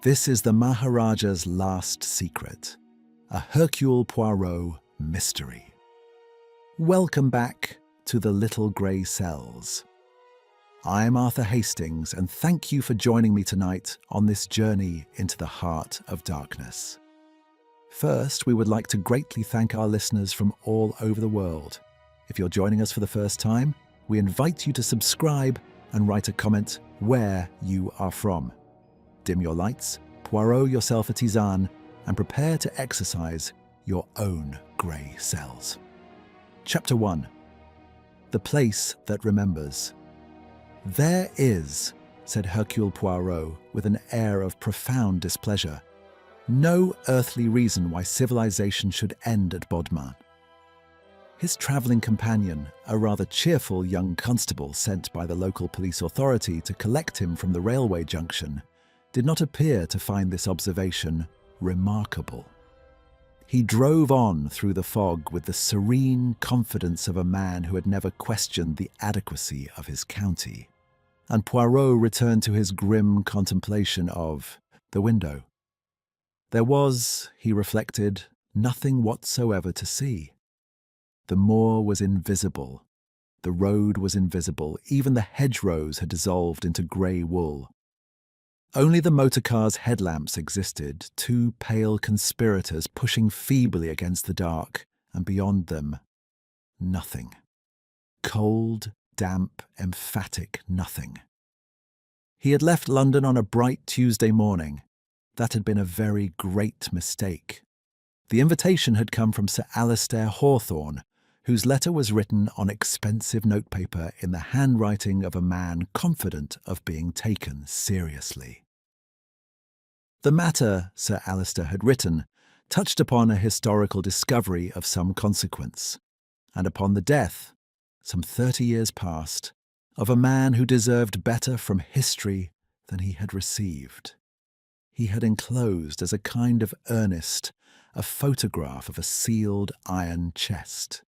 This is the Maharaja's last secret, a Hercule Poirot mystery. Welcome back to the Little Grey Cells. I'm Arthur Hastings, and thank you for joining me tonight on this journey into the heart of darkness. First, we would like to greatly thank our listeners from all over the world. If you're joining us for the first time, we invite you to subscribe and write a comment where you are from. Dim your lights, Poirot yourself a tisane, and prepare to exercise your own grey cells. Chapter 1. The Place That Remembers. "There is," said Hercule Poirot with an air of profound displeasure, "no earthly reason why civilization should end at Bodmin." His travelling companion, a rather cheerful young constable sent by the local police authority to collect him from the railway junction, did not appear to find this observation remarkable. He drove on through the fog with the serene confidence of a man who had never questioned the adequacy of his county, and Poirot returned to his grim contemplation of the window. There was, he reflected, nothing whatsoever to see. The moor was invisible. The road was invisible. Even the hedgerows had dissolved into grey wool. Only the motorcar's headlamps existed, two pale conspirators pushing feebly against the dark, and beyond them, nothing. Cold, damp, emphatic nothing. He had left London on a bright Tuesday morning. That had been a very great mistake. The invitation had come from Sir Alistair Hawthorne, whose letter was written on expensive notepaper in the handwriting of a man confident of being taken seriously. The matter, Sir Alistair had written, touched upon a historical discovery of some consequence, and upon the death, some 30 years past, of a man who deserved better from history than he had received. He had enclosed as a kind of earnest a photograph of a sealed iron chest.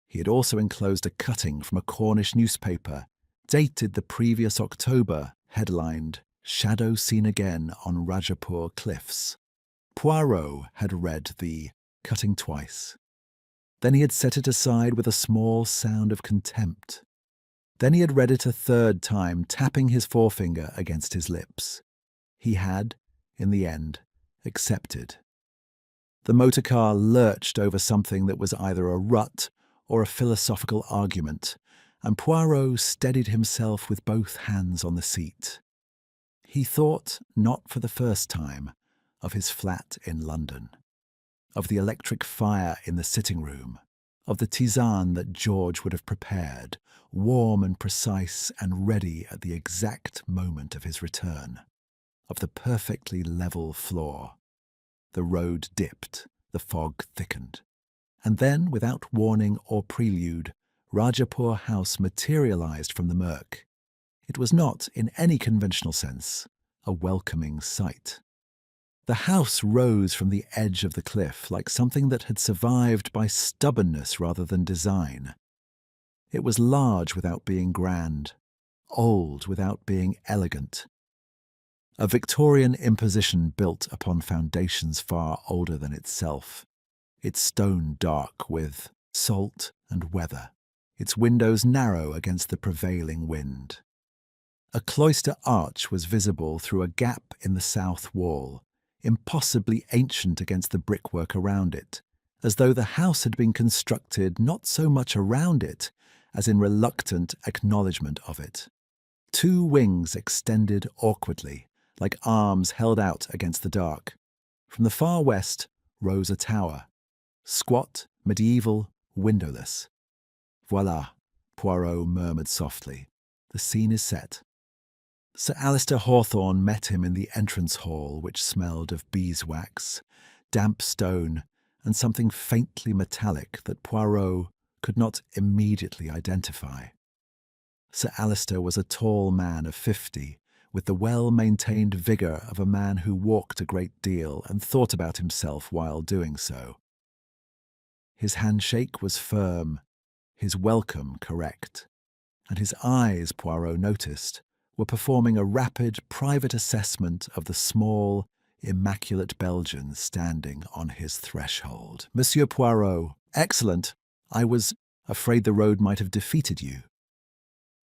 He had also enclosed a cutting from a Cornish newspaper, dated the previous October, headlined, "Shadow Seen Again on Rajapur Cliffs." Poirot had read the cutting twice. Then he had set it aside with a small sound of contempt. Then he had read it a third time, tapping his forefinger against his lips. He had, in the end, accepted. The motor car lurched over something that was either a rut or a philosophical argument, and Poirot steadied himself with both hands on the seat. He thought, not for the first time, of his flat in London, of the electric fire in the sitting room, of the tisane that George would have prepared, warm and precise and ready at the exact moment of his return, of the perfectly level floor. The road dipped, the fog thickened. And then, without warning or prelude, Rajapur House materialized from the murk. It was not, in any conventional sense, a welcoming sight. The house rose from the edge of the cliff like something that had survived by stubbornness rather than design. It was large without being grand, old without being elegant. A Victorian imposition built upon foundations far older than itself. Its stone dark with salt and weather, its windows narrow against the prevailing wind. A cloister arch was visible through a gap in the south wall, impossibly ancient against the brickwork around it, as though the house had been constructed not so much around it as in reluctant acknowledgement of it. Two wings extended awkwardly, like arms held out against the dark. From the far west rose a tower, squat, medieval, windowless. "Voilà," Poirot murmured softly. "The scene is set." Sir Alistair Hawthorne met him in the entrance hall, which smelled of beeswax, damp stone, and something faintly metallic that Poirot could not immediately identify. Sir Alistair was a tall man of 50, with the well-maintained vigour of a man who walked a great deal and thought about himself while doing so. His handshake was firm, his welcome correct, and his eyes, Poirot noticed, were performing a rapid private assessment of the small, immaculate Belgian standing on his threshold. "Monsieur Poirot, excellent. I was afraid the road might have defeated you."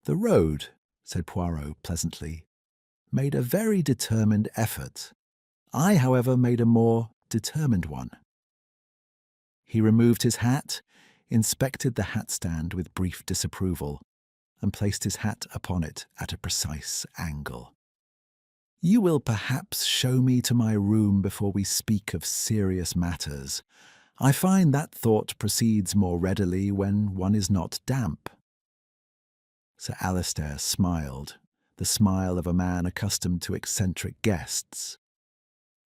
"The road," said Poirot pleasantly, "made a very determined effort. I, however, made a more determined one." He removed his hat, inspected the hat stand with brief disapproval, and placed his hat upon it at a precise angle. "You will perhaps show me to my room before we speak of serious matters. I find that thought proceeds more readily when one is not damp." Sir Alistair smiled, the smile of a man accustomed to eccentric guests,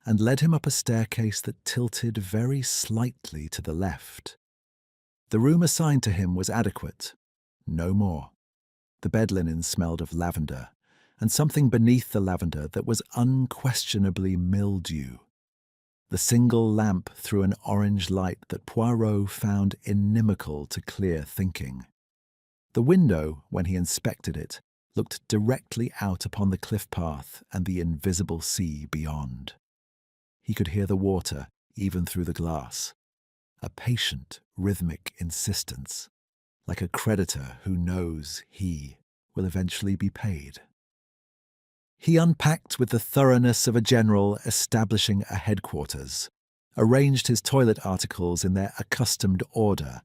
and led him up a staircase that tilted very slightly to the left. The room assigned to him was adequate, no more. The bed linen smelled of lavender, and something beneath the lavender that was unquestionably mildew. The single lamp threw an orange light that Poirot found inimical to clear thinking. The window, when he inspected it, looked directly out upon the cliff path and the invisible sea beyond. He could hear the water even through the glass, a patient, rhythmic insistence, like a creditor who knows he will eventually be paid. He unpacked with the thoroughness of a general establishing a headquarters, arranged his toilet articles in their accustomed order,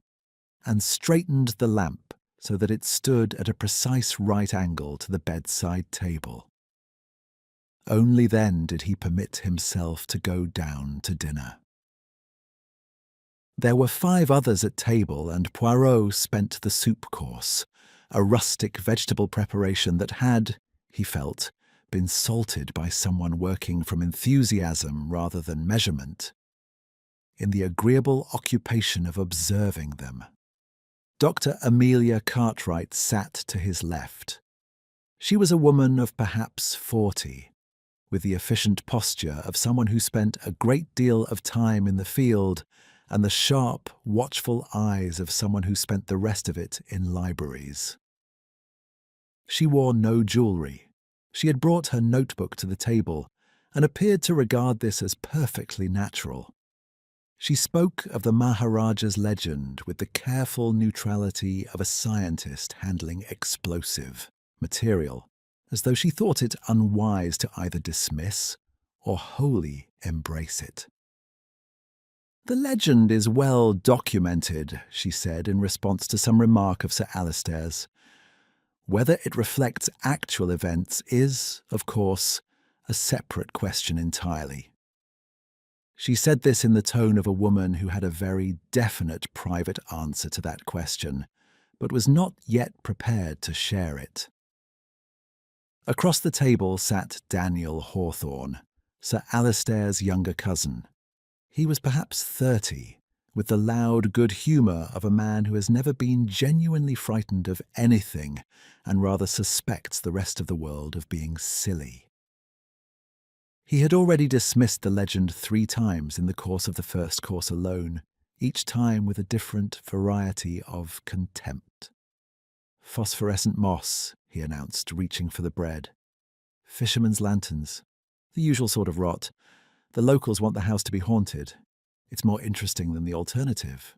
and straightened the lamp so that it stood at a precise right angle to the bedside table. Only then did he permit himself to go down to dinner. There were 5 others at table, and Poirot spent the soup course, a rustic vegetable preparation that had, he felt, been salted by someone working from enthusiasm rather than measurement, in the agreeable occupation of observing them. Dr. Amelia Cartwright sat to his left. She was a woman of perhaps 40, with the efficient posture of someone who spent a great deal of time in the field and the sharp, watchful eyes of someone who spent the rest of it in libraries. She wore no jewellery. She had brought her notebook to the table and appeared to regard this as perfectly natural. She spoke of the Maharaja's legend with the careful neutrality of a scientist handling explosive material, as though she thought it unwise to either dismiss or wholly embrace it. "The legend is well documented," she said in response to some remark of Sir Alistair's. "Whether it reflects actual events is, of course, a separate question entirely." She said this in the tone of a woman who had a very definite private answer to that question, but was not yet prepared to share it. Across the table sat Daniel Hawthorne, Sir Alistair's younger cousin. He was perhaps 30, with the loud good humour of a man who has never been genuinely frightened of anything and rather suspects the rest of the world of being silly. He had already dismissed the legend 3 times in the course of the first course alone, each time with a different variety of contempt. "Phosphorescent moss," he announced, reaching for the bread. "Fishermen's lanterns. The usual sort of rot. The locals want the house to be haunted. It's more interesting than the alternative."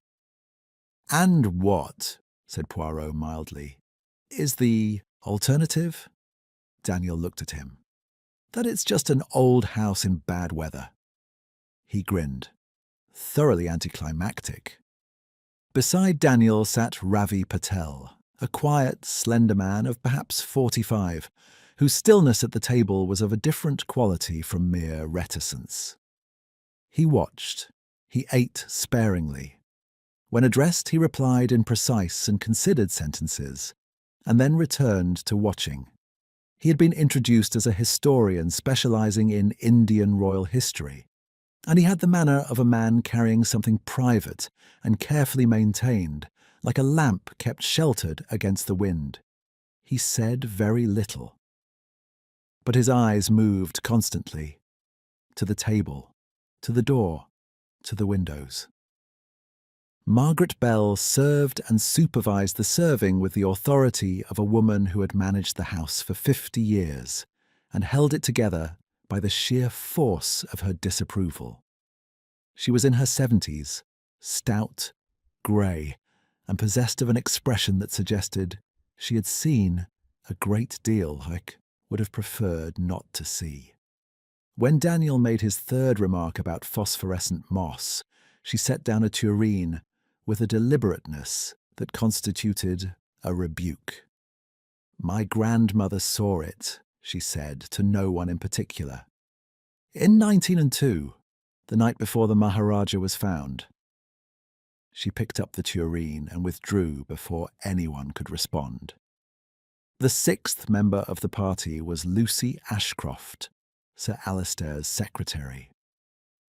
"And what," said Poirot mildly, "is the alternative?" Daniel looked at him. "That it's just an old house in bad weather." He grinned. Thoroughly anticlimactic. Beside Daniel sat Ravi Patel, a quiet, slender man of perhaps 45, whose stillness at the table was of a different quality from mere reticence. He watched. He ate sparingly. When addressed, he replied in precise and considered sentences, and then returned to watching. He had been introduced as a historian specializing in Indian royal history, and he had the manner of a man carrying something private and carefully maintained, like a lamp kept sheltered against the wind. He said very little, but his eyes moved constantly, to the table, to the door, to the windows. Margaret Bell served and supervised the serving with the authority of a woman who had managed the house for 50 years and held it together by the sheer force of her disapproval. She was in her 70s, stout, grey, and possessed of an expression that suggested she had seen a great deal I would have preferred not to see. When Daniel made his third remark about phosphorescent moss, she set down a tureen with a deliberateness that constituted a rebuke. "My grandmother saw it," she said, to no one in particular. "In 1902, the night before the Maharaja was found." She picked up the tureen and withdrew before anyone could respond. The sixth member of the party was Lucy Ashcroft, Sir Alistair's secretary.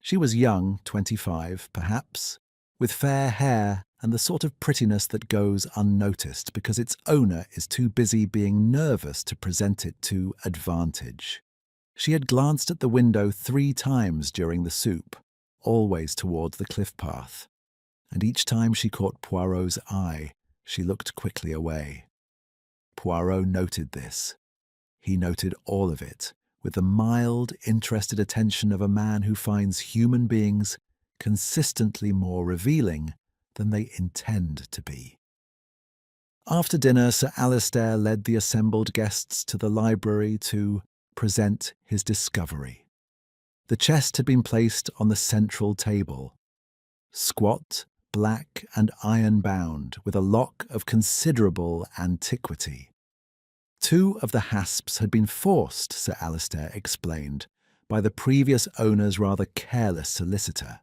She was young, 25 perhaps, with fair hair and the sort of prettiness that goes unnoticed because its owner is too busy being nervous to present it to advantage. She had glanced at the window 3 times during the soup, always towards the cliff path, and each time she caught Poirot's eye, she looked quickly away. Poirot noted this. He noted all of it, with the mild, interested attention of a man who finds human beings consistently more revealing than they intend to be. After dinner, Sir Alistair led the assembled guests to the library to present his discovery. The chest had been placed on the central table, squat, black and iron-bound, with a lock of considerable antiquity. 2 of the hasps had been forced, Sir Alistair explained, by the previous owner's rather careless solicitor.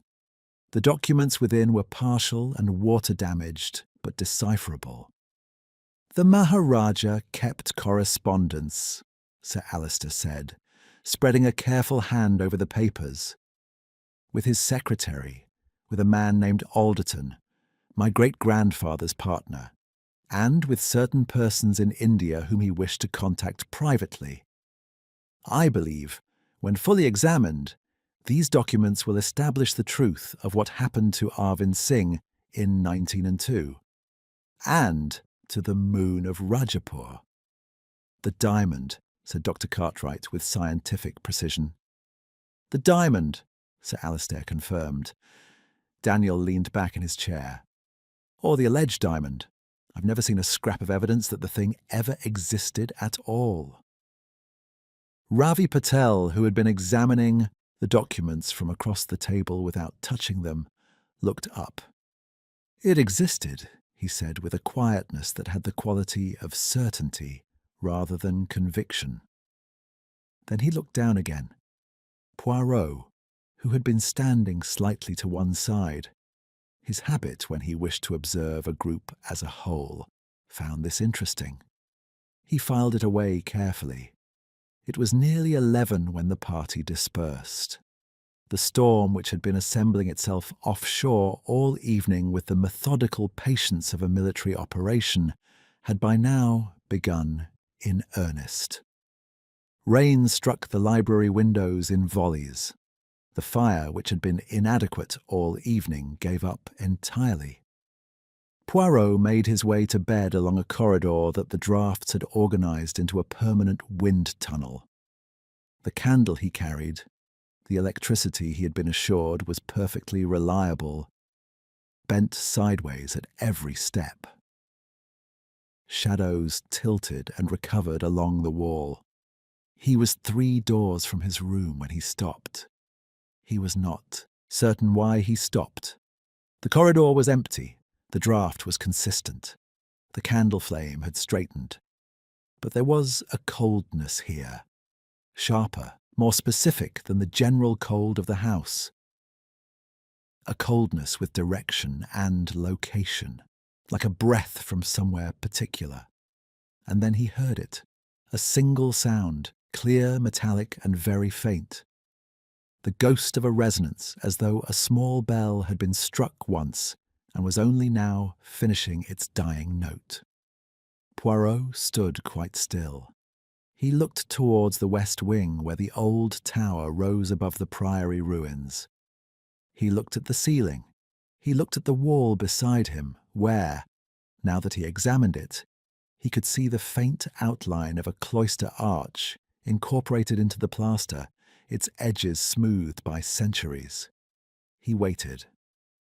The documents within were partial and water-damaged, but decipherable. "The Maharaja kept correspondence," Sir Alistair said, spreading a careful hand over the papers. "With his secretary, with a man named Alderton, my great-grandfather's partner, and with certain persons in India whom he wished to contact privately. I believe, when fully examined, these documents will establish the truth of what happened to Arvind Singh in 1902, and to the Moon of Rajapur." "The diamond," said Dr. Cartwright with scientific precision. "The diamond," Sir Alistair confirmed. Daniel leaned back in his chair. "Or the alleged diamond. I've never seen a scrap of evidence that the thing ever existed at all." Ravi Patel, who had been examining the documents from across the table without touching them, looked up. "It existed," he said with a quietness that had the quality of certainty rather than conviction. Then he looked down again. Poirot, who had been standing slightly to one side, his habit when he wished to observe a group as a whole, found this interesting. He filed it away carefully. It was nearly 11 when the party dispersed. The storm, which had been assembling itself offshore all evening with the methodical patience of a military operation, had by now begun in earnest. Rain struck the library windows in volleys. The fire, which had been inadequate all evening, gave up entirely. Poirot made his way to bed along a corridor that the drafts had organised into a permanent wind tunnel. The candle he carried, the electricity he had been assured was perfectly reliable, bent sideways at every step. Shadows tilted and recovered along the wall. He was 3 doors from his room when he stopped. He was not certain why he stopped. The corridor was empty. The draught was consistent. The candle flame had straightened. But there was a coldness here, sharper, more specific than the general cold of the house. A coldness with direction and location, like a breath from somewhere particular. And then he heard it, a single sound, clear, metallic, and very faint. The ghost of a resonance, as though a small bell had been struck once and was only now finishing its dying note. Poirot stood quite still. He looked towards the west wing where the old tower rose above the priory ruins. He looked at the ceiling. He looked at the wall beside him, where, now that he examined it, he could see the faint outline of a cloister arch incorporated into the plaster, its edges smoothed by centuries. He waited.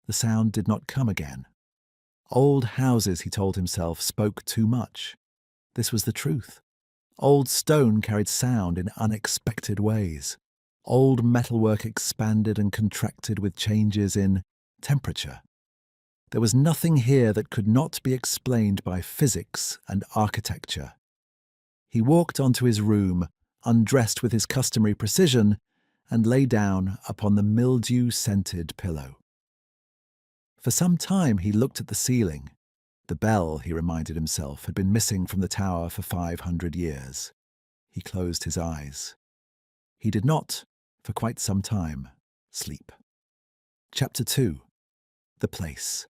The sound did not come again. Old houses, he told himself, spoke too much. This was the truth. Old stone carried sound in unexpected ways. Old metalwork expanded and contracted with changes in temperature. There was nothing here that could not be explained by physics and architecture. He walked onto his room, undressed with his customary precision, and lay down upon the mildew-scented pillow. For some time he looked at the ceiling. The bell, he reminded himself, had been missing from the tower for 500 years. He closed his eyes. He did not, for quite some time, sleep. Chapter 2. The Place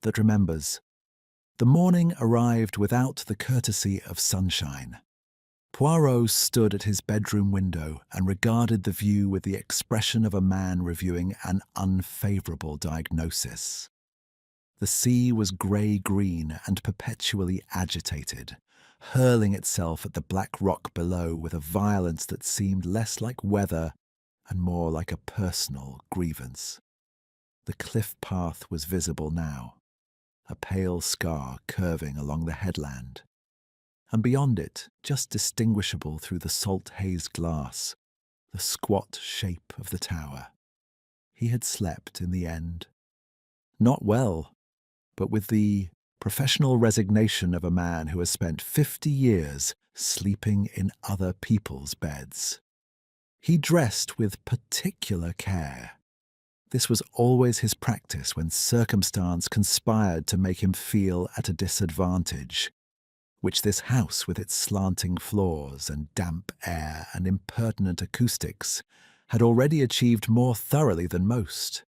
That Remembers. The morning arrived without the courtesy of sunshine. Poirot stood at his bedroom window and regarded the view with the expression of a man reviewing an unfavourable diagnosis. The sea was grey-green and perpetually agitated, hurling itself at the black rock below with a violence that seemed less like weather and more like a personal grievance. The cliff path was visible now, a pale scar curving along the headland, and beyond it, just distinguishable through the salt-hazed glass, the squat shape of the tower. He had slept in the end. Not well, but with the professional resignation of a man who has spent 50 years sleeping in other people's beds. He dressed with particular care. This was always his practice when circumstance conspired to make him feel at a disadvantage, which this house with its slanting floors and damp air and impertinent acoustics had already achieved more thoroughly than most.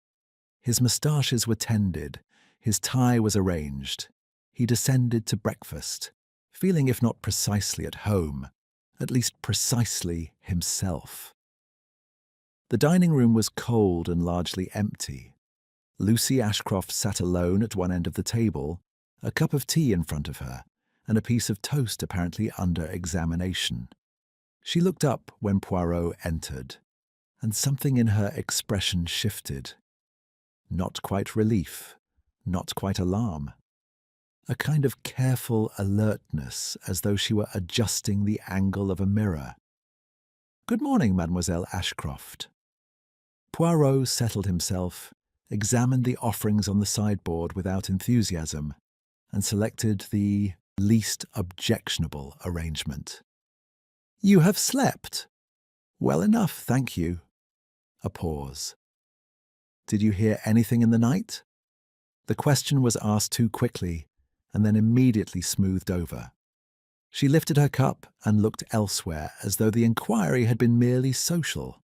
His moustaches were tended, his tie was arranged. He descended to breakfast, feeling if not precisely at home, at least precisely himself. The dining room was cold and largely empty. Lucy Ashcroft sat alone at one end of the table, a cup of tea in front of her, and a piece of toast apparently under examination. She looked up when Poirot entered, and something in her expression shifted. Not quite relief, not quite alarm. A kind of careful alertness, as though she were adjusting the angle of a mirror. "Good morning, Mademoiselle Ashcroft." Poirot settled himself, examined the offerings on the sideboard without enthusiasm, and selected the least objectionable arrangement. "You have slept?" "Well enough, thank you." A pause. "Did you hear anything in the night?" The question was asked too quickly, and then immediately smoothed over. She lifted her cup and looked elsewhere, as though the inquiry had been merely social.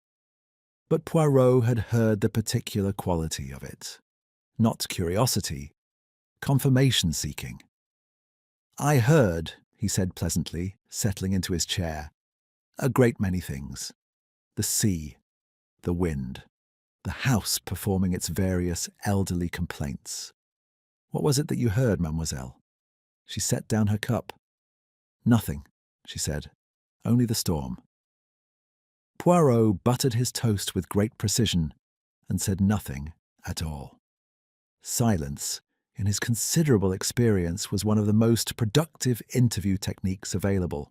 But Poirot had heard the particular quality of it. Not curiosity, confirmation-seeking. "I heard," he said pleasantly, settling into his chair, "a great many things. The sea, the wind, the house performing its various elderly complaints. What was it that you heard, mademoiselle?" She set down her cup. "Nothing," she said, "only the storm." Poirot buttered his toast with great precision and said nothing at all. Silence, in his considerable experience, was one of the most productive interview techniques available.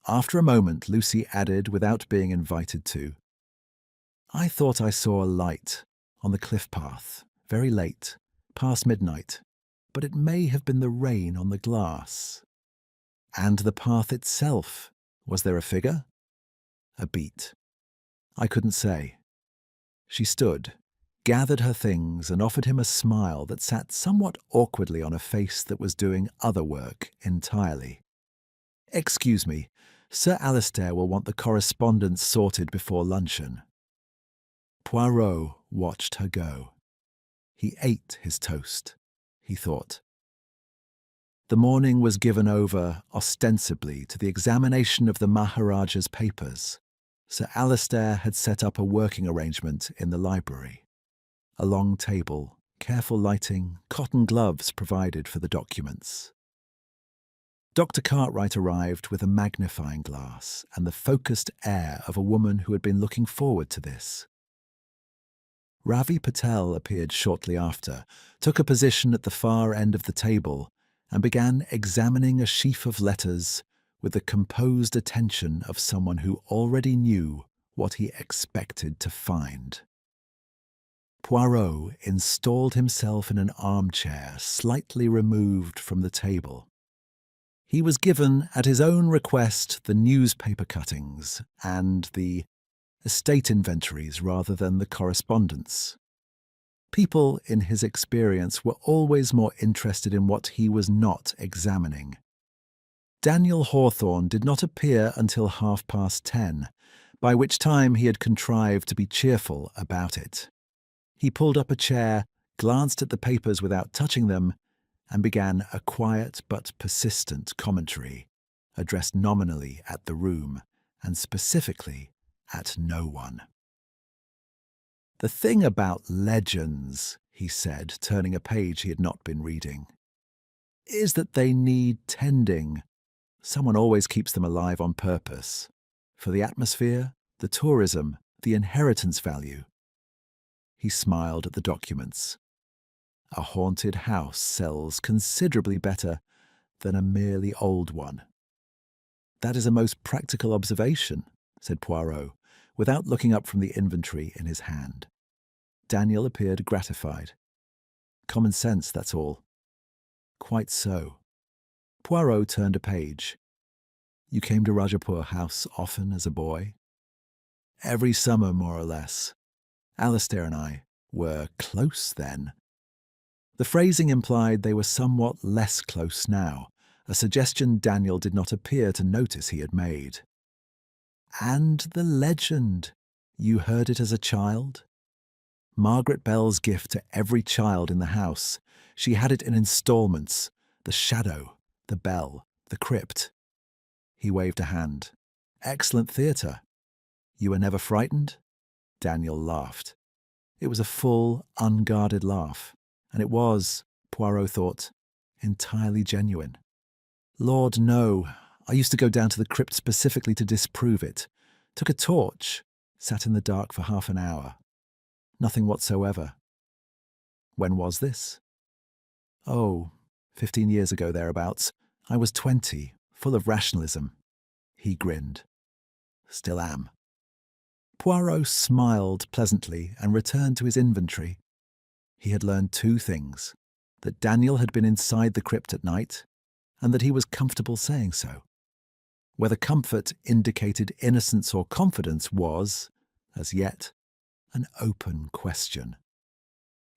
After a moment, Lucy added, without being invited to, "I thought I saw a light on the cliff path, very late, past midnight, but it may have been the rain on the glass." "And the path itself, was there a figure?" "A beat. I couldn't say." She stood, gathered her things, and offered him a smile that sat somewhat awkwardly on a face that was doing other work entirely. "Excuse me, Sir Alistair will want the correspondence sorted before luncheon." Poirot watched her go. He ate his toast, he thought. The morning was given over, ostensibly, to the examination of the Maharaja's papers. Sir Alistair had set up a working arrangement in the library. A long table, careful lighting, cotton gloves provided for the documents. Dr. Cartwright arrived with a magnifying glass and the focused air of a woman who had been looking forward to this. Ravi Patel appeared shortly after, took a position at the far end of the table, and began examining a sheaf of letters with the composed attention of someone who already knew what he expected to find. Poirot installed himself in an armchair slightly removed from the table. He was given, at his own request, the newspaper cuttings and the estate inventories rather than the correspondence. People, in his experience, were always more interested in what he was not examining. Daniel Hawthorne did not appear until 10:30, by which time he had contrived to be cheerful about it. He pulled up a chair, glanced at the papers without touching them, and began a quiet but persistent commentary, addressed nominally at the room, and specifically at no one. "The thing about legends," he said, turning a page he had not been reading, "is that they need tending. Someone always keeps them alive on purpose. For the atmosphere, the tourism, the inheritance value." He smiled at the documents. "A haunted house sells considerably better than a merely old one." "That is a most practical observation," said Poirot, without looking up from the inventory in his hand. Daniel appeared gratified. "Common sense, that's all." "Quite so." Poirot turned a page. "You came to Rajapur House often as a boy?" "Every summer, more or less. Alistair and I were close then." The phrasing implied they were somewhat less close now, a suggestion Daniel did not appear to notice he had made. "And the legend, you heard it as a child?" "Margaret Bell's gift to every child in the house. She had it in installments. The shadow, the bell, the crypt." He waved a hand. "Excellent theatre." "You were never frightened?" Daniel laughed. It was a full, unguarded laugh, and it was, Poirot thought, entirely genuine. "Lord, no. I used to go down to the crypt specifically to disprove it. Took a torch, sat in the dark for half an hour. Nothing whatsoever." "When was this?" "Oh, 15 years ago thereabouts. I was 20, full of rationalism." He grinned. "Still am." Poirot smiled pleasantly and returned to his inventory. He had learned two things: that Daniel had been inside the crypt at night, and that he was comfortable saying so. Whether comfort indicated innocence or confidence was, as yet, an open question.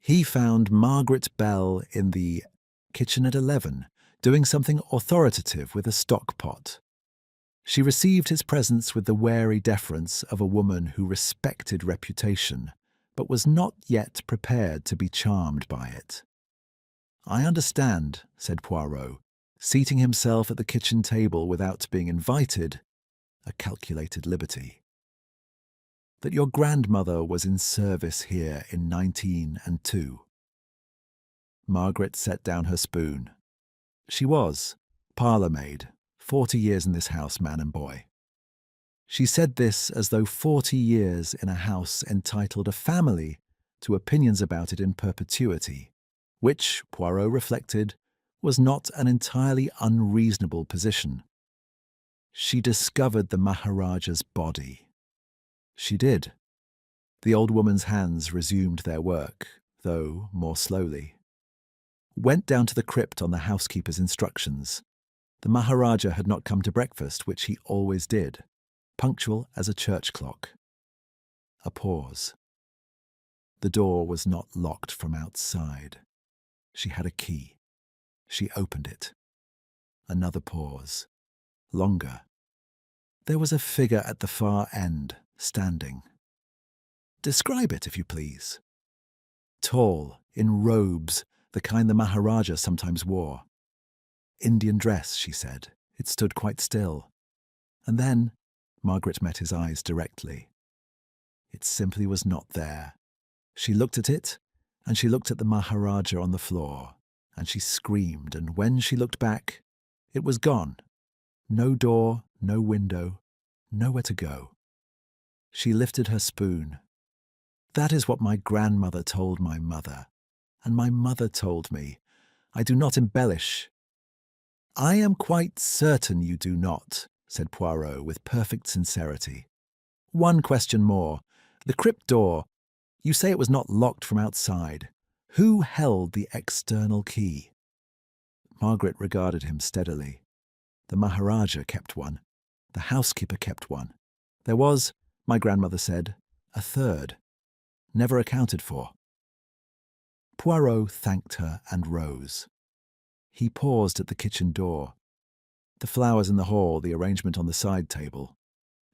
He found Margaret Bell in the kitchen at 11, doing something authoritative with a stock pot. She received his presence with the wary deference of a woman who respected reputation, but was not yet prepared to be charmed by it. "I understand," said Poirot, seating himself at the kitchen table without being invited, a calculated liberty, "that your grandmother was in service here in 1902. Margaret set down her spoon. "She was parlour-maid, 40 years in this house, man and boy." She said this as though 40 years in a house entitled a family to opinions about it in perpetuity, which, Poirot reflected, was not an entirely unreasonable position. "She discovered the Maharaja's body." "She did." The old woman's hands resumed their work, though more slowly. "Went down to the crypt on the housekeeper's instructions. The Maharaja had not come to breakfast, which he always did, punctual as a church clock." A pause. "The door was not locked from outside. She had a key. She opened it." Another pause. Longer. "There was a figure at the far end, standing." "Describe it, if you please." "Tall, in robes, the kind the Maharaja sometimes wore. Indian dress," she said. "It stood quite still. And then," Margaret met his eyes directly, "it simply was not there. She looked at it, And she looked at the Maharaja on the floor, and she screamed, and when she looked back, it was gone. No door, no window, nowhere to go. She lifted her spoon. That is what my grandmother told my mother, and my mother told me. I do not embellish. I am quite certain you do not, said Poirot with perfect sincerity. One question more. The crypt door. You say it was not locked from outside. Who held the external key? Margaret regarded him steadily. The Maharaja kept one. The housekeeper kept one. There was, my grandmother said, a third, never accounted for. Poirot thanked her and rose. He paused at the kitchen door. The flowers in the hall, the arrangement on the side table.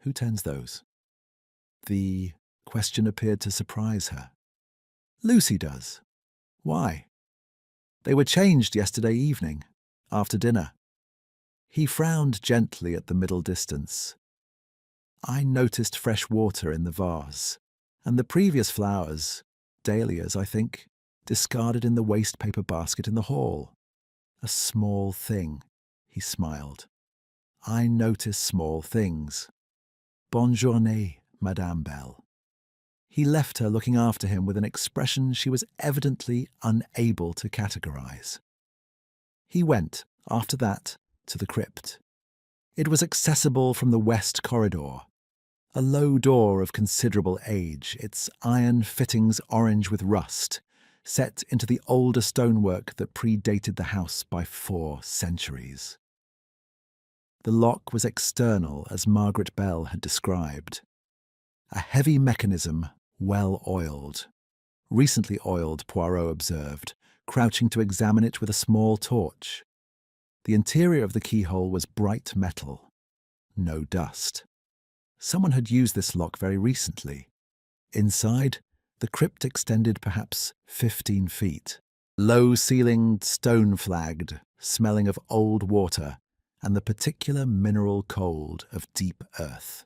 Who tends those? The question appeared to surprise her. Lucy does. Why? They were changed yesterday evening, after dinner. He frowned gently at the middle distance. I noticed fresh water in the vase, and the previous flowers, dahlias, I think, discarded in the waste paper basket in the hall. A small thing, he smiled. I notice small things. Bonne journée, Madame Belle. He left her looking after him with an expression she was evidently unable to categorize. He went, after that, to the crypt. It was accessible from the west corridor. A low door of considerable age, its iron fittings orange with rust, set into the older stonework that predated the house by 4 centuries. The lock was external, as Margaret Bell had described. A heavy mechanism, well oiled. Recently oiled, Poirot observed, crouching to examine it with a small torch. The interior of the keyhole was bright metal. No dust. Someone had used this lock very recently. Inside, the crypt extended perhaps 15 feet. Low-ceilinged, stone-flagged, smelling of old water and the particular mineral cold of deep earth.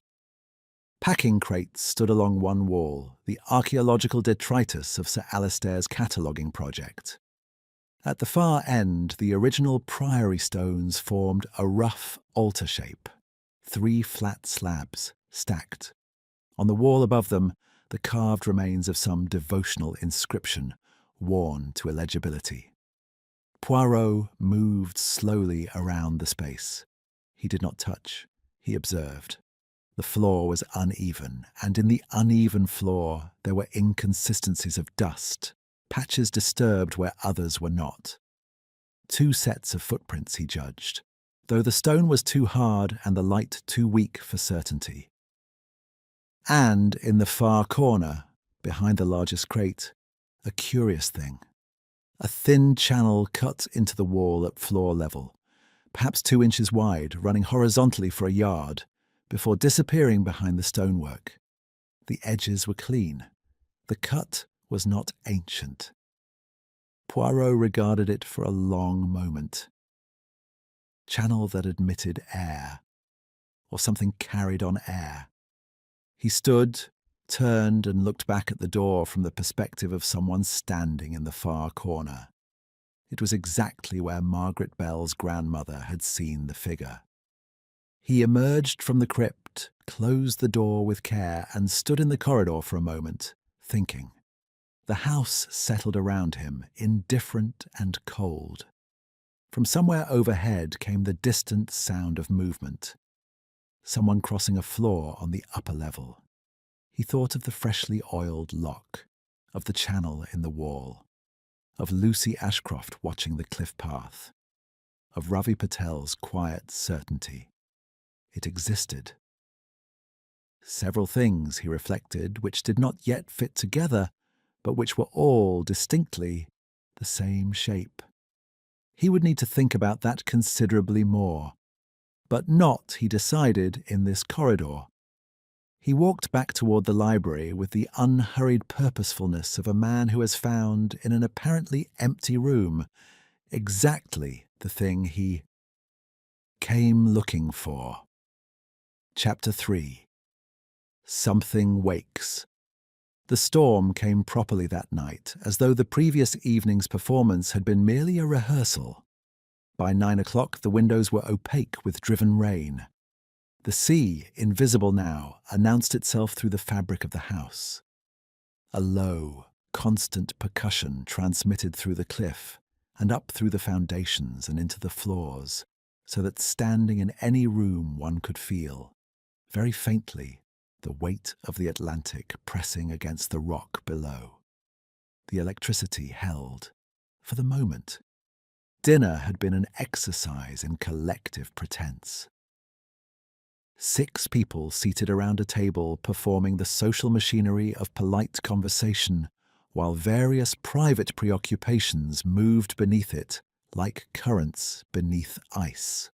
Packing crates stood along one wall, the archaeological detritus of Sir Alistair's cataloguing project. At the far end, the original priory stones formed a rough altar shape, 3 flat slabs, stacked. On the wall above them, the carved remains of some devotional inscription, worn to illegibility. Poirot moved slowly around the space. He did not touch, he observed. The floor was uneven, and in the uneven floor there were inconsistencies of dust, patches disturbed where others were not. 2 sets of footprints, he judged, though the stone was too hard and the light too weak for certainty. And in the far corner, behind the largest crate, a curious thing. A thin channel cut into the wall at floor level, perhaps 2 inches wide, running horizontally for a yard, before disappearing behind the stonework. The edges were clean. The cut was not ancient. Poirot regarded it for a long moment. Channel that admitted air, or something carried on air. He stood, turned and looked back at the door from the perspective of someone standing in the far corner. It was exactly where Margaret Bell's grandmother had seen the figure. He emerged from the crypt, closed the door with care, and stood in the corridor for a moment, thinking. The house settled around him, indifferent and cold. From somewhere overhead came the distant sound of movement. Someone crossing a floor on the upper level. He thought of the freshly oiled lock, of the channel in the wall, of Lucy Ashcroft watching the cliff path, of Ravi Patel's quiet certainty. It existed. Several things, he reflected, which did not yet fit together, but which were all distinctly the same shape. He would need to think about that considerably more, but not, he decided, in this corridor. He walked back toward the library with the unhurried purposefulness of a man who has found, in an apparently empty room, exactly the thing he came looking for. Chapter 3. Something Wakes. The storm came properly that night, as though the previous evening's performance had been merely a rehearsal. By 9 o'clock, the windows were opaque with driven rain. The sea, invisible now, announced itself through the fabric of the house. A low, constant percussion transmitted through the cliff and up through the foundations and into the floors, so that standing in any room one could feel, very faintly, the weight of the Atlantic pressing against the rock below. The electricity held, for the moment. Dinner had been an exercise in collective pretense. 6 people seated around a table performing the social machinery of polite conversation, while various private preoccupations moved beneath it like currents beneath ice.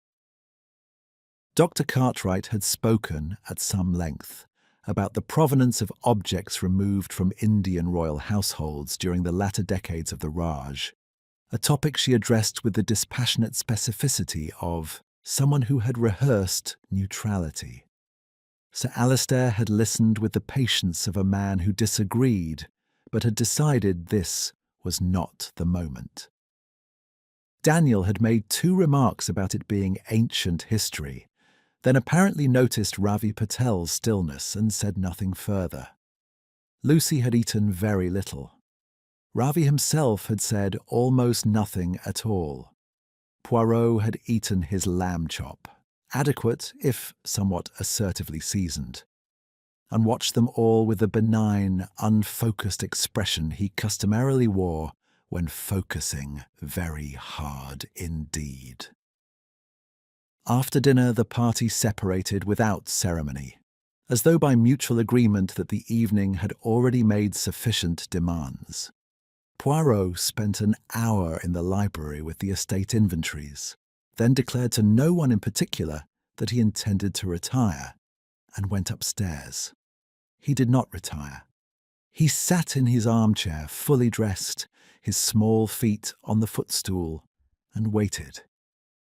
Dr. Cartwright had spoken at some length about the provenance of objects removed from Indian royal households during the latter decades of the Raj, a topic she addressed with the dispassionate specificity of someone who had rehearsed neutrality. Sir Alistair had listened with the patience of a man who disagreed, but had decided this was not the moment. Daniel had made 2 remarks about it being ancient history, then apparently noticed Ravi Patel's stillness and said nothing further. Lucy had eaten very little. Ravi himself had said almost nothing at all. Poirot had eaten his lamb chop, adequate if somewhat assertively seasoned, and watched them all with the benign, unfocused expression he customarily wore when focusing very hard indeed. After dinner, the party separated without ceremony, as though by mutual agreement that the evening had already made sufficient demands. Poirot spent an hour in the library with the estate inventories, then declared to no one in particular that he intended to retire, and went upstairs. He did not retire. He sat in his armchair, fully dressed, his small feet on the footstool, and waited.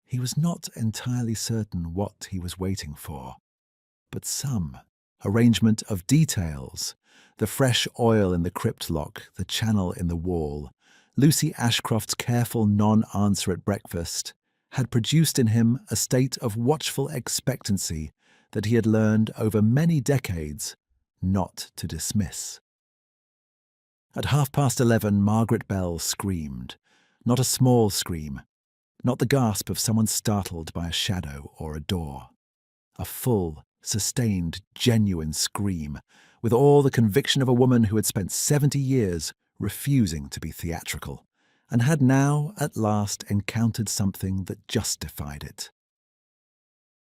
He was not entirely certain what he was waiting for, but some arrangement of details, the fresh oil in the crypt lock, the channel in the wall, Lucy Ashcroft's careful non-answer at breakfast, had produced in him a state of watchful expectancy that he had learned over many decades not to dismiss. At 11:30, Margaret Bell screamed, not a small scream, not the gasp of someone startled by a shadow or a door. A full, sustained, genuine scream, with all the conviction of a woman who had spent 70 years refusing to be theatrical, and had now, at last, encountered something that justified it.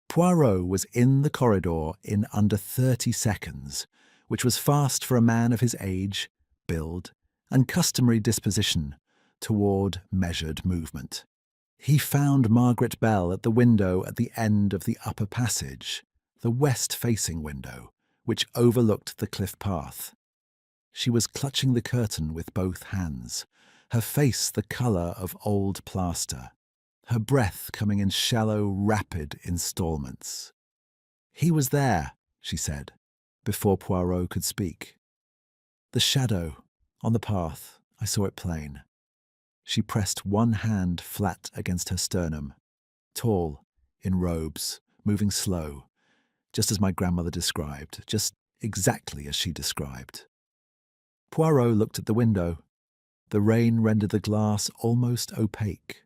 Poirot was in the corridor in under 30 seconds, which was fast for a man of his age, build, and customary disposition toward measured movement. He found Margaret Bell at the window at the end of the upper passage, the west-facing window, which overlooked the cliff path. She was clutching the curtain with both hands, her face the colour of old plaster, her breath coming in shallow, rapid instalments. "He was there," she said, before Poirot could speak. "The shadow, on the path, I saw it plain." She pressed one hand flat against her sternum, tall, in robes, moving slow, just as my grandmother described, just exactly as she described. Poirot looked at the window. The rain rendered the glass almost opaque.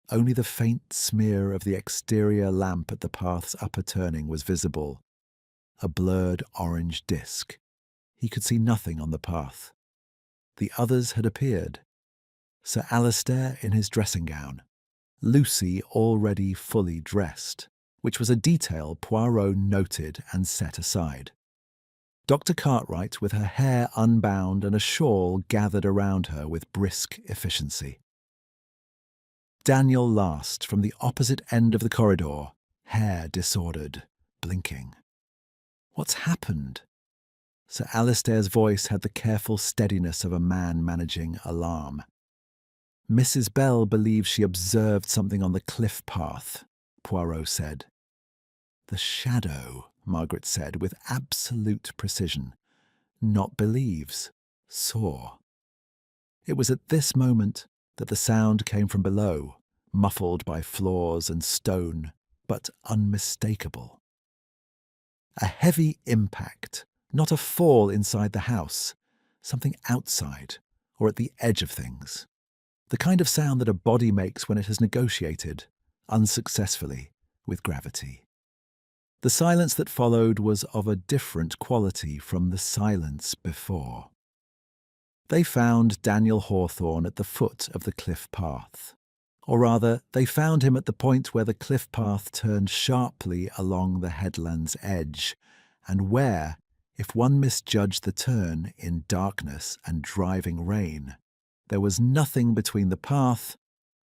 Only the faint smear of the exterior lamp at the path's upper turning was visible, a blurred orange disc. He could see nothing on the path. The others had appeared. Sir Alistair in his dressing gown, Lucy already fully dressed, which was a detail Poirot noted and set aside. Dr. Cartwright with her hair unbound and a shawl gathered around her with brisk efficiency. Daniel last from the opposite end of the corridor, hair disordered, blinking. "What's happened?" Sir Alistair's voice had the careful steadiness of a man managing alarm. "Mrs. Bell believes she observed something on the cliff path," Poirot said. "The shadow," Margaret said with absolute precision. not believes, saw. It was at this moment that the sound came from below, muffled by floors and stone, but unmistakable. A heavy impact, not a fall inside the house, something outside or at the edge of things. The kind of sound that a body makes when it has negotiated, unsuccessfully, with gravity. The silence that followed was of a different quality from the silence before. They found Daniel Hawthorne at the foot of the cliff path. Or rather, they found him at the point where the cliff path turned sharply along the headland's edge, and where, if one misjudged the turn in darkness and driving rain, there was nothing between the path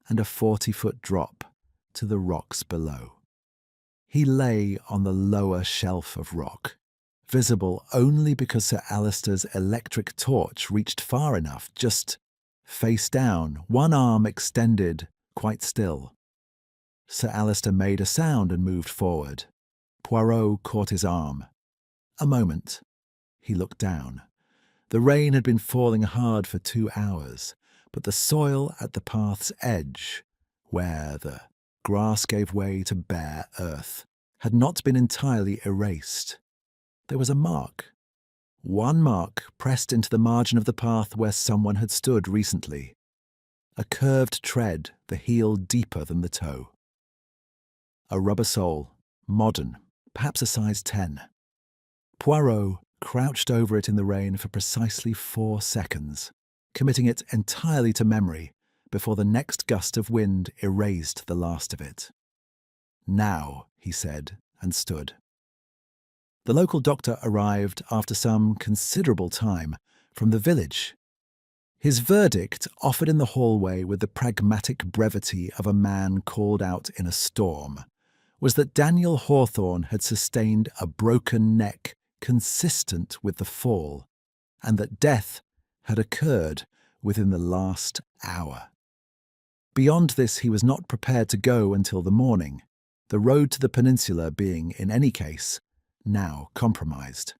and a 40-foot drop to the rocks below. He lay on the lower shelf of rock, visible only because Sir Alistair's electric torch reached far enough, just face down, one arm extended, quite still. Sir Alistair made a sound and moved forward. Poirot caught his arm. A moment. He looked down. The rain had been falling hard for 2 hours, but the soil at the path's edge, where the grass gave way to bare earth, had not been entirely erased. There was a mark. One mark pressed into the margin of the path where someone had stood recently. A curved tread, the heel deeper than the toe. A rubber sole, modern, perhaps a size 10. Poirot crouched over it in the rain for precisely 4 seconds, committing it entirely to memory before the next gust of wind erased the last of it. "Now," he said, and stood. The local doctor arrived after some considerable time from the village. His verdict, offered in the hallway with the pragmatic brevity of a man called out in a storm, was that Daniel Hawthorne had sustained a broken neck consistent with the fall, and that death had occurred within the last hour. Beyond this he was not prepared to go until the morning, the road to the peninsula being, in any case, now compromised.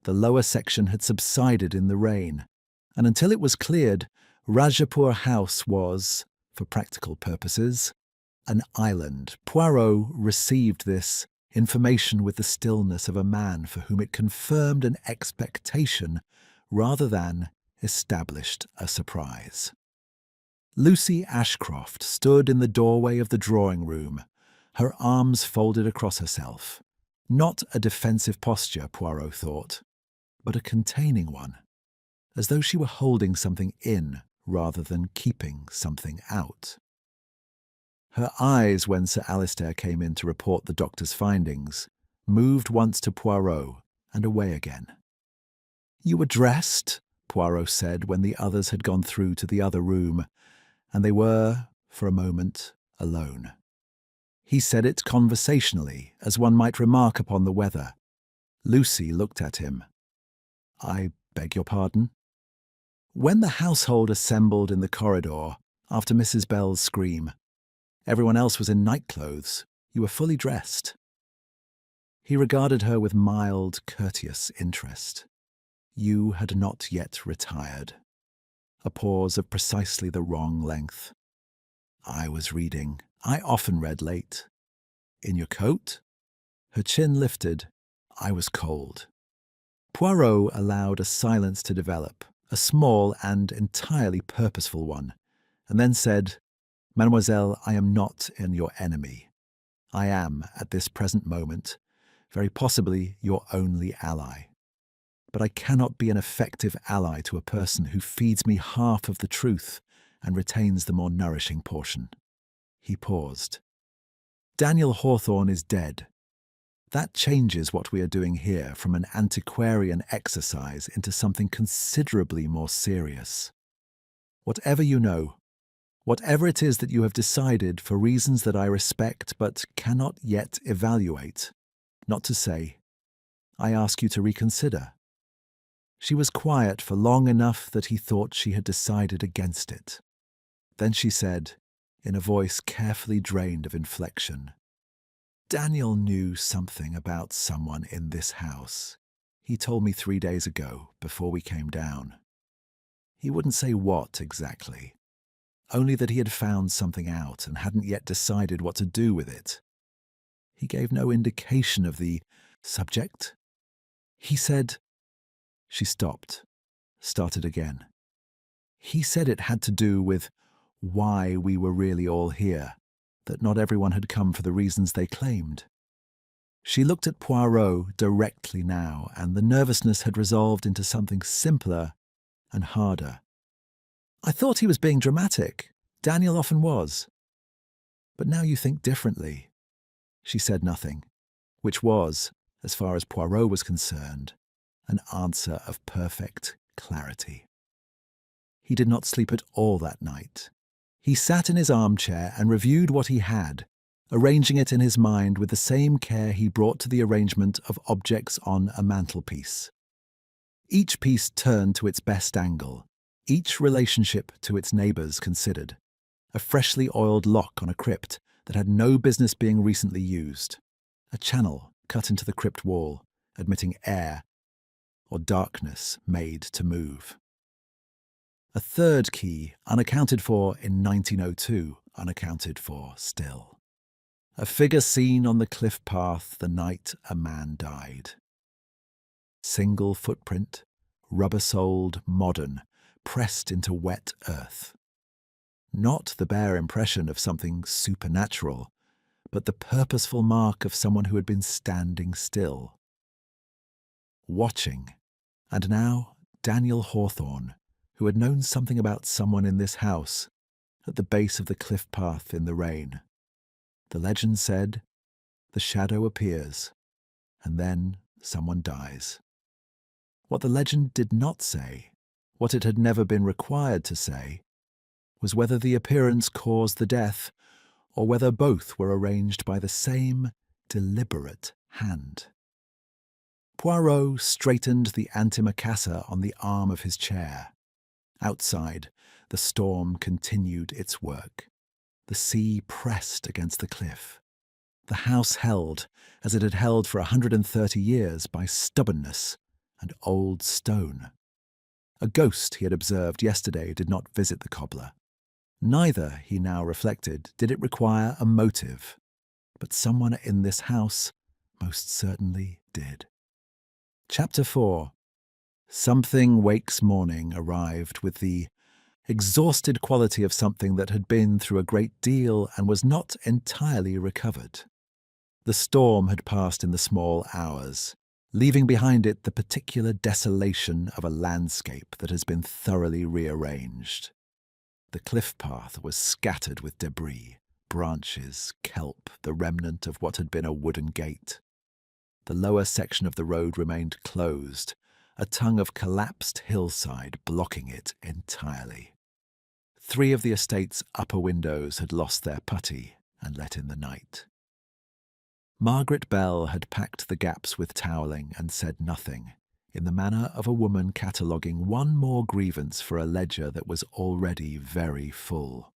The lower section had subsided in the rain, and until it was cleared, Rajapur House was, for practical purposes, an island. Poirot received this information with the stillness of a man for whom it confirmed an expectation rather than established a surprise. Lucy Ashcroft stood in the doorway of the drawing-room, her arms folded across herself. Not a defensive posture, Poirot thought, but a containing one, as though she were holding something in rather than keeping something out. Her eyes, when Sir Alistair came in to report the doctor's findings, moved once to Poirot and away again. "You were dressed," Poirot said when the others had gone through to the other room, and they were, for a moment, alone. He said it conversationally, as one might remark upon the weather. Lucy looked at him. "I beg your pardon?" "When the household assembled in the corridor, after Mrs. Bell's scream, everyone else was in nightclothes. You were fully dressed." He regarded her with mild, courteous interest. You had not yet retired. A pause of precisely the wrong length. "I was reading. I often read late." "In your coat?" Her chin lifted. "I was cold." Poirot allowed a silence to develop, a small and entirely purposeful one, and then said, "Mademoiselle, I am not your enemy. I am, at this present moment, very possibly your only ally. But I cannot be an effective ally to a person who feeds me half of the truth and retains the more nourishing portion." He paused. "Daniel Hawthorne is dead. That changes what we are doing here from an antiquarian exercise into something considerably more serious. Whatever you know, whatever it is that you have decided for reasons that I respect but cannot yet evaluate, not to say, I ask you to reconsider." She was quiet for long enough that he thought she had decided against it. Then she said, in a voice carefully drained of inflection, "Daniel knew something about someone in this house. He told me 3 days ago, before we came down. He wouldn't say what exactly, only that he had found something out and hadn't yet decided what to do with it. He gave no indication of the subject. He said... She stopped, started again. He said it had to do with why we were really all here, that not everyone had come for the reasons they claimed. She looked at Poirot directly now, and the nervousness had resolved into something simpler and harder. I thought he was being dramatic. Daniel often was. But now you think differently. She said nothing, which was, as far as Poirot was concerned, an answer of perfect clarity. He did not sleep at all that night. He sat in his armchair and reviewed what he had, arranging it in his mind with the same care he brought to the arrangement of objects on a mantelpiece. Each piece turned to its best angle, each relationship to its neighbours considered. A freshly oiled lock on a crypt that had no business being recently used. A channel cut into the crypt wall, admitting air or darkness made to move. A third key, unaccounted for in 1902, unaccounted for still. A figure seen on the cliff path the night a man died. Single footprint, rubber-soled, modern, pressed into wet earth. Not the bare impression of something supernatural, but the purposeful mark of someone who had been standing still. Watching. And now Daniel Hawthorne, who had known something about someone in this house, at the base of the cliff path in the rain. The legend said, the shadow appears, and then someone dies. What the legend did not say, what it had never been required to say, was whether the appearance caused the death, or whether both were arranged by the same deliberate hand. Poirot straightened the antimacassar on the arm of his chair. Outside, the storm continued its work. The sea pressed against the cliff. The house held, as it had held for 130 years, by stubbornness and old stone. A ghost he had observed yesterday did not visit the cobbler. Neither, he now reflected, did it require a motive, but someone in this house most certainly did. Chapter 4. Something Wakes Morning arrived with the exhausted quality of something that had been through a great deal and was not entirely recovered. The storm had passed in the small hours, leaving behind it the particular desolation of a landscape that has been thoroughly rearranged. The cliff path was scattered with debris, branches, kelp, the remnant of what had been a wooden gate. The lower section of the road remained closed, a tongue of collapsed hillside blocking it entirely. 3 of the estate's upper windows had lost their putty and let in the night. Margaret Bell had packed the gaps with toweling and said nothing, in the manner of a woman cataloguing one more grievance for a ledger that was already very full.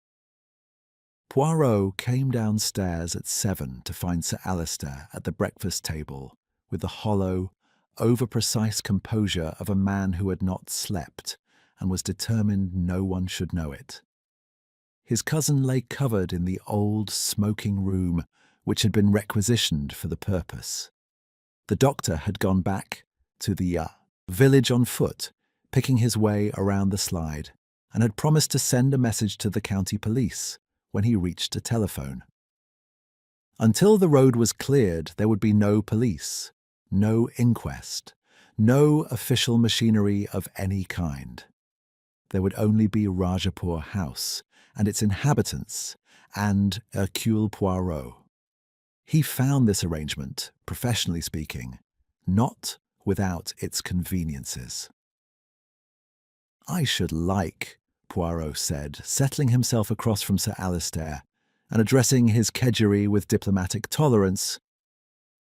Poirot came downstairs at 7 to find Sir Alistair at the breakfast table with the hollow, over-precise composure of a man who had not slept and was determined no one should know it. His cousin lay covered in the old smoking room which had been requisitioned for the purpose. The doctor had gone back to the village on foot, picking his way around the slide, and had promised to send a message to the county police when he reached a telephone. Until the road was cleared, there would be no police, no inquest, no official machinery of any kind. There would only be Rajapur House and its inhabitants and Hercule Poirot. He found this arrangement, professionally speaking, not without its conveniences. I should like, Poirot said, settling himself across from Sir Alistair and addressing his kedgeree with diplomatic tolerance,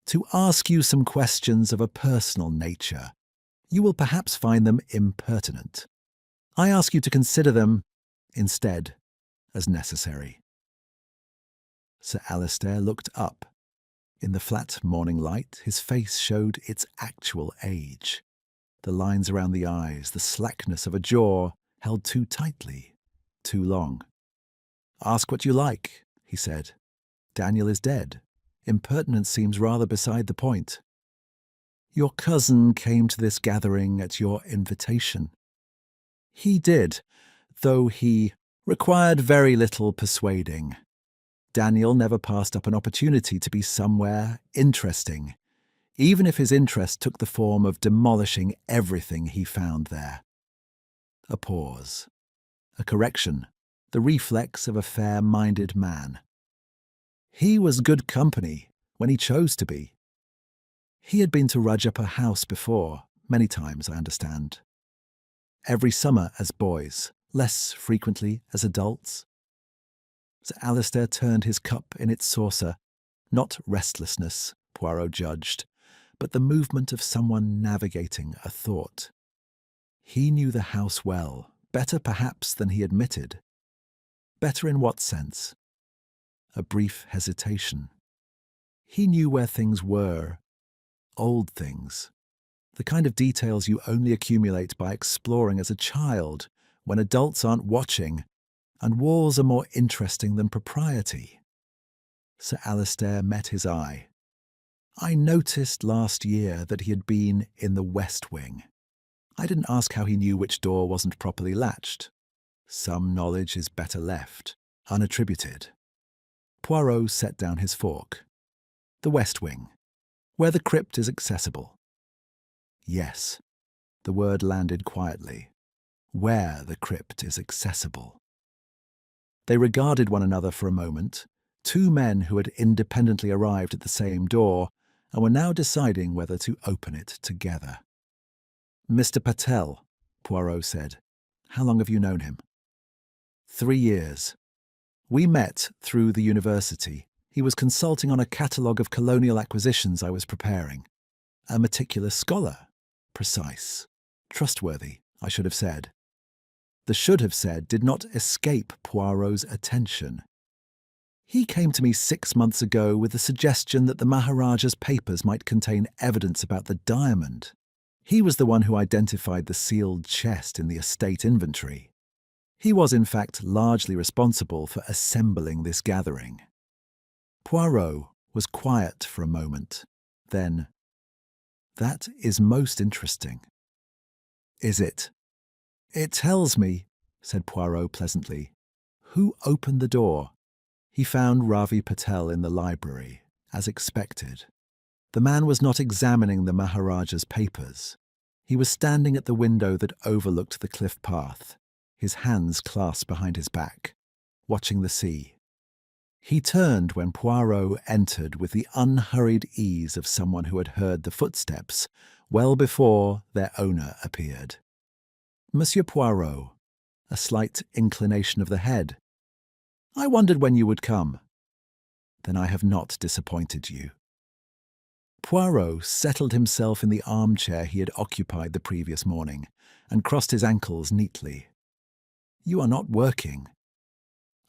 to ask you some questions of a personal nature. You will perhaps find them impertinent. I ask you to consider them, instead, as necessary. Sir Alistair looked up. In the flat morning light, his face showed its actual age. The lines around the eyes, the slackness of a jaw held too tightly, too long. "Ask what you like," he said. "Daniel is dead. Impertinence seems rather beside the point. Your cousin came to this gathering at your invitation." "He did, though he required very little persuading. Daniel never passed up an opportunity to be somewhere interesting, even if his interest took the form of demolishing everything he found there." A pause. A correction, the reflex of a fair-minded man. He was good company when he chose to be. He had been to Rajapur House before, many times, I understand. Every summer as boys, less frequently as adults. Sir Alistair turned his cup in its saucer. Not restlessness, Poirot judged, but the movement of someone navigating a thought. He knew the house well, better perhaps than he admitted. Better in what sense? A brief hesitation. He knew where things were, old things, the kind of details you only accumulate by exploring as a child when adults aren't watching, and walls are more interesting than propriety. Sir Alistair met his eye. "I noticed last year that he had been in the West Wing. I didn't ask how he knew which door wasn't properly latched. Some knowledge is better left, unattributed." Poirot set down his fork. "The West Wing, where the crypt is accessible." Yes, the word landed quietly. Where the crypt is accessible. They regarded one another for a moment, two men who had independently arrived at the same door and were now deciding whether to open it together. "Mr. Patel," Poirot said. "How long have you known him?" 3 years. We met through the university. He was consulting on a catalogue of colonial acquisitions I was preparing. A meticulous scholar. Precise. Trustworthy, I should have said. The should have said did not escape Poirot's attention. He came to me 6 months ago with the suggestion that the Maharaja's papers might contain evidence about the diamond. He was the one who identified the sealed chest in the estate inventory. He was, in fact, largely responsible for assembling this gathering. Poirot was quiet for a moment. Then, "That is most interesting." "Is it?" "It tells me," said Poirot pleasantly, "who opened the door." He found Ravi Patel in the library, as expected. The man was not examining the Maharaja's papers. He was standing at the window that overlooked the cliff path, his hands clasped behind his back, watching the sea. He turned when Poirot entered with the unhurried ease of someone who had heard the footsteps well before their owner appeared. "Monsieur Poirot," a slight inclination of the head. "I wondered when you would come." "Then I have not disappointed you." Poirot settled himself in the armchair he had occupied the previous morning and crossed his ankles neatly. "You are not working."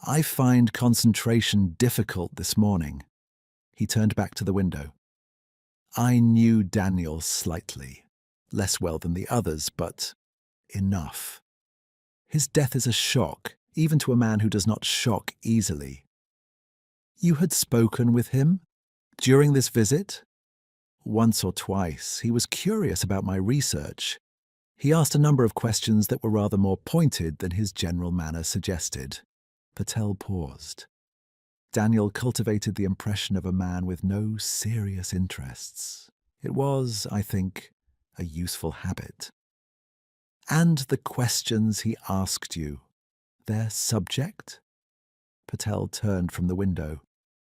"I find concentration difficult this morning." He turned back to the window. "I knew Daniel slightly, less well than the others, but enough. His death is a shock, even to a man who does not shock easily." "You had spoken with him during this visit?" "Once or twice. He was curious about my research. He asked a number of questions that were rather more pointed than his general manner suggested." Patel paused. Daniel cultivated the impression of a man with no serious interests. It was, I think, a useful habit. "And the questions he asked you, their subject?" Patel turned from the window.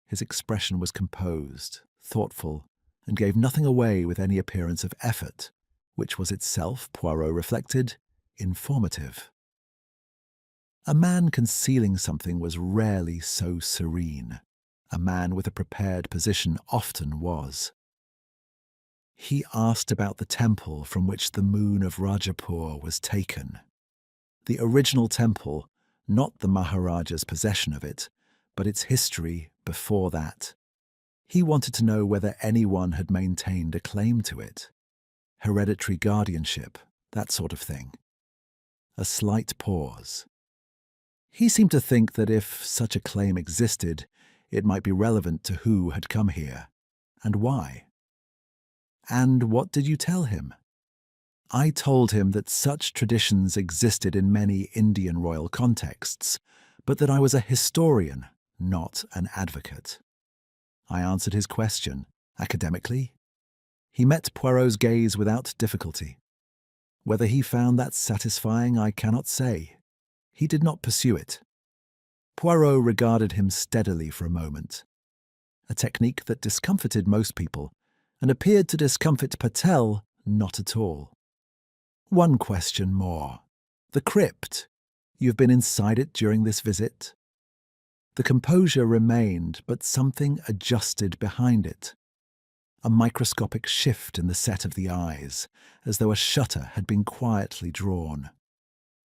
His expression was composed, thoughtful, and gave nothing away with any appearance of effort, which was itself, Poirot reflected, informative. A man concealing something was rarely so serene. A man with a prepared position often was. He asked about the temple from which the Moon of Rajapur was taken. The original temple, not the Maharaja's possession of it, but its history before that. He wanted to know whether anyone had maintained a claim to it. Hereditary guardianship, that sort of thing. A slight pause. He seemed to think that if such a claim existed, it might be relevant to who had come here, and why. "And what did you tell him?" "I told him that such traditions existed in many Indian royal contexts, but that I was a historian, not an advocate." I answered his question, academically. He met Poirot's gaze without difficulty. Whether he found that satisfying, I cannot say. He did not pursue it. Poirot regarded him steadily for a moment, a technique that discomforted most people, and appeared to discomfit Patel not at all. "One question more. The crypt. You've been inside it during this visit?" The composure remained, but something adjusted behind it. A microscopic shift in the set of the eyes, as though a shutter had been quietly drawn.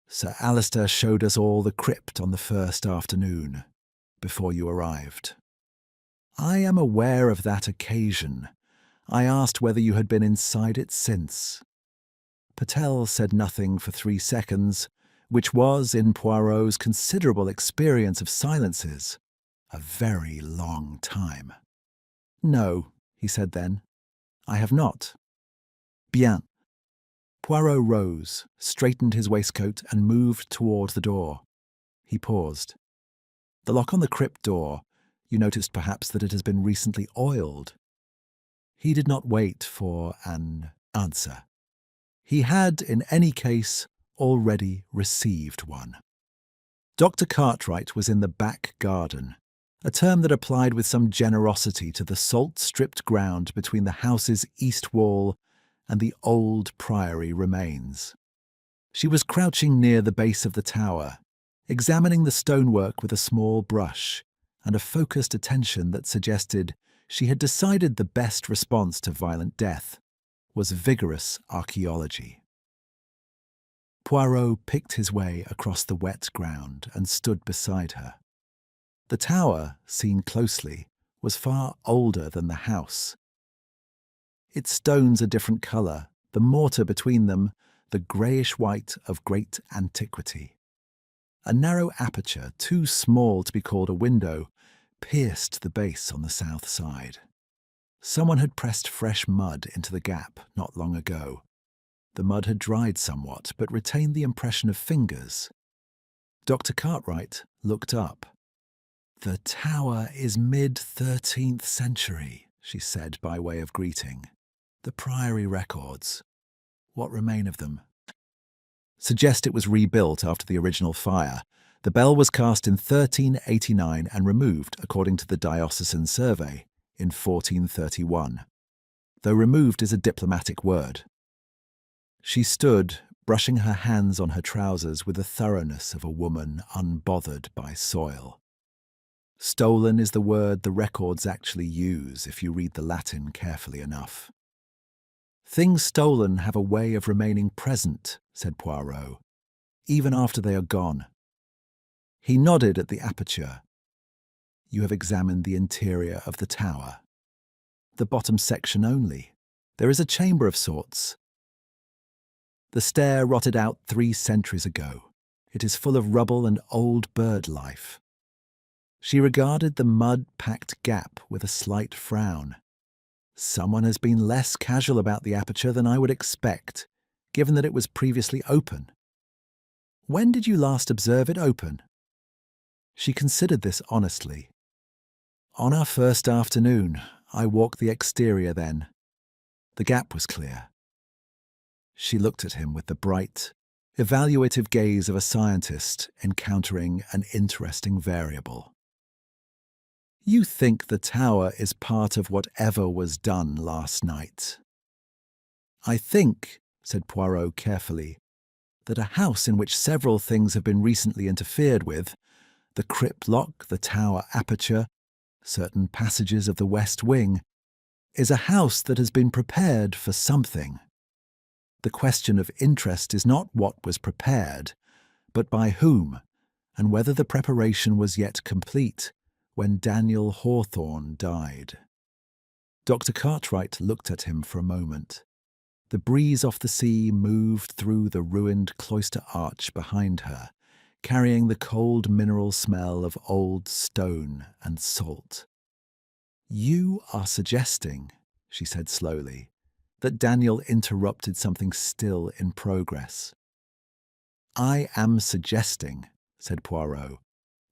"Sir Alistair showed us all the crypt on the first afternoon, before you arrived." "I am aware of that occasion. I asked whether you had been inside it since." Patel said nothing for 3 seconds, which was, in Poirot's considerable experience of silences, a very long time. "No," he said then, "I have not." "Bien." Poirot rose, straightened his waistcoat, and moved toward the door. He paused. "The lock on the crypt door, you noticed perhaps that it has been recently oiled." He did not wait for an answer. He had, in any case, already received one. Dr. Cartwright was in the back garden, a term that applied with some generosity to the salt-stripped ground between the house's east wall and the old priory remains. She was crouching near the base of the tower, examining the stonework with a small brush and a focused attention that suggested she had decided the best response to violent death was vigorous archaeology. Poirot picked his way across the wet ground and stood beside her. The tower, seen closely, was far older than the house. Its stones a different colour, the mortar between them the greyish-white of great antiquity. A narrow aperture, too small to be called a window, pierced the base on the south side. Someone had pressed fresh mud into the gap not long ago. The mud had dried somewhat, but retained the impression of fingers. Dr. Cartwright looked up. "The tower is mid-13th century," she said by way of greeting. "The priory records. What remain of them?" "Suggest it was rebuilt after the original fire. The bell was cast in 1389 and removed, according to the diocesan survey, in 1431. Though removed is a diplomatic word." She stood, brushing her hands on her trousers with the thoroughness of a woman unbothered by soil. Stolen is the word the records actually use if you read the Latin carefully enough. "Things stolen have a way of remaining present," said Poirot, "even after they are gone." He nodded at the aperture. "You have examined the interior of the tower." "The bottom section only. There is a chamber of sorts." "The stair rotted out 3 centuries ago. It is full of rubble and old bird life." She regarded the mud-packed gap with a slight frown. "Someone has been less casual about the aperture than I would expect, given that it was previously open." "When did you last observe it open?" She considered this honestly. "On our first afternoon. I walked the exterior then. The gap was clear." She looked at him with the bright, evaluative gaze of a scientist encountering an interesting variable. "You think the tower is part of whatever was done last night?" "I think," said Poirot carefully, "that a house in which several things have been recently interfered with, the crypt lock, the tower aperture, certain passages of the west wing, is a house that has been prepared for something. The question of interest is not what was prepared, but by whom, and whether the preparation was yet complete when Daniel Hawthorne died." Dr. Cartwright looked at him for a moment. The breeze off the sea moved through the ruined cloister arch behind her, carrying the cold mineral smell of old stone and salt. "You are suggesting," she said slowly, that Daniel interrupted something still in progress. "I am suggesting," said Poirot,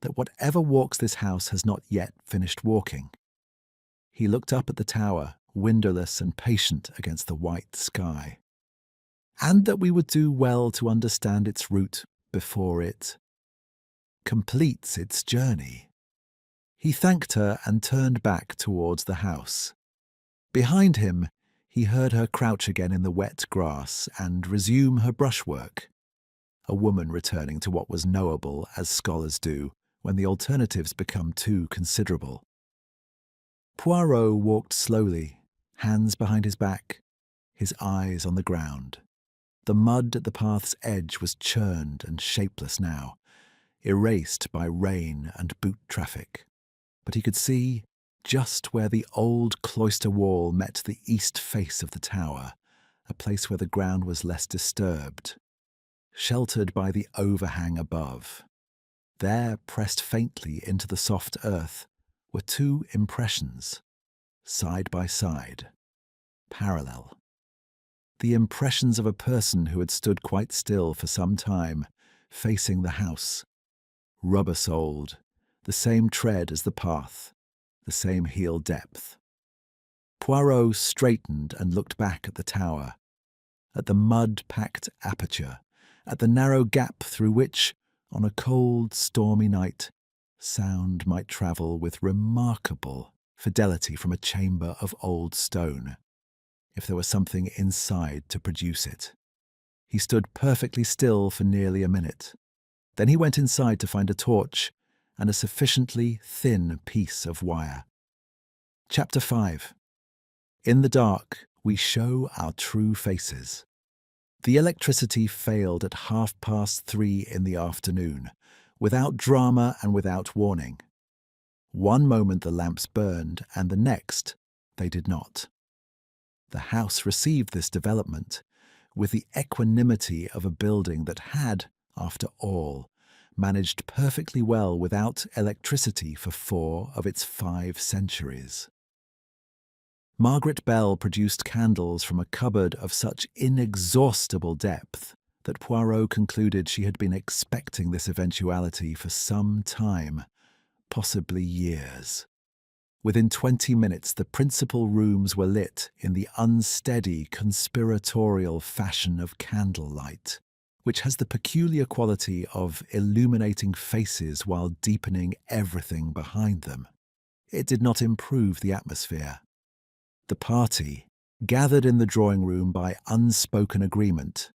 "that whatever walks this house has not yet finished walking." He looked up at the tower, windowless and patient against the white sky. "And that we would do well to understand its route before it completes its journey." He thanked her and turned back towards the house. Behind him, he heard her crouch again in the wet grass and resume her brushwork. A woman returning to what was knowable, as scholars do, when the alternatives become too considerable. Poirot walked slowly, hands behind his back, his eyes on the ground. The mud at the path's edge was churned and shapeless now, erased by rain and boot traffic. But he could see, just where the old cloister wall met the east face of the tower, a place where the ground was less disturbed, sheltered by the overhang above. There, pressed faintly into the soft earth, were two impressions, side by side, parallel. The impressions of a person who had stood quite still for some time, facing the house, rubber-soled, the same tread as the path, the same heel depth. Poirot straightened and looked back at the tower, at the mud-packed aperture, at the narrow gap through which, on a cold, stormy night, sound might travel with remarkable fidelity from a chamber of old stone, if there were something inside to produce it. He stood perfectly still for nearly a minute. Then he went inside to find a torch and a sufficiently thin piece of wire. Chapter 5. In the dark, we show our true faces. The electricity failed at 3:30 in the afternoon, without drama and without warning. One moment the lamps burned, and the next they did not. The house received this development with the equanimity of a building that had, after all, managed perfectly well without electricity for 4 of its 5 centuries. Margaret Bell produced candles from a cupboard of such inexhaustible depth that Poirot concluded she had been expecting this eventuality for some time, possibly years. Within 20 minutes, the principal rooms were lit in the unsteady, conspiratorial fashion of candlelight, which has the peculiar quality of illuminating faces while deepening everything behind them. It did not improve the atmosphere. The party, gathered in the drawing room by unspoken agreement.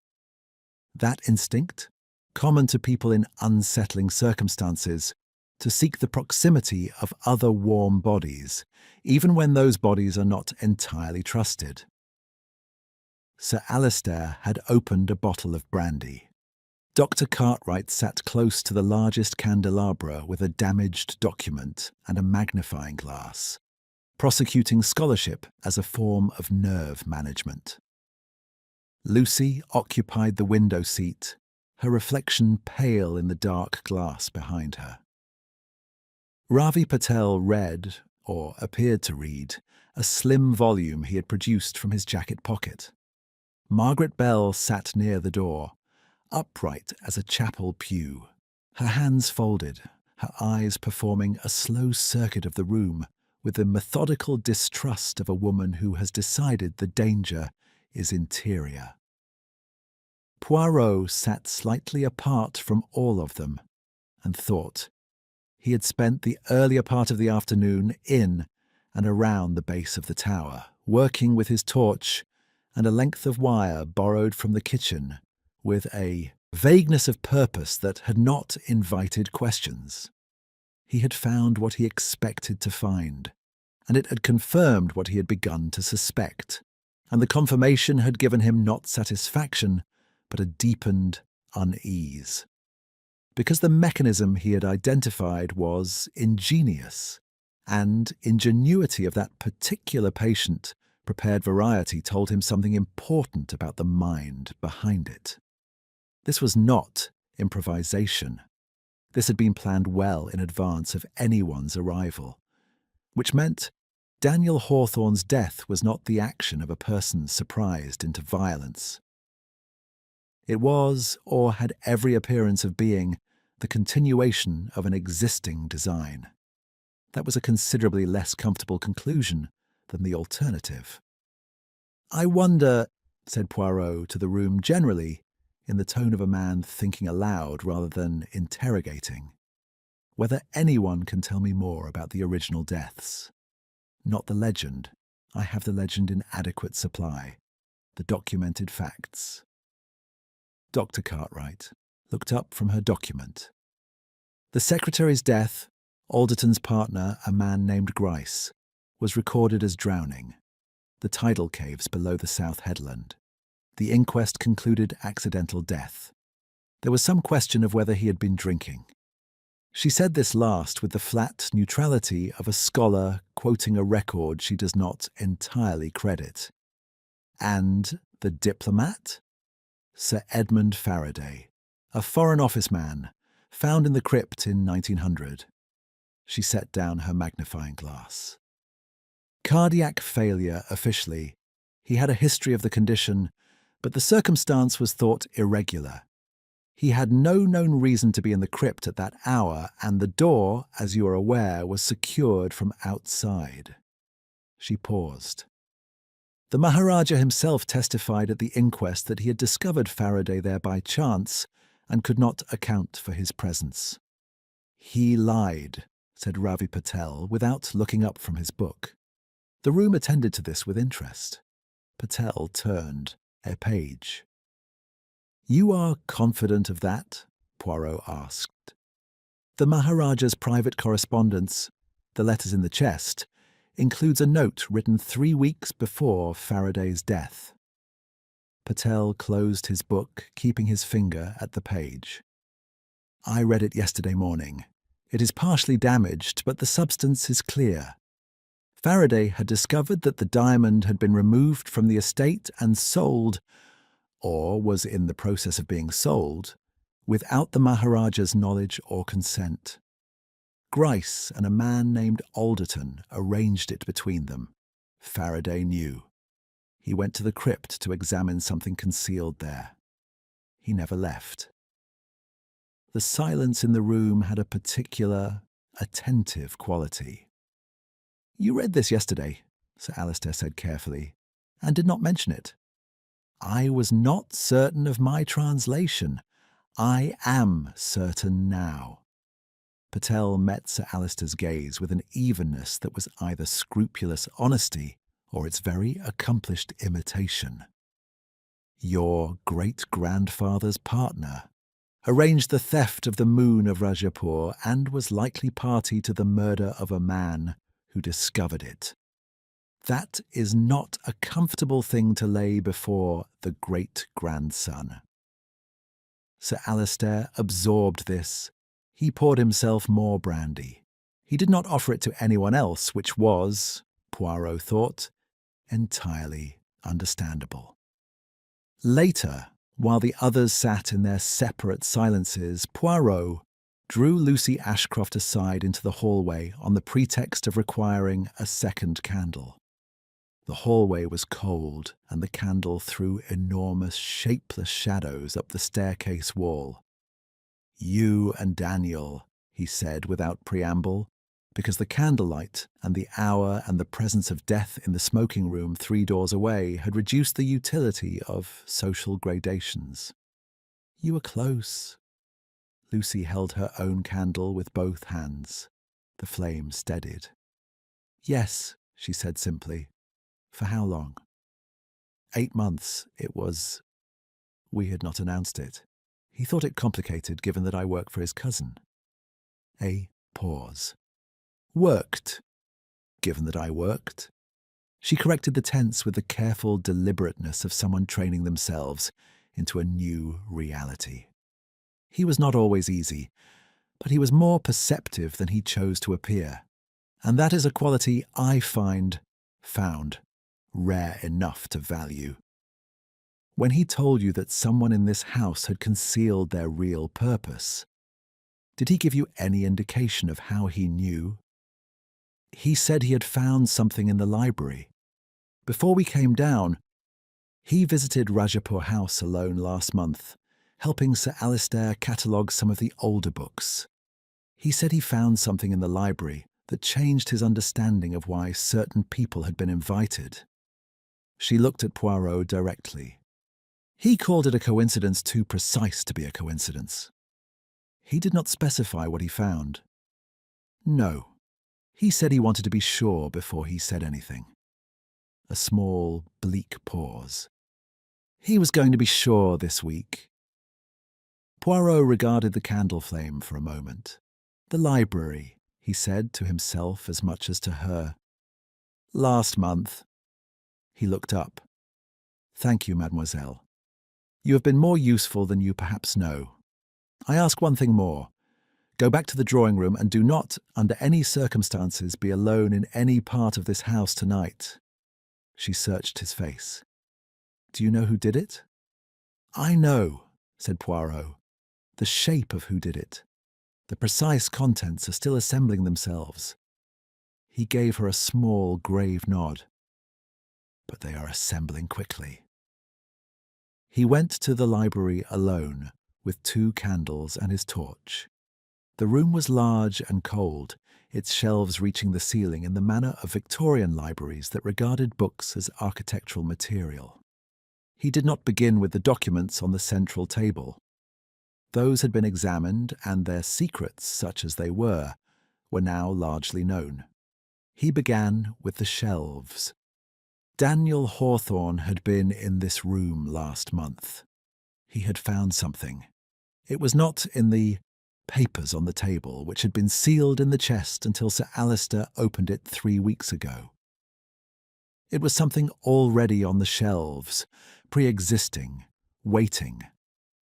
That instinct, common to people in unsettling circumstances, to seek the proximity of other warm bodies, even when those bodies are not entirely trusted. Sir Alistair had opened a bottle of brandy. Dr. Cartwright sat close to the largest candelabra with a damaged document and a magnifying glass, prosecuting scholarship as a form of nerve management. Lucy occupied the window seat, her reflection pale in the dark glass behind her. Ravi Patel read, or appeared to read, a slim volume he had produced from his jacket pocket. Margaret Bell sat near the door, upright as a chapel pew, her hands folded, her eyes performing a slow circuit of the room with the methodical distrust of a woman who has decided the danger is interior. Poirot sat slightly apart from all of them and thought. He had spent the earlier part of the afternoon in and around the base of the tower, working with his torch and a length of wire borrowed from the kitchen, with a vagueness of purpose that had not invited questions. He had found what he expected to find, and it had confirmed what he had begun to suspect, and the confirmation had given him not satisfaction, but a deepened unease. Because the mechanism he had identified was ingenious and ingenuity of that particular patient prepared variety told him something important about the mind behind it. This was not improvisation. This had been planned well in advance of anyone's arrival, which meant Daniel Hawthorne's death was not the action of a person surprised into violence. It was, or had every appearance of being, the continuation of an existing design. That was a considerably less comfortable conclusion than the alternative. "I wonder," said Poirot to the room generally, in the tone of a man thinking aloud rather than interrogating, "whether anyone can tell me more about the original deaths. Not the legend. I have the legend in adequate supply. The documented facts." Dr. Cartwright looked up from her document. The secretary's death, Alderton's partner, a man named Grice, was recorded as drowning. The tidal caves below the south headland. The inquest concluded accidental death. There was some question of whether he had been drinking. She said this last with the flat neutrality of a scholar quoting a record she does not entirely credit. And the diplomat? Sir Edmund Faraday, a Foreign Office man, found in the crypt in 1900. She set down her magnifying glass. Cardiac failure officially. He had a history of the condition, but the circumstance was thought irregular. He had no known reason to be in the crypt at that hour, and the door, as you are aware, was secured from outside. She paused. The Maharaja himself testified at the inquest that he had discovered Faraday there by chance and could not account for his presence. "He lied," said Ravi Patel, without looking up from his book. The room attended to this with interest. Patel turned a page. "You are confident of that?" Poirot asked. The Maharaja's private correspondence, the letters in the chest, includes a note written 3 weeks before Faraday's death. Patel closed his book, keeping his finger at the page. "I read it yesterday morning. It is partially damaged, but the substance is clear. Faraday had discovered that the diamond had been removed from the estate and sold, or was in the process of being sold, without the Maharaja's knowledge or consent. Grice and a man named Alderton arranged it between them. Faraday knew. He went to the crypt to examine something concealed there. He never left." The silence in the room had a particular, attentive quality. "You read this yesterday," Sir Alistair said carefully, "and did not mention it." "I was not certain of my translation. I am certain now." Patel met Sir Alistair's gaze with an evenness that was either scrupulous honesty or its very accomplished imitation. "Your great-grandfather's partner arranged the theft of the Moon of Rajapur and was likely party to the murder of a man who discovered it. That is not a comfortable thing to lay before the great-grandson." Sir Alistair absorbed this. He poured himself more brandy. He did not offer it to anyone else, which was, Poirot thought, entirely understandable. Later, while the others sat in their separate silences, Poirot drew Lucy Ashcroft aside into the hallway on the pretext of requiring a second candle. The hallway was cold, and the candle threw enormous, shapeless shadows up the staircase wall. "You and Daniel," he said without preamble, because the candlelight and the hour and the presence of death in the smoking room 3 doors away had reduced the utility of social gradations. "You were close." Lucy held her own candle with both hands. The flame steadied. "Yes," she said simply. "For how long?" 8 months. It was... We had not announced it. He thought it complicated given that I work for his cousin. A pause. "Worked. Given that I worked." She corrected the tense with the careful deliberateness of someone training themselves into a new reality. He was not always easy, but he was more perceptive than he chose to appear. And that is a quality I found rare enough to value. When he told you that someone in this house had concealed their real purpose, did he give you any indication of how he knew? He said he had found something in the library. Before we came down, he visited Rajapur House alone last month, helping Sir Alistair catalogue some of the older books. He said he found something in the library that changed his understanding of why certain people had been invited. She looked at Poirot directly. He called it a coincidence too precise to be a coincidence. He did not specify what he found. No, he said he wanted to be sure before he said anything. A small, bleak pause. He was going to be sure this week. Poirot regarded the candle flame for a moment. The library, he said to himself as much as to her. Last month. He looked up. Thank you, mademoiselle. You have been more useful than you perhaps know. I ask one thing more. Go back to the drawing room and do not, under any circumstances, be alone in any part of this house tonight. She searched his face. Do you know who did it? I know, said Poirot. The shape of who did it. The precise contents are still assembling themselves. He gave her a small, grave nod. But they are assembling quickly. He went to the library alone, with 2 candles and his torch. The room was large and cold, its shelves reaching the ceiling in the manner of Victorian libraries that regarded books as architectural material. He did not begin with the documents on the central table. Those had been examined, and their secrets, such as they were now largely known. He began with the shelves. Daniel Hawthorne had been in this room last month. He had found something. It was not in the papers on the table, which had been sealed in the chest until Sir Alistair opened it 3 weeks ago. It was something already on the shelves, pre-existing, waiting,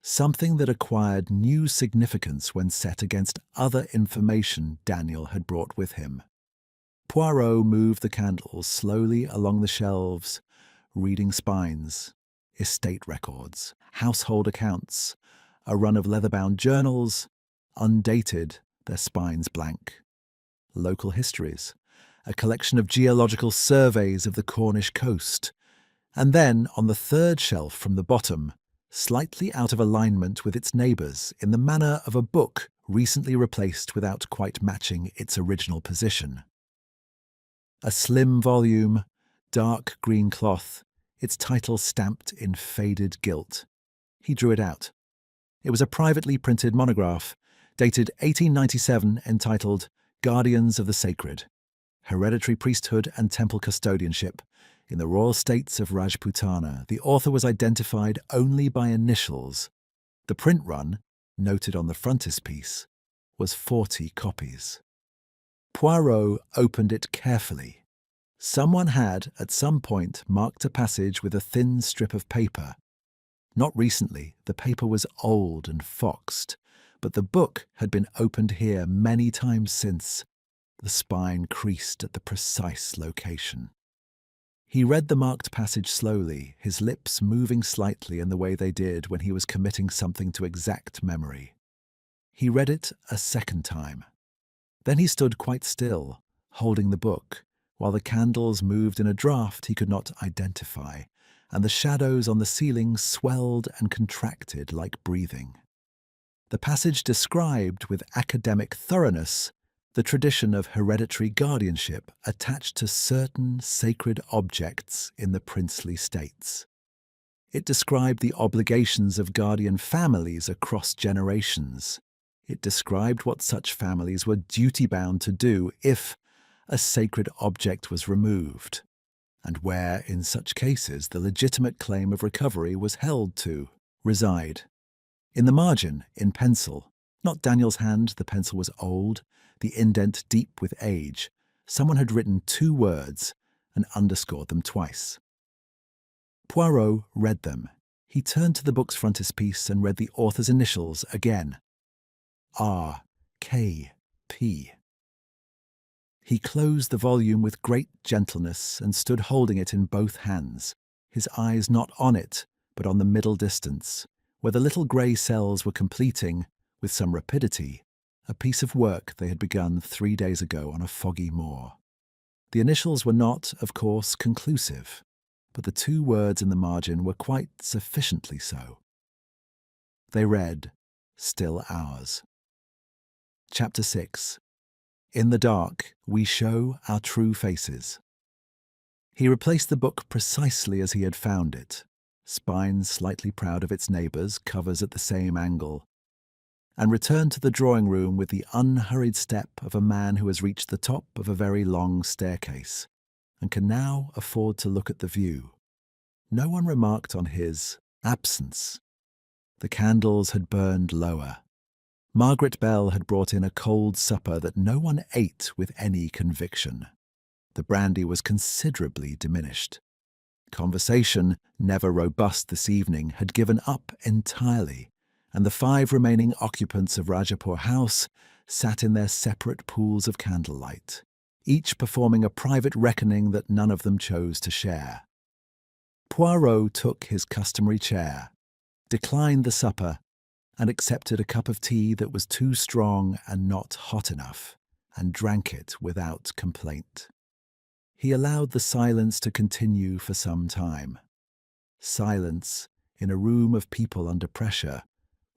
something that acquired new significance when set against other information Daniel had brought with him. Poirot moved the candles slowly along the shelves, reading spines, estate records, household accounts, a run of leather-bound journals, undated, their spines blank, local histories, a collection of geological surveys of the Cornish coast, and then, on the 3rd shelf from the bottom, slightly out of alignment with its neighbours in the manner of a book recently replaced without quite matching its original position. A slim volume, dark green cloth, its title stamped in faded gilt. He drew it out. It was a privately printed monograph, dated 1897, entitled Guardians of the Sacred, Hereditary Priesthood and Temple Custodianship in the Royal States of Rajputana. The author was identified only by initials. The print run, noted on the frontispiece, was 40 copies. Poirot opened it carefully. Someone had, at some point, marked a passage with a thin strip of paper. Not recently, the paper was old and foxed, but the book had been opened here many times since. The spine creased at the precise location. He read the marked passage slowly, his lips moving slightly in the way they did when he was committing something to exact memory. He read it a second time. Then he stood quite still, holding the book, while the candles moved in a draught he could not identify, and the shadows on the ceiling swelled and contracted like breathing. The passage described with academic thoroughness the tradition of hereditary guardianship attached to certain sacred objects in the princely states. It described the obligations of guardian families across generations. It described what such families were duty-bound to do if a sacred object was removed, and where, in such cases, the legitimate claim of recovery was held to reside. In the margin, in pencil, not Daniel's hand, the pencil was old, the indent deep with age, someone had written 2 words and underscored them twice. Poirot read them. He turned to the book's frontispiece and read the author's initials again. R.K.P. He closed the volume with great gentleness and stood holding it in both hands, his eyes not on it, but on the middle distance, where the little grey cells were completing, with some rapidity, a piece of work they had begun 3 days ago on a foggy moor. The initials were not, of course, conclusive, but the 2 words in the margin were quite sufficiently so. They read, "Still ours." Chapter 6. In the dark, we show our true faces. He replaced the book precisely as he had found it, spine slightly proud of its neighbours, covers at the same angle, and returned to the drawing-room with the unhurried step of a man who has reached the top of a very long staircase and can now afford to look at the view. No one remarked on his absence. The candles had burned lower. Margaret Bell had brought in a cold supper that no one ate with any conviction. The brandy was considerably diminished. Conversation, never robust this evening, had given up entirely, and the 5 remaining occupants of Rajapur House sat in their separate pools of candlelight, each performing a private reckoning that none of them chose to share. Poirot took his customary chair, declined the supper, and accepted a cup of tea that was too strong and not hot enough, and drank it without complaint. He allowed the silence to continue for some time. Silence, in a room of people under pressure,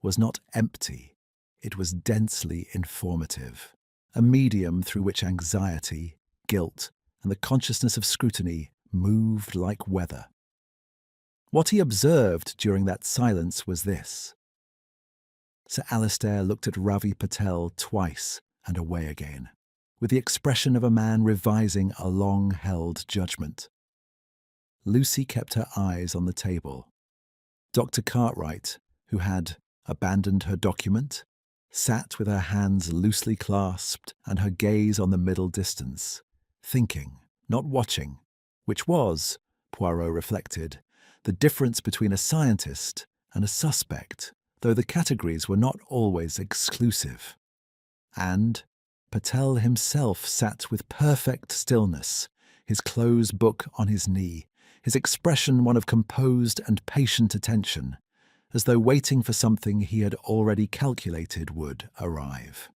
was not empty, it was densely informative, a medium through which anxiety, guilt, and the consciousness of scrutiny moved like weather. What he observed during that silence was this. Sir Alistair looked at Ravi Patel twice and away again, with the expression of a man revising a long-held judgment. Lucy kept her eyes on the table. Dr. Cartwright, who had abandoned her document, sat with her hands loosely clasped and her gaze on the middle distance, thinking, not watching, which was, Poirot reflected, the difference between a scientist and a suspect, though the categories were not always exclusive. And Patel himself sat with perfect stillness, his closed book on his knee, his expression one of composed and patient attention, as though waiting for something he had already calculated would arrive.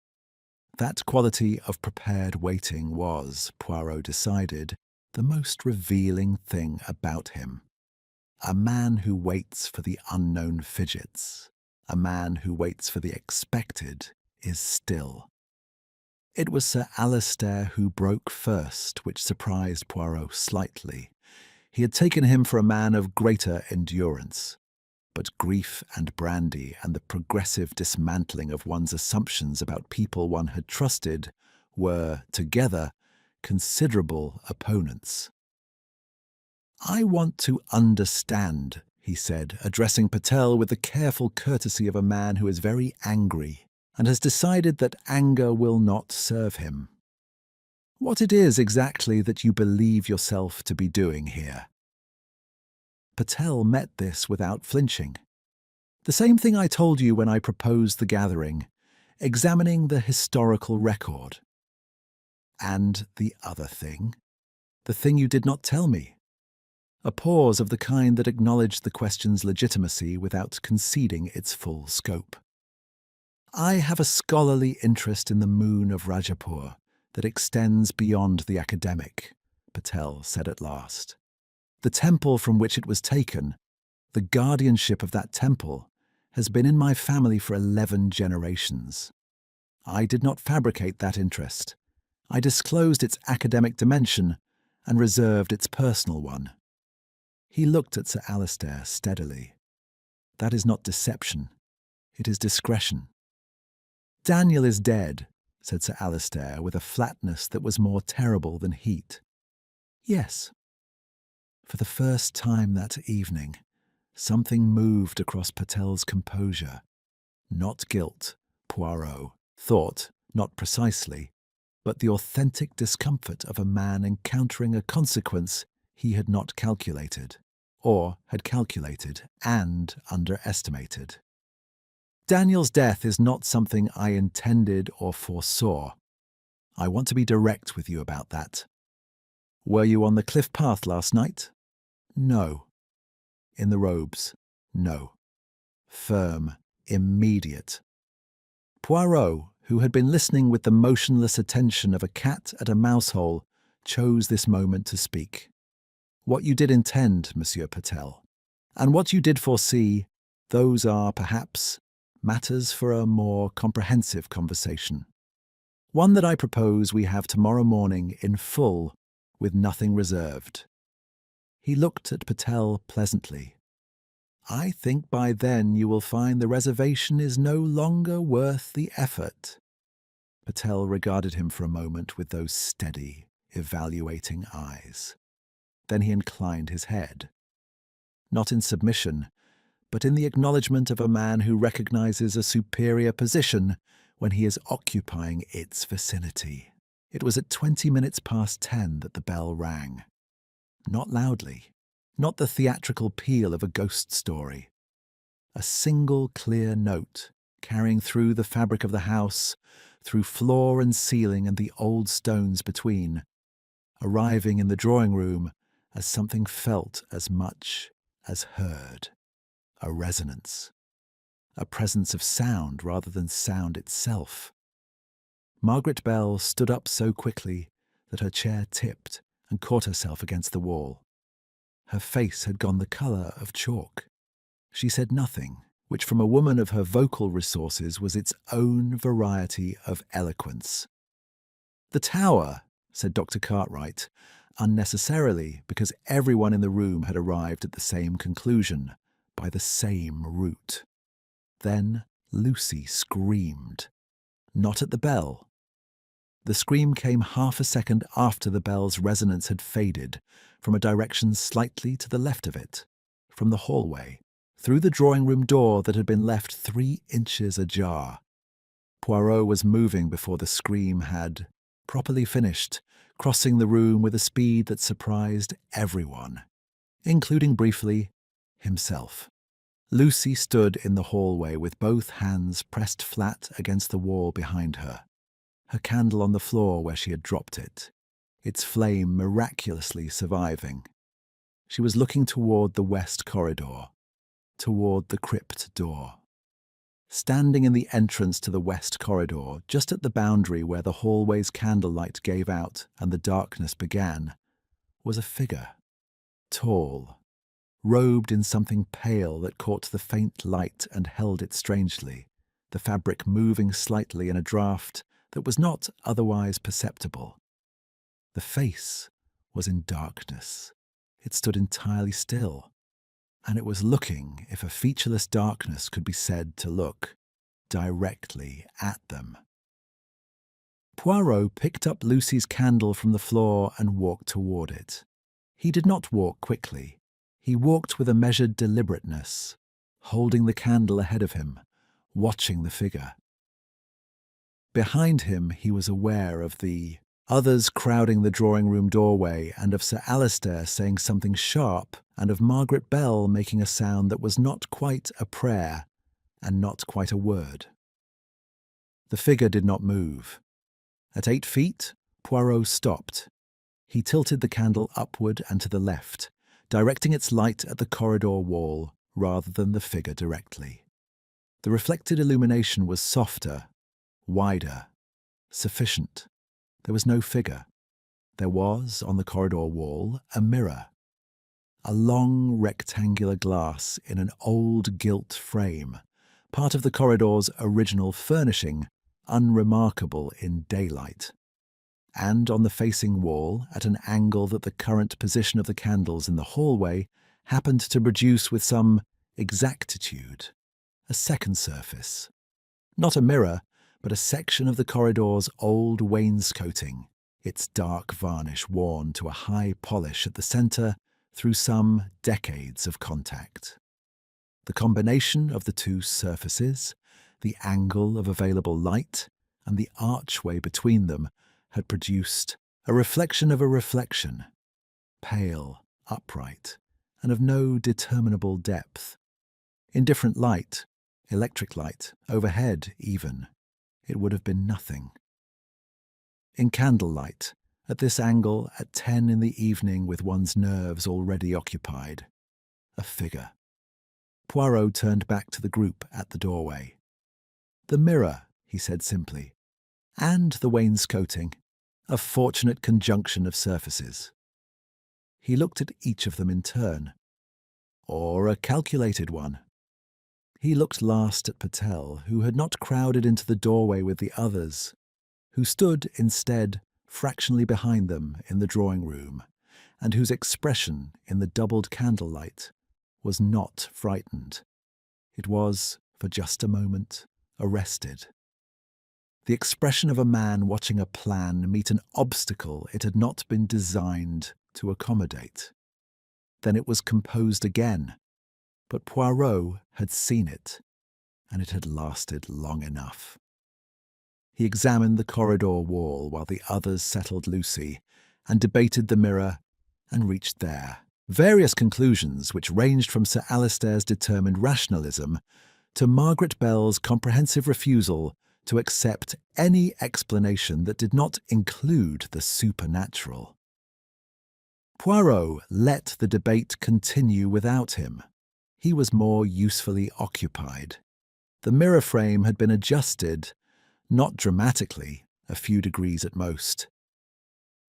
That quality of prepared waiting was, Poirot decided, the most revealing thing about him. A man who waits for the unknown fidgets, a man who waits for the expected, is still. It was Sir Alistair who broke first, which surprised Poirot slightly. He had taken him for a man of greater endurance. But grief and brandy and the progressive dismantling of one's assumptions about people one had trusted were, together, considerable opponents. "I want to understand," he said, addressing Patel with the careful courtesy of a man who is very angry and has decided that anger will not serve him. "What it is exactly that you believe yourself to be doing here." Patel met this without flinching. "The same thing I told you when I proposed the gathering, examining the historical record." "And the other thing? The thing you did not tell me?" A pause of the kind that acknowledged the question's legitimacy without conceding its full scope. "I have a scholarly interest in the Moon of Rajapur that extends beyond the academic," Patel said at last. "The temple from which it was taken, the guardianship of that temple, has been in my family for 11 generations. I did not fabricate that interest. I disclosed its academic dimension and reserved its personal one." He looked at Sir Alistair steadily. "That is not deception. It is discretion." "Daniel is dead," said Sir Alistair with a flatness that was more terrible than heat. "Yes." For the first time that evening, something moved across Patel's composure. Not guilt, Poirot thought, not precisely, but the authentic discomfort of a man encountering a consequence he had not calculated, or had calculated and underestimated. "Daniel's death is not something I intended or foresaw. I want to be direct with you about that. Were you on the cliff path last night? No. In the robes? No. Firm, immediate. Poirot, who had been listening with the motionless attention of a cat at a mouse hole, chose this moment to speak. What you did intend, Monsieur Patel, and what you did foresee, those are, perhaps, matters for a more comprehensive conversation. One that I propose we have tomorrow morning in full, with nothing reserved. He looked at Patel pleasantly. I think by then you will find the reservation is no longer worth the effort. Patel regarded him for a moment with those steady, evaluating eyes. Then he inclined his head. Not in submission, but in the acknowledgement of a man who recognizes a superior position when he is occupying its vicinity. It was at 20 minutes past 10 that the bell rang. Not loudly, not the theatrical peal of a ghost story. A single clear note, carrying through the fabric of the house, through floor and ceiling and the old stones between, arriving in the drawing-room as something felt as much as heard. A resonance. A presence of sound rather than sound itself. Margaret Bell stood up so quickly that her chair tipped and caught herself against the wall. Her face had gone the colour of chalk. She said nothing, which from a woman of her vocal resources was its own variety of eloquence. "The tower," said Dr. Cartwright, unnecessarily, because everyone in the room had arrived at the same conclusion, by the same route. Then Lucy screamed. Not at the bell. The scream came half a second after the bell's resonance had faded, from a direction slightly to the left of it, from the hallway, through the drawing-room door that had been left 3 inches ajar. Poirot was moving before the scream had properly finished, crossing the room with a speed that surprised everyone, including briefly himself. Lucy stood in the hallway with both hands pressed flat against the wall behind her, her candle on the floor where she had dropped it, its flame miraculously surviving. She was looking toward the west corridor, toward the crypt door. Standing in the entrance to the west corridor, just at the boundary where the hallway's candlelight gave out and the darkness began, was a figure, tall, robed in something pale that caught the faint light and held it strangely, the fabric moving slightly in a draught that was not otherwise perceptible. The face was in darkness. It stood entirely still, and it was looking, if a featureless darkness could be said to look, directly at them. Poirot picked up Lucy's candle from the floor and walked toward it. He did not walk quickly. He walked with a measured deliberateness, holding the candle ahead of him, watching the figure. Behind him he was aware of the others crowding the drawing-room doorway and of Sir Alistair saying something sharp and of Margaret Bell making a sound that was not quite a prayer and not quite a word. The figure did not move. At 8 feet, Poirot stopped. He tilted the candle upward and to the left, directing its light at the corridor wall rather than the figure directly. The reflected illumination was softer, wider, sufficient. There was no figure. There was, on the corridor wall, a mirror. A long rectangular glass in an old gilt frame, part of the corridor's original furnishing, unremarkable in daylight. And on the facing wall, at an angle that the current position of the candles in the hallway happened to produce with some exactitude, a second surface. Not a mirror, but a section of the corridor's old wainscoting, its dark varnish worn to a high polish at the centre through some decades of contact. The combination of the two surfaces, the angle of available light, and the archway between them had produced a reflection of a reflection, pale, upright, and of no determinable depth. In different light, electric light, overhead even, it would have been nothing. In candlelight, at this angle at 10 in the evening with one's nerves already occupied. A figure. Poirot turned back to the group at the doorway. "The mirror," he said simply, "and the wainscoting. A fortunate conjunction of surfaces." He looked at each of them in turn. Or a calculated one. He looked last at Patel, who had not crowded into the doorway with the others, who stood, instead, fractionally behind them in the drawing-room, and whose expression in the doubled candlelight was not frightened. It was, for just a moment, arrested. The expression of a man watching a plan meet an obstacle it had not been designed to accommodate. Then it was composed again, but Poirot had seen it, and it had lasted long enough. He examined the corridor wall while the others settled Lucy, and debated the mirror, and reached there. Various conclusions which ranged from Sir Alistair's determined rationalism to Margaret Bell's comprehensive refusal to accept any explanation that did not include the supernatural. Poirot let the debate continue without him. He was more usefully occupied. The mirror frame had been adjusted, not dramatically, a few degrees at most.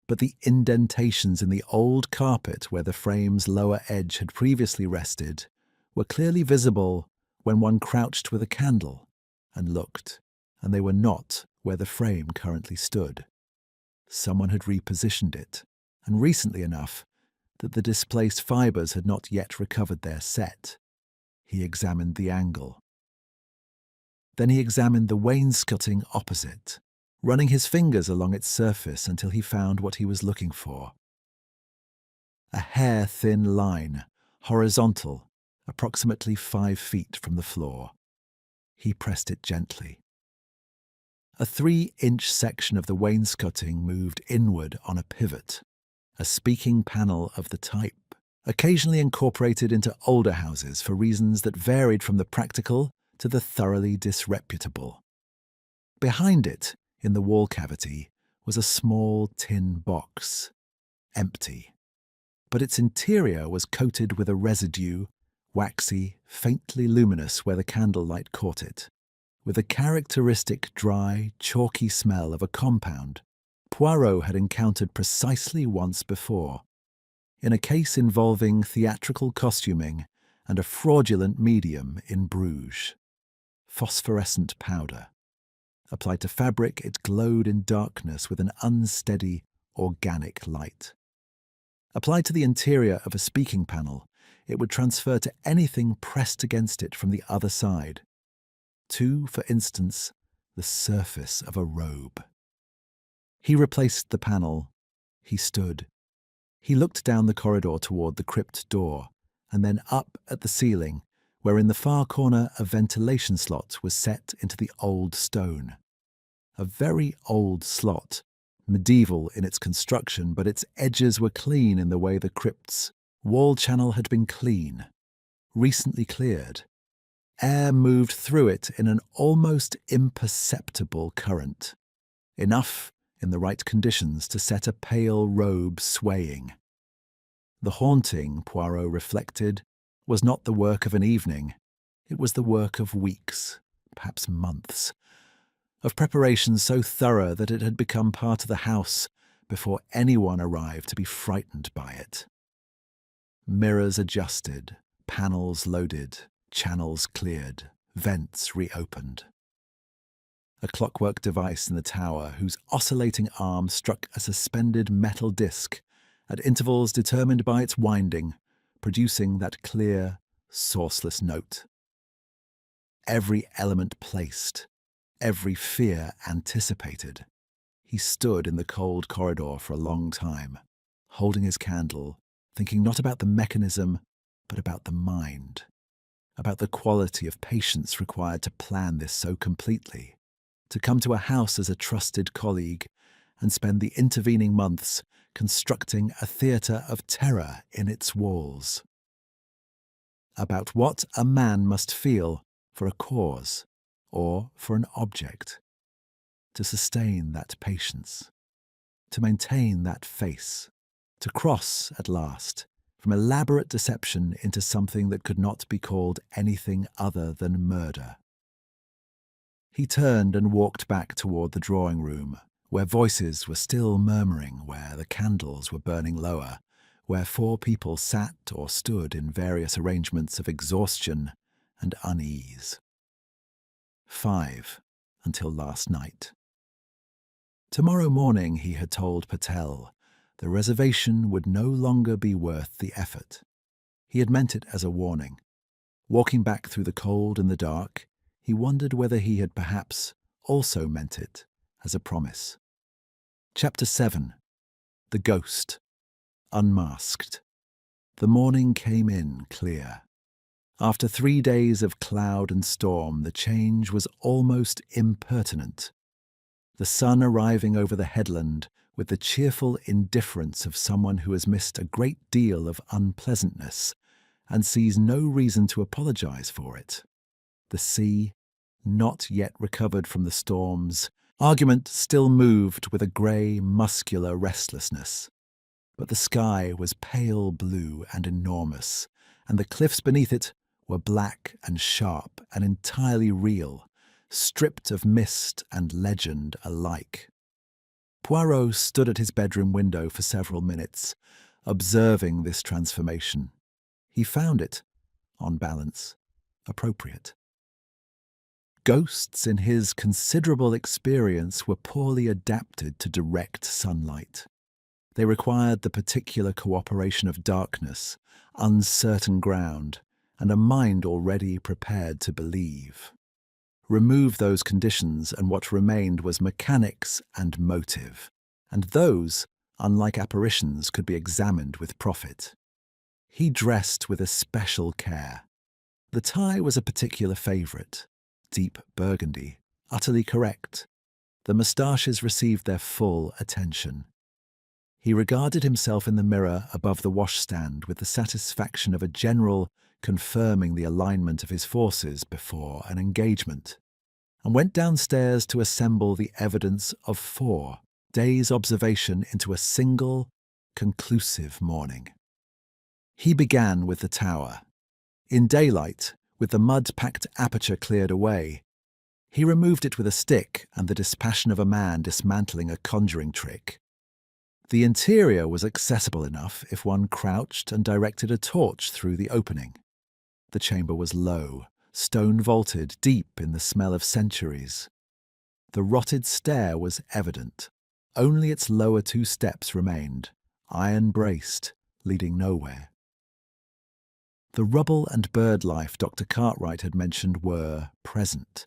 But the indentations in the old carpet where the frame's lower edge had previously rested were clearly visible when one crouched with a candle and looked, and they were not where the frame currently stood. Someone had repositioned it, and recently enough that the displaced fibres had not yet recovered their set. He examined the angle. Then he examined the wainscoting opposite, running his fingers along its surface until he found what he was looking for. A hair-thin line, horizontal, approximately 5 feet from the floor. He pressed it gently. A 3-inch section of the wainscoting moved inward on a pivot, a speaking panel of the type, occasionally incorporated into older houses for reasons that varied from the practical to the thoroughly disreputable. Behind it, in the wall cavity, was a small tin box, empty. But its interior was coated with a residue, waxy, faintly luminous where the candlelight caught it, with a characteristic dry, chalky smell of a compound Poirot had encountered precisely once before, in a case involving theatrical costuming and a fraudulent medium in Bruges. Phosphorescent powder. Applied to fabric, it glowed in darkness with an unsteady, organic light. Applied to the interior of a speaking panel, it would transfer to anything pressed against it from the other side. To, for instance, the surface of a robe. He replaced the panel. He stood. He looked down the corridor toward the crypt door, and then up at the ceiling, where in the far corner a ventilation slot was set into the old stone. A very old slot, medieval in its construction, but its edges were clean in the way the crypt's wall channel had been clean, recently cleared. Air moved through it in an almost imperceptible current, enough in the right conditions to set a pale robe swaying. The haunting, Poirot reflected, was not the work of an evening. It was the work of weeks, perhaps months, of preparation so thorough that it had become part of the house before anyone arrived to be frightened by it. Mirrors adjusted, panels loaded, channels cleared, vents reopened. A clockwork device in the tower whose oscillating arm struck a suspended metal disc at intervals determined by its winding, producing that clear, sourceless note. Every element placed, every fear anticipated. He stood in the cold corridor for a long time, holding his candle, thinking not about the mechanism, but about the mind, about the quality of patience required to plan this so completely, to come to a house as a trusted colleague and spend the intervening months constructing a theatre of terror in its walls. About what a man must feel for a cause or for an object to sustain that patience. to maintain that face, to cross, at last, from elaborate deception into something that could not be called anything other than murder. He turned and walked back toward the drawing room, where voices were still murmuring, where the candles were burning lower, where 4 people sat or stood in various arrangements of exhaustion and unease. 5, until last night. Tomorrow morning, he had told Patel, the reservation would no longer be worth the effort. He had meant it as a warning. Walking back through the cold and the dark, he wondered whether he had perhaps also meant it as a promise. Chapter 7. The Ghost Unmasked. The morning came in clear. After 3 days of cloud and storm, the change was almost impertinent. The sun arriving over the headland with the cheerful indifference of someone who has missed a great deal of unpleasantness and sees no reason to apologize for it. The sea, not yet recovered from the storms, argument still moved with a grey, muscular restlessness. But the sky was pale blue and enormous, and the cliffs beneath it were black and sharp and entirely real, stripped of mist and legend alike. Poirot stood at his bedroom window for several minutes, observing this transformation. He found it, on balance, appropriate. Ghosts, in his considerable experience, were poorly adapted to direct sunlight. They required the particular cooperation of darkness, uncertain ground, and a mind already prepared to believe. Remove those conditions, and what remained was mechanics and motive, and those, unlike apparitions, could be examined with profit. He dressed with especial care. The tie was a particular favourite, deep burgundy, utterly correct. The moustaches received their full attention. He regarded himself in the mirror above the washstand with the satisfaction of a general confirming the alignment of his forces before an engagement, and went downstairs to assemble the evidence of 4 days' observation into a single, conclusive morning. He began with the tower. In daylight, with the mud-packed aperture cleared away, he removed it with a stick and the dispassion of a man dismantling a conjuring trick. The interior was accessible enough if one crouched and directed a torch through the opening. The chamber was low, stone-vaulted, deep in the smell of centuries. The rotted stair was evident. Only its lower 2 steps remained, iron-braced, leading nowhere. The rubble and bird life Dr. Cartwright had mentioned were present,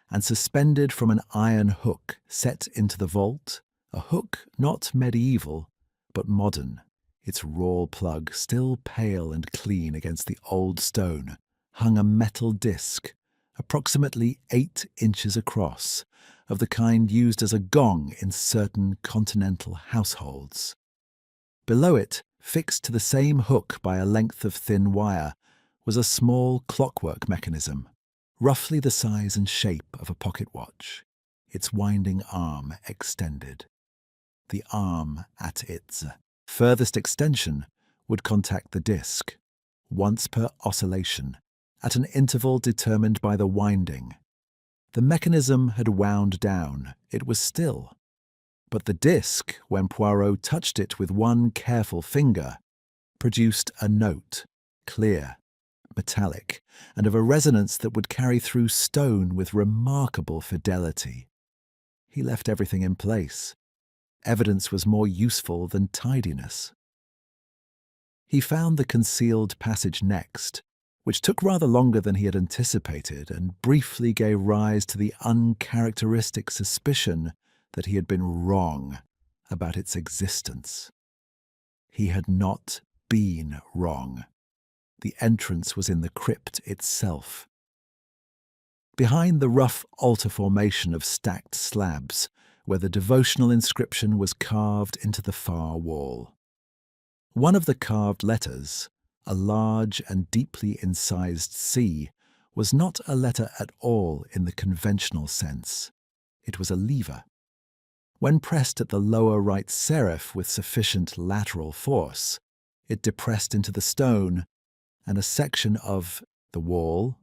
and suspended from an iron hook set into the vault, a hook not medieval, but modern, its raw plug still pale and clean against the old stone, hung a metal disc, approximately 8 inches across, of the kind used as a gong in certain continental households. Below it, fixed to the same hook by a length of thin wire, was a small clockwork mechanism, roughly the size and shape of a pocket watch, its winding arm extended. The arm at its furthest extension would contact the disc, once per oscillation, at an interval determined by the winding. The mechanism had wound down, it was still. But the disc, when Poirot touched it with one careful finger, produced a note, clear, metallic, and of a resonance that would carry through stone with remarkable fidelity. He left everything in place. Evidence was more useful than tidiness. He found the concealed passage next, which took rather longer than he had anticipated and briefly gave rise to the uncharacteristic suspicion that he had been wrong about its existence. He had not been wrong. The entrance was in the crypt itself. Behind the rough altar formation of stacked slabs, where the devotional inscription was carved into the far wall. One of the carved letters, a large and deeply incised C, was not a letter at all in the conventional sense. It was a lever. When pressed at the lower right serif with sufficient lateral force, it depressed into the stone, and a section of the wall,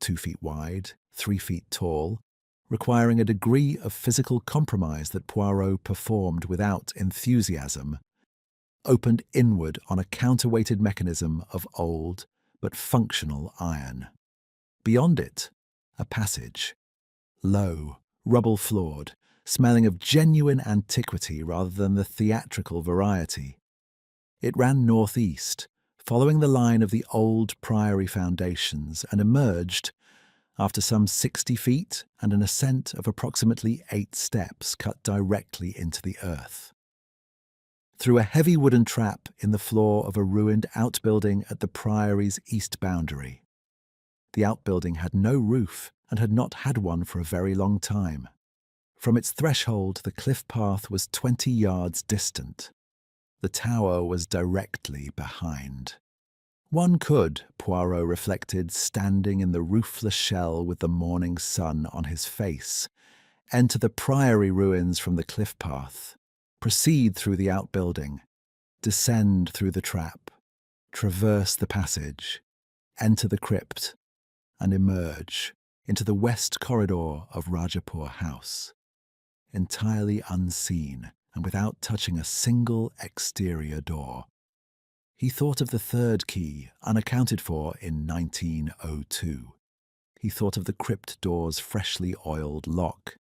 2 feet wide, 3 feet tall, requiring a degree of physical compromise that Poirot performed without enthusiasm, opened inward on a counterweighted mechanism of old but functional iron. Beyond it, a passage, low, rubble-floored, smelling of genuine antiquity rather than the theatrical variety. It ran northeast, following the line of the old priory foundations, and emerged, after some 60 feet and an ascent of approximately 8 steps cut directly into the earth. Through a heavy wooden trap in the floor of a ruined outbuilding at the priory's east boundary. The outbuilding had no roof and had not had one for a very long time. From its threshold, the cliff path was 20 yards distant. The tower was directly behind. One could, Poirot reflected, standing in the roofless shell with the morning sun on his face, enter the priory ruins from the cliff path, proceed through the outbuilding, descend through the trap, traverse the passage, enter the crypt, and emerge into the west corridor of Rajapur House, entirely unseen and without touching a single exterior door. He thought of the third key, unaccounted for in 1902. He thought of the crypt door's freshly oiled lock.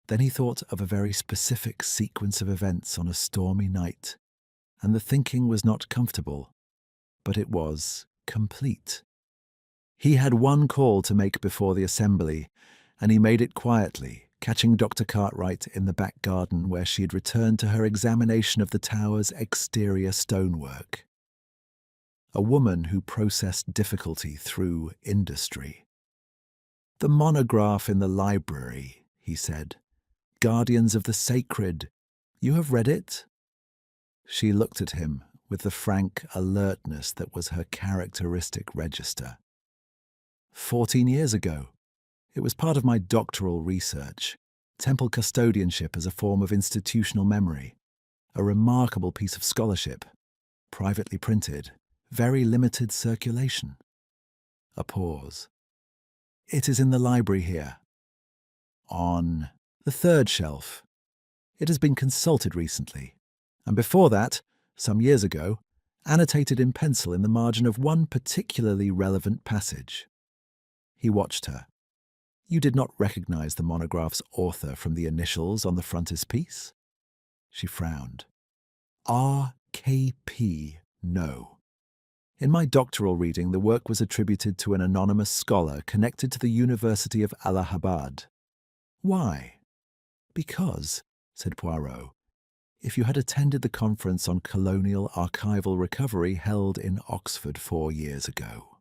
Then he thought of a very specific sequence of events on a stormy night, and the thinking was not comfortable, but it was complete. He had one call to make before the assembly, and he made it quietly, catching Dr. Cartwright in the back garden where she had returned to her examination of the tower's exterior stonework. A woman who processed difficulty through industry. "The monograph in the library," he said. "Guardians of the Sacred. You have read it?" She looked at him with the frank alertness that was her characteristic register. 14 years ago. It was part of my doctoral research, temple custodianship as a form of institutional memory, a remarkable piece of scholarship, privately printed, very limited circulation. A pause. "It is in the library here." "On the third shelf. It has been consulted recently, and before that, some years ago, annotated in pencil in the margin of one particularly relevant passage." He watched her. "You did not recognize the monograph's author from the initials on the frontispiece?" She frowned. "R.K.P. No. In my doctoral reading, the work was attributed to an anonymous scholar connected to the University of Allahabad." "Why?" "Because," said Poirot, "if you had attended the conference on colonial archival recovery held in Oxford 4 years ago."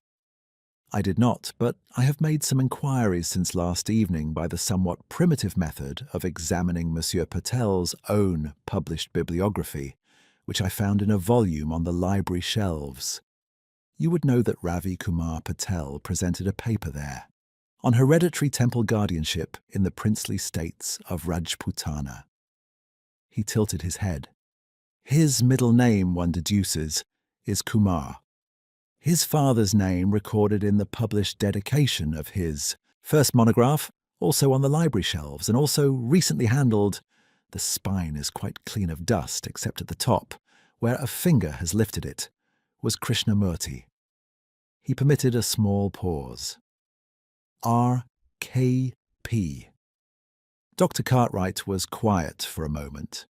"I did not, but I have made some inquiries since last evening by the somewhat primitive method of examining Monsieur Patel's own published bibliography, which I found in a volume on the library shelves. You would know that Ravi Kumar Patel presented a paper there, on hereditary temple guardianship in the princely states of Rajputana." He tilted his head. "His middle name, one deduces, is Kumar. His father's name recorded in the published dedication of his first monograph, also on the library shelves, and also recently handled. The spine is quite clean of dust, except at the top, where a finger has lifted it, was Krishnamurti." He permitted a small pause. "R.K.P." Dr. Cartwright was quiet for a moment.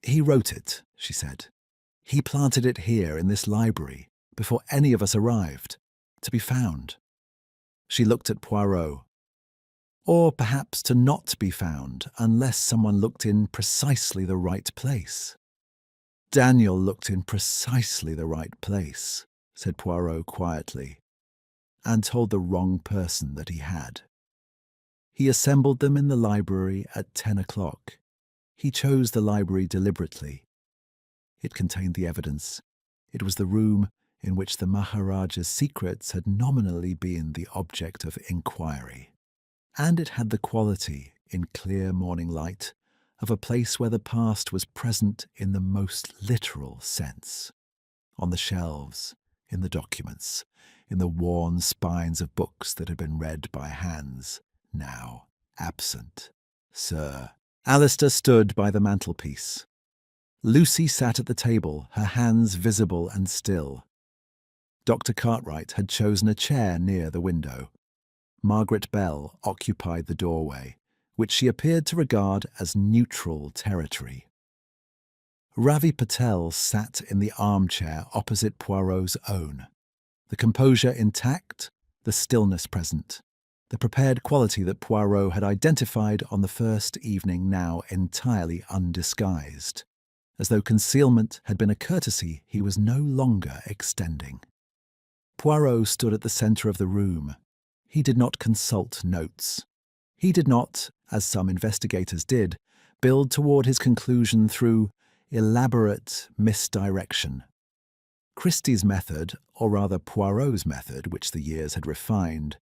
"He wrote it," she said. "He planted it here in this library, before any of us arrived, to be found." She looked at Poirot. "Or perhaps to not be found, unless someone looked in precisely the right place." "Daniel looked in precisely the right place," said Poirot quietly, "and told the wrong person that he had. He assembled them in the library at 10 o'clock. He chose the library deliberately. It contained the evidence. It was the room in which the Maharaja's secrets had nominally been the object of inquiry. And it had the quality, in clear morning light, of a place where the past was present in the most literal sense. On the shelves, in the documents, in the worn spines of books that had been read by hands, now absent. Sir. Alistair stood by the mantelpiece. Lucy sat at the table, her hands visible and still. Dr. Cartwright had chosen a chair near the window. Margaret Bell occupied the doorway, which she appeared to regard as neutral territory. Ravi Patel sat in the armchair opposite Poirot's own, the composure intact, the stillness present, the prepared quality that Poirot had identified on the first evening now entirely undisguised, as though concealment had been a courtesy he was no longer extending. Poirot stood at the centre of the room. He did not consult notes. He did not, as some investigators did, build toward his conclusion through elaborate misdirection. Christie's method, or rather Poirot's method, which the years had refined,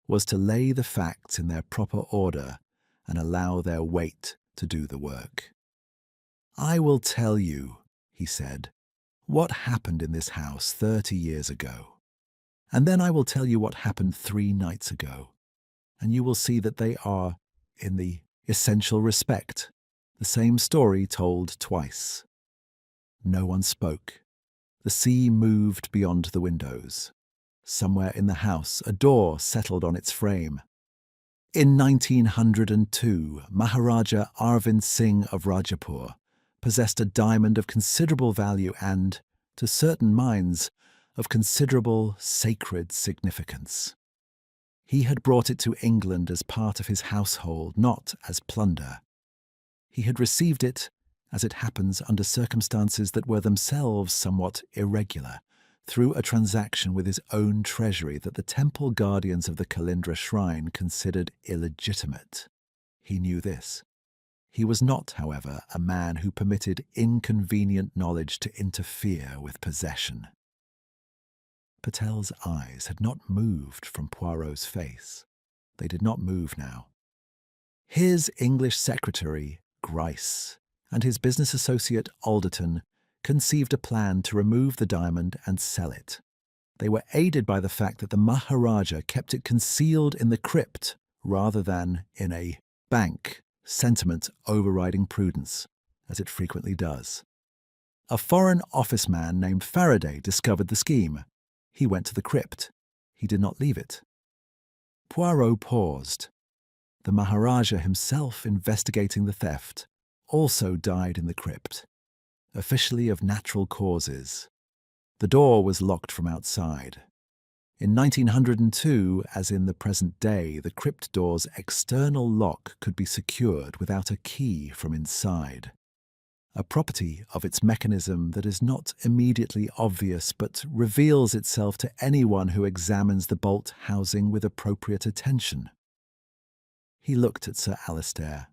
was to lay the facts in their proper order and allow their weight to do the work. "I will tell you," he said, "what happened in this house 30 years ago. And then I will tell you what happened 3 nights ago, and you will see that they are, in the essential respect, the same story told twice." No one spoke. The sea moved beyond the windows. Somewhere in the house, a door settled on its frame. In 1902, Maharaja Arvind Singh of Rajapur possessed a diamond of considerable value and, to certain minds, of considerable sacred significance. He had brought it to England as part of his household, not as plunder. He had received it, as it happens under circumstances that were themselves somewhat irregular, through a transaction with his own treasury that the temple guardians of the Kalindra shrine considered illegitimate. He knew this. He was not, however, a man who permitted inconvenient knowledge to interfere with possession. Patel's eyes had not moved from Poirot's face. They did not move now. His English secretary, Grice, and his business associate, Alderton, conceived a plan to remove the diamond and sell it. They were aided by the fact that the Maharaja kept it concealed in the crypt rather than in a bank, sentiment overriding prudence, as it frequently does. A Foreign Office man named Faraday discovered the scheme. He went to the crypt. He did not leave it. Poirot paused. The Maharaja himself, investigating the theft, also died in the crypt, officially of natural causes. The door was locked from outside. In 1902, as in the present day, the crypt door's external lock could be secured without a key from inside. A property of its mechanism that is not immediately obvious but reveals itself to anyone who examines the bolt housing with appropriate attention. He looked at Sir Alistair.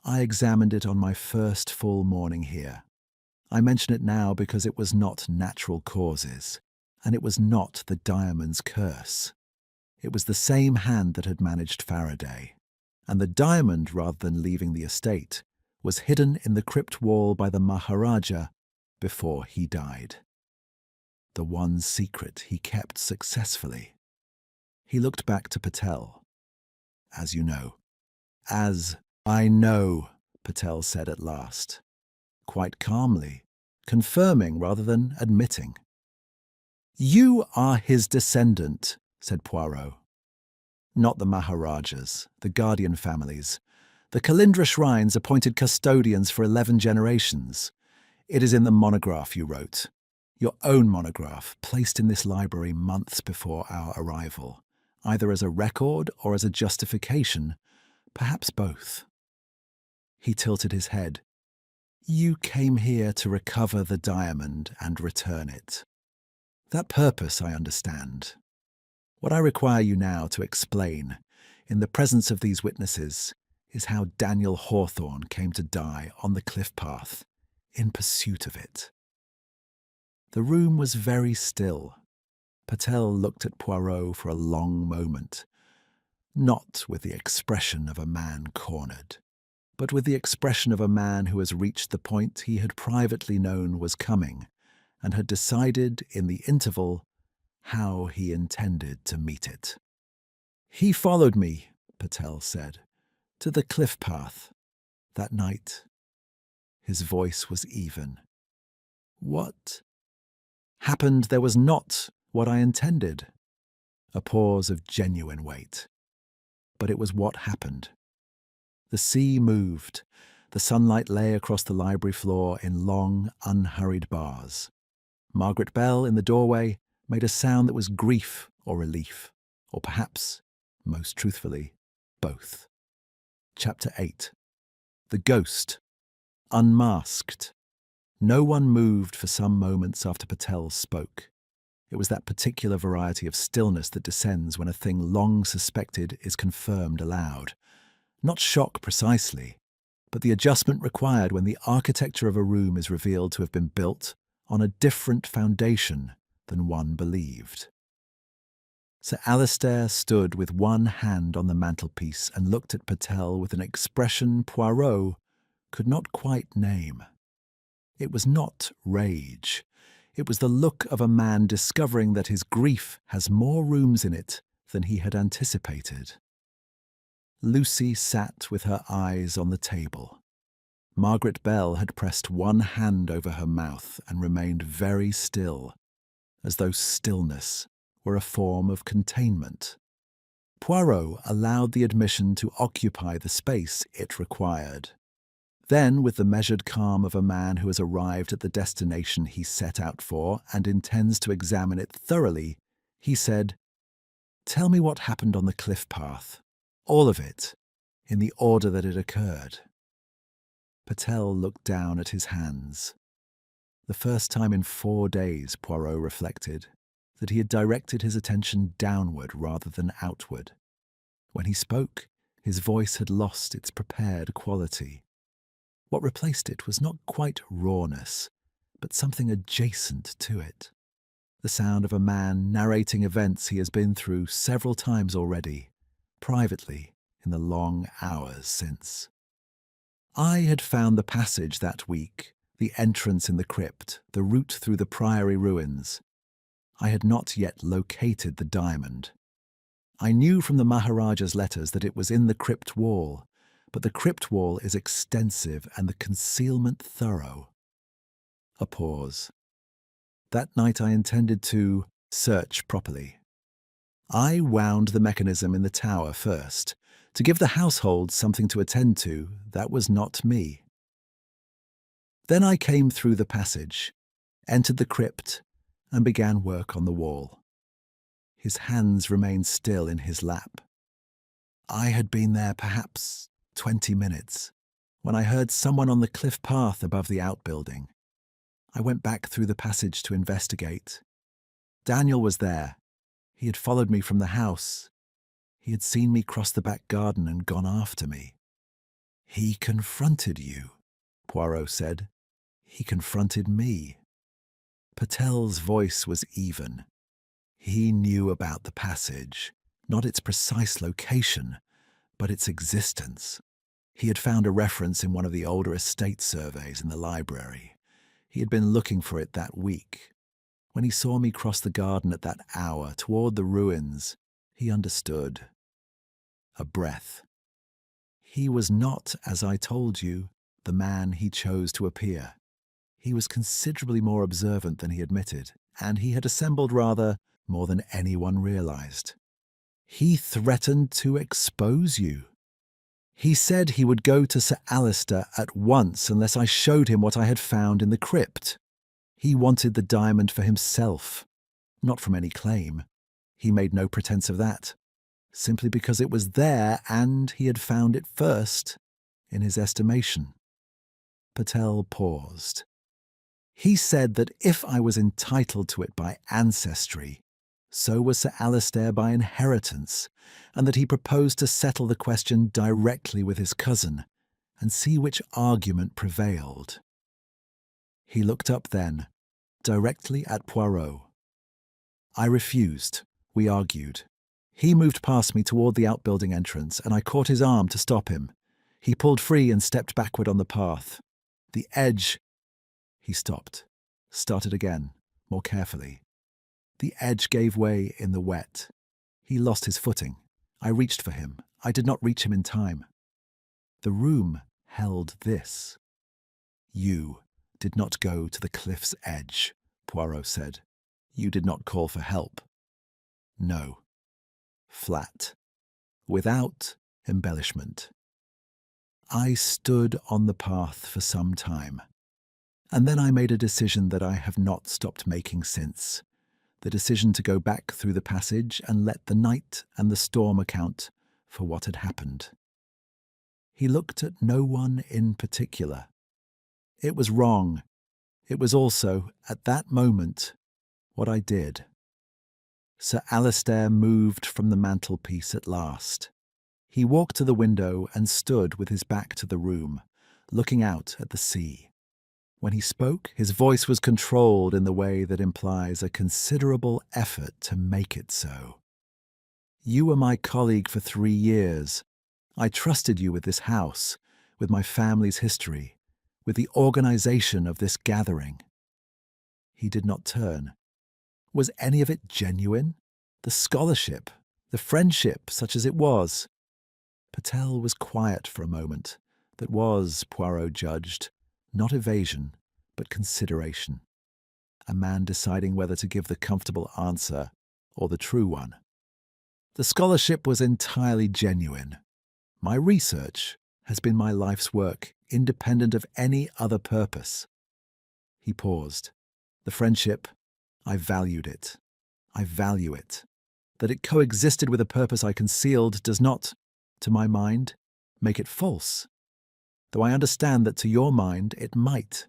"I examined it on my first full morning here. I mention it now because it was not natural causes, and it was not the diamond's curse. It was the same hand that had managed Faraday, and the diamond, rather than leaving the estate, was hidden in the crypt wall by the Maharaja before he died. The one secret he kept successfully." He looked back to Patel. "As you know." "As I know," Patel said at last, quite calmly, confirming rather than admitting. "You are his descendant," said Poirot. "Not the Maharajas, the guardian families. The Kalindra shrines appointed custodians for 11 generations. It is in the monograph you wrote. Your own monograph, placed in this library months before our arrival, either as a record or as a justification, perhaps both." He tilted his head. "You came here to recover the diamond and return it. That purpose I understand. What I require you now to explain, in the presence of these witnesses, is how Daniel Hawthorne came to die on the cliff path, in pursuit of it." The room was very still. Patel looked at Poirot for a long moment, not with the expression of a man cornered. but with the expression of a man who has reached the point he had privately known was coming and had decided in the interval how he intended to meet it. "He followed me," Patel said, "to the cliff path that night." His voice was even. "What happened there was not what I intended." A pause of genuine weight. But it was what happened. The sea moved. The sunlight lay across the library floor in long, unhurried bars. Margaret Bell, in the doorway, made a sound that was grief or relief, or perhaps, most truthfully, both. Chapter 8. The Ghost Unmasked. No one moved for some moments after Patel spoke. It was that particular variety of stillness that descends when a thing long suspected is confirmed aloud. Not shock precisely, but the adjustment required when the architecture of a room is revealed to have been built on a different foundation than one believed. Sir Alistair stood with one hand on the mantelpiece and looked at Patel with an expression Poirot could not quite name. It was not rage. It was the look of a man discovering that his grief has more rooms in it than he had anticipated. Lucy sat with her eyes on the table. Margaret Bell had pressed one hand over her mouth and remained very still, as though stillness were a form of containment. Poirot allowed the admission to occupy the space it required. Then, with the measured calm of a man who has arrived at the destination he set out for and intends to examine it thoroughly, he said, "Tell me what happened on the cliff path. All of it, in the order that it occurred." Patel looked down at his hands. The first time in 4 days, Poirot reflected, that he had directed his attention downward rather than outward. When he spoke, his voice had lost its prepared quality. What replaced it was not quite rawness, but something adjacent to it. The sound of a man narrating events he has been through several times already, privately, in the long hours since. I had found the passage that week, the entrance in the crypt, the route through the priory ruins. I had not yet located the diamond. I knew from the Maharaja's letters that it was in the crypt wall, but the crypt wall is extensive and the concealment thorough. A pause. That night I intended to search properly. I wound the mechanism in the tower first, to give the household something to attend to. That was not me. Then I came through the passage, entered the crypt, and began work on the wall. His hands remained still in his lap. I had been there perhaps 20 minutes, when I heard someone on the cliff path above the outbuilding. I went back through the passage to investigate. Daniel was there. He had followed me from the house. He had seen me cross the back garden and gone after me. "He confronted you," Poirot said. "He confronted me." Patel's voice was even. He knew about the passage, not its precise location, but its existence. He had found a reference in one of the older estate surveys in the library. He had been looking for it that week. When he saw me cross the garden at that hour toward the ruins, he understood. A breath. He was not, as I told you, the man he chose to appear. He was considerably more observant than he admitted, and he had assembled rather more than anyone realized. He threatened to expose you. He said he would go to Sir Alistair at once unless I showed him what I had found in the crypt. He wanted the diamond for himself, not from any claim. He made no pretense of that, simply because it was there and he had found it first, in his estimation. Patel paused. He said that if I was entitled to it by ancestry, so was Sir Alistair by inheritance, and that he proposed to settle the question directly with his cousin and see which argument prevailed. He looked up then, directly at Poirot. I refused. We argued. He moved past me toward the outbuilding entrance, and I caught his arm to stop him. He pulled free and stepped backward on the path. The edge... He stopped, started again, more carefully. The edge gave way in the wet. He lost his footing. I reached for him. I did not reach him in time. The room held this. You did not go to the cliff's edge, Poirot said. You did not call for help. No. Flat. Without embellishment. I stood on the path for some time, and then I made a decision that I have not stopped making since. The decision to go back through the passage and let the night and the storm account for what had happened. He looked at no one in particular. It was wrong. It was also, at that moment, what I did. Sir Alistair moved from the mantelpiece at last. He walked to the window and stood with his back to the room, looking out at the sea. When he spoke, his voice was controlled in the way that implies a considerable effort to make it so. You were my colleague for 3 years. I trusted you with this house, with my family's history, with the organization of this gathering. He did not turn. Was any of it genuine? The scholarship, the friendship, such as it was? Patel was quiet for a moment. That was, Poirot judged, not evasion, but consideration. A man deciding whether to give the comfortable answer or the true one. The scholarship was entirely genuine. My research has been my life's work, independent of any other purpose. He paused. The friendship, I valued it. I value it. That it coexisted with a purpose I concealed does not, to my mind, make it false. Though I understand that to your mind it might.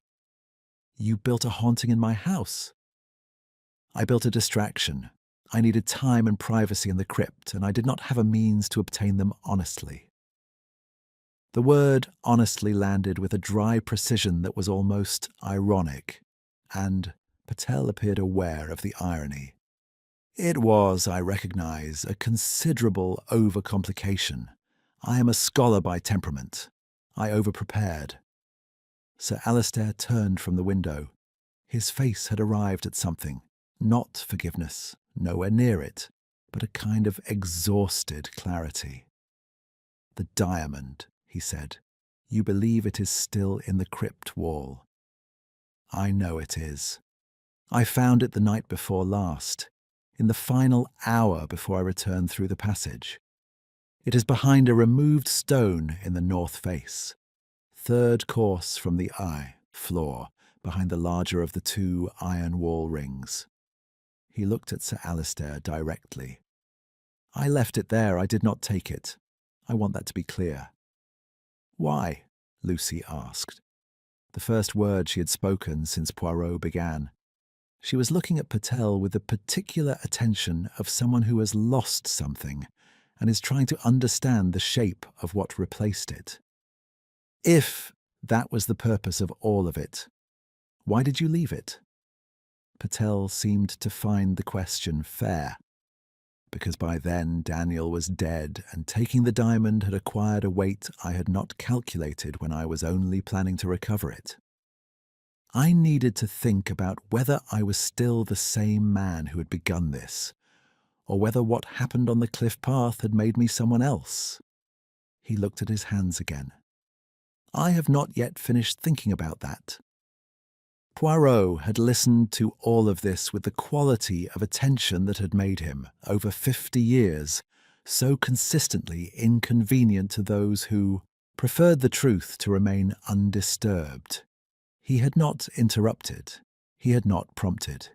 You built a haunting in my house. I built a distraction. I needed time and privacy in the crypt, and I did not have a means to obtain them honestly. The word honestly landed with a dry precision that was almost ironic, and Patel appeared aware of the irony. It was, I recognize, a considerable overcomplication. I am a scholar by temperament. I overprepared. Sir Alistair turned from the window. His face had arrived at something. Not forgiveness, nowhere near it, but a kind of exhausted clarity. The diamond, he said. You believe it is still in the crypt wall. I know it is. I found it the night before last, in the final hour before I returned through the passage. It is behind a removed stone in the north face, third course from the floor, behind the larger of the 2 iron wall rings. He looked at Sir Alistair directly. I left it there, I did not take it. I want that to be clear. Why? Lucy asked. The first word she had spoken since Poirot began. She was looking at Patel with the particular attention of someone who has lost something and is trying to understand the shape of what replaced it. If that was the purpose of all of it, why did you leave it? Patel seemed to find the question fair, because by then Daniel was dead and taking the diamond had acquired a weight I had not calculated when I was only planning to recover it. I needed to think about whether I was still the same man who had begun this, or whether what happened on the cliff path had made me someone else. He looked at his hands again. I have not yet finished thinking about that. Poirot had listened to all of this with the quality of attention that had made him, over 50 years, so consistently inconvenient to those who preferred the truth to remain undisturbed. He had not interrupted. He had not prompted.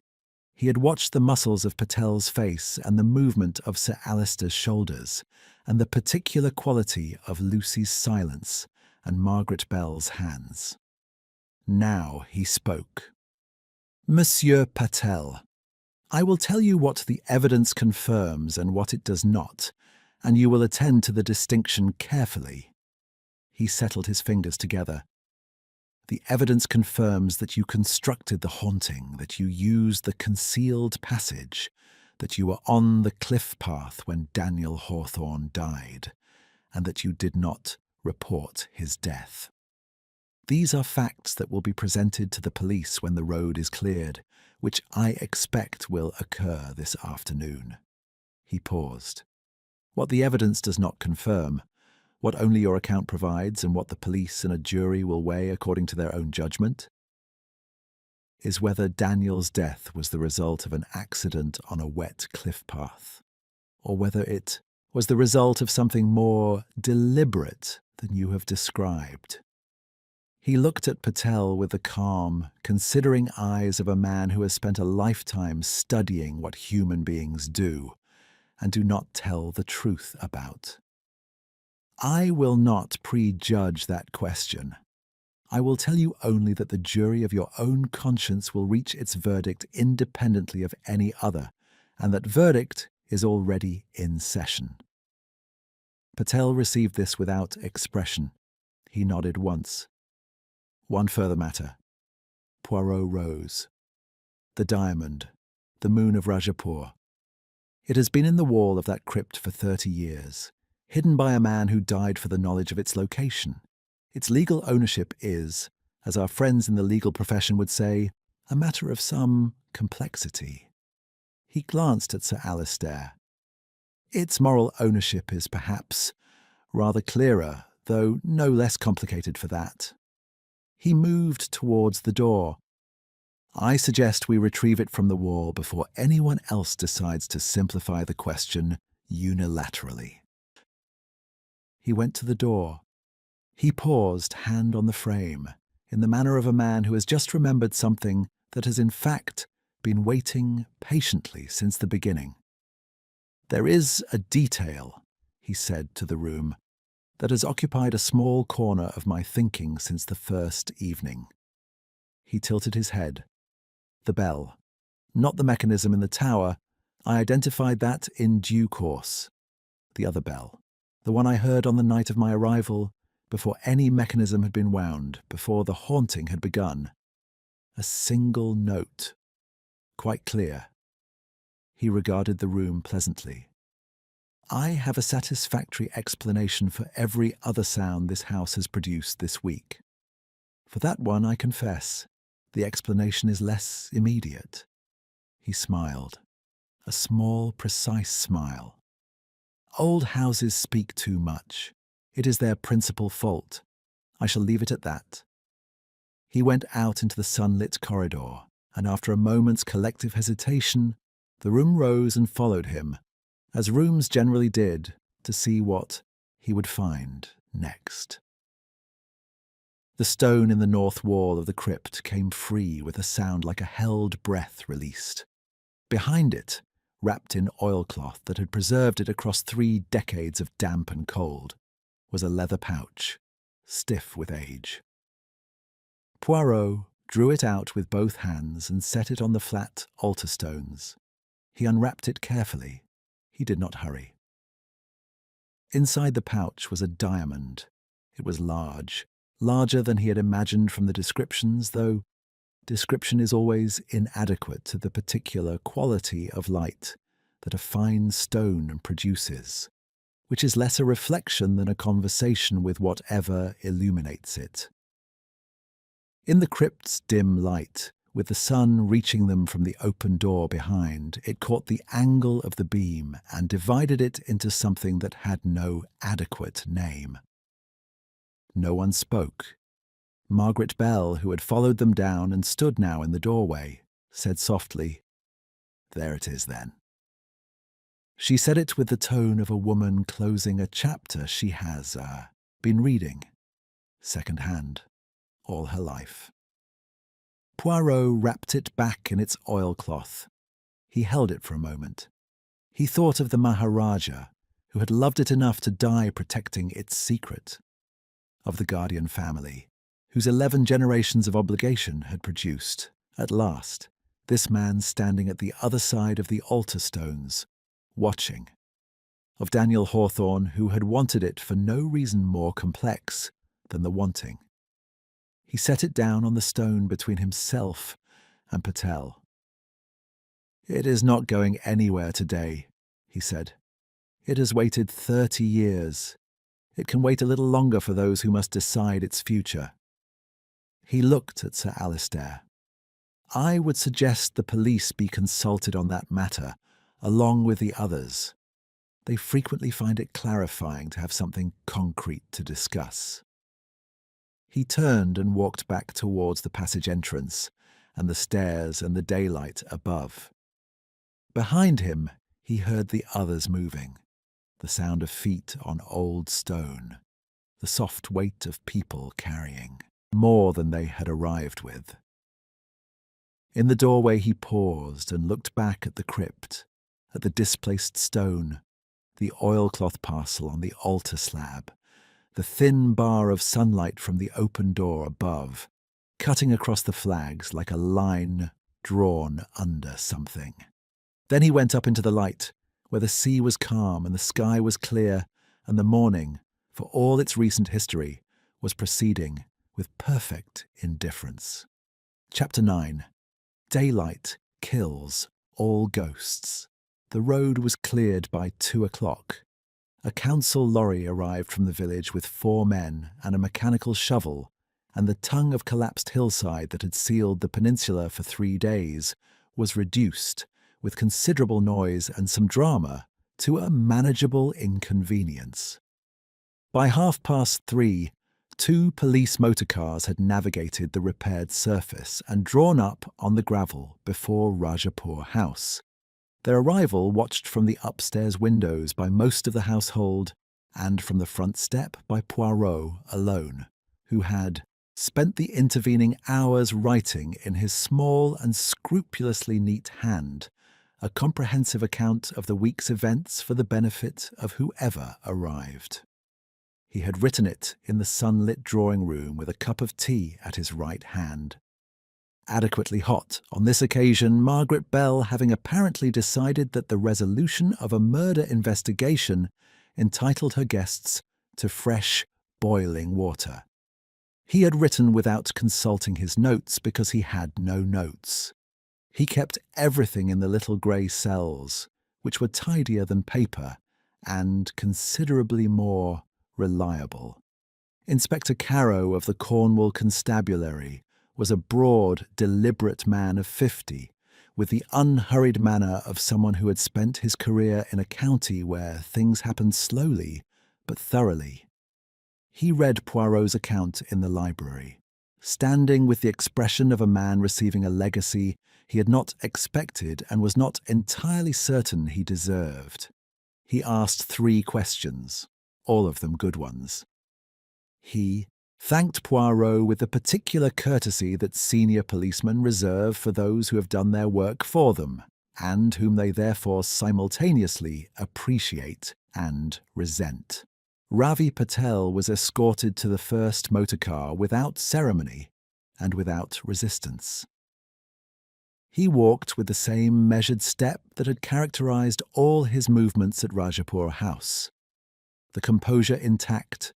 He had watched the muscles of Patel's face and the movement of Sir Alistair's shoulders, and the particular quality of Lucy's silence and Margaret Bell's hands. Now he spoke. Monsieur Patel, I will tell you what the evidence confirms and what it does not, and you will attend to the distinction carefully. He settled his fingers together. The evidence confirms that you constructed the haunting, that you used the concealed passage, that you were on the cliff path when Daniel Hawthorne died, and that you did not report his death. These are facts that will be presented to the police when the road is cleared, which I expect will occur this afternoon." He paused. "What the evidence does not confirm, what only your account provides and what the police and a jury will weigh according to their own judgment, is whether Daniel's death was the result of an accident on a wet cliff path, or whether it was the result of something more deliberate than you have described." He looked at Patel with the calm, considering eyes of a man who has spent a lifetime studying what human beings do and do not tell the truth about. "I will not prejudge that question. I will tell you only that the jury of your own conscience will reach its verdict independently of any other, and that verdict is already in session." Patel received this without expression. He nodded once. "One further matter." Poirot rose. "The diamond, the Moon of Rajapur. It has been in the wall of that crypt for 30 years, hidden by a man who died for the knowledge of its location. Its legal ownership is, as our friends in the legal profession would say, a matter of some complexity." He glanced at Sir Alistair. "Its moral ownership is perhaps rather clearer, though no less complicated for that." He moved towards the door. "I suggest we retrieve it from the wall before anyone else decides to simplify the question unilaterally." He went to the door. He paused, hand on the frame, in the manner of a man who has just remembered something that has in fact been waiting patiently since the beginning. "There is a detail," he said to the room, "that has occupied a small corner of my thinking since the first evening." He tilted his head. "The bell. Not the mechanism in the tower. I identified that in due course. The other bell. The one I heard on the night of my arrival, before any mechanism had been wound, before the haunting had begun. A single note. Quite clear." He regarded the room pleasantly. "I have a satisfactory explanation for every other sound this house has produced this week. For that one, I confess, the explanation is less immediate." He smiled. A small, precise smile. "Old houses speak too much. It is their principal fault. I shall leave it at that." He went out into the sunlit corridor, and after a moment's collective hesitation, the room rose and followed him, as rooms generally did, to see what he would find next. The stone in the north wall of the crypt came free with a sound like a held breath released. Behind it, wrapped in oilcloth that had preserved it across 3 decades of damp and cold, was a leather pouch, stiff with age. Poirot drew it out with both hands and set it on the flat altar stones. He unwrapped it carefully. He did not hurry. Inside the pouch was a diamond. It was large, larger than he had imagined from the descriptions, though description is always inadequate to the particular quality of light that a fine stone produces, which is less a reflection than a conversation with whatever illuminates it. In the crypt's dim light, with the sun reaching them from the open door behind, it caught the angle of the beam and divided it into something that had no adequate name. No one spoke. Margaret Bell, who had followed them down and stood now in the doorway, said softly, "There it is, then." She said it with the tone of a woman closing a chapter she has been reading, second-hand, all her life. Poirot wrapped it back in its oilcloth. He held it for a moment. He thought of the Maharaja, who had loved it enough to die protecting its secret, of the guardian family, whose 11 generations of obligation had produced, at last, this man standing at the other side of the altar stones, watching, of Daniel Hawthorne, who had wanted it for no reason more complex than the wanting. He set it down on the stone between himself and Patel. "It is not going anywhere today," he said. "It has waited 30 years. It can wait a little longer for those who must decide its future. He looked at Sir Alistair. I would suggest the police be consulted on that matter, along with the others. They frequently find it clarifying to have something concrete to discuss. He turned and walked back towards the passage entrance and the stairs and the daylight above. Behind him, he heard the others moving, the sound of feet on old stone, the soft weight of people carrying more than they had arrived with. In the doorway he paused and looked back at the crypt, at the displaced stone, the oilcloth parcel on the altar slab, the thin bar of sunlight from the open door above, cutting across the flags like a line drawn under something. Then he went up into the light, where the sea was calm and the sky was clear, and the morning, for all its recent history, was proceeding with perfect indifference. Chapter 9. Daylight kills all ghosts. The road was cleared by 2 o'clock. A council lorry arrived from the village with 4 men and a mechanical shovel, and the tongue of collapsed hillside that had sealed the peninsula for 3 days was reduced, with considerable noise and some drama, to a manageable inconvenience. By 3:30, 2 police motorcars had navigated the repaired surface and drawn up on the gravel before Rajapur House. Their arrival watched from the upstairs windows by most of the household and from the front step by Poirot alone, who had spent the intervening hours writing in his small and scrupulously neat hand a comprehensive account of the week's events for the benefit of whoever arrived. He had written it in the sunlit drawing room with a cup of tea at his right hand. Adequately hot on this occasion, Margaret Bell having apparently decided that the resolution of a murder investigation entitled her guests to fresh, boiling water. He had written without consulting his notes because he had no notes. He kept everything in the little grey cells, which were tidier than paper and considerably more reliable. Inspector Carow of the Cornwall Constabulary was a broad, deliberate man of 50, with the unhurried manner of someone who had spent his career in a county where things happened slowly but thoroughly. He read Poirot's account in the library, standing with the expression of a man receiving a legacy he had not expected and was not entirely certain he deserved. He asked 3 questions, all of them good ones. He thanked Poirot with the particular courtesy that senior policemen reserve for those who have done their work for them, and whom they therefore simultaneously appreciate and resent. Ravi Patel was escorted to the first motorcar without ceremony and without resistance. He walked with the same measured step that had characterized all his movements at Rajapur House, the composure intact,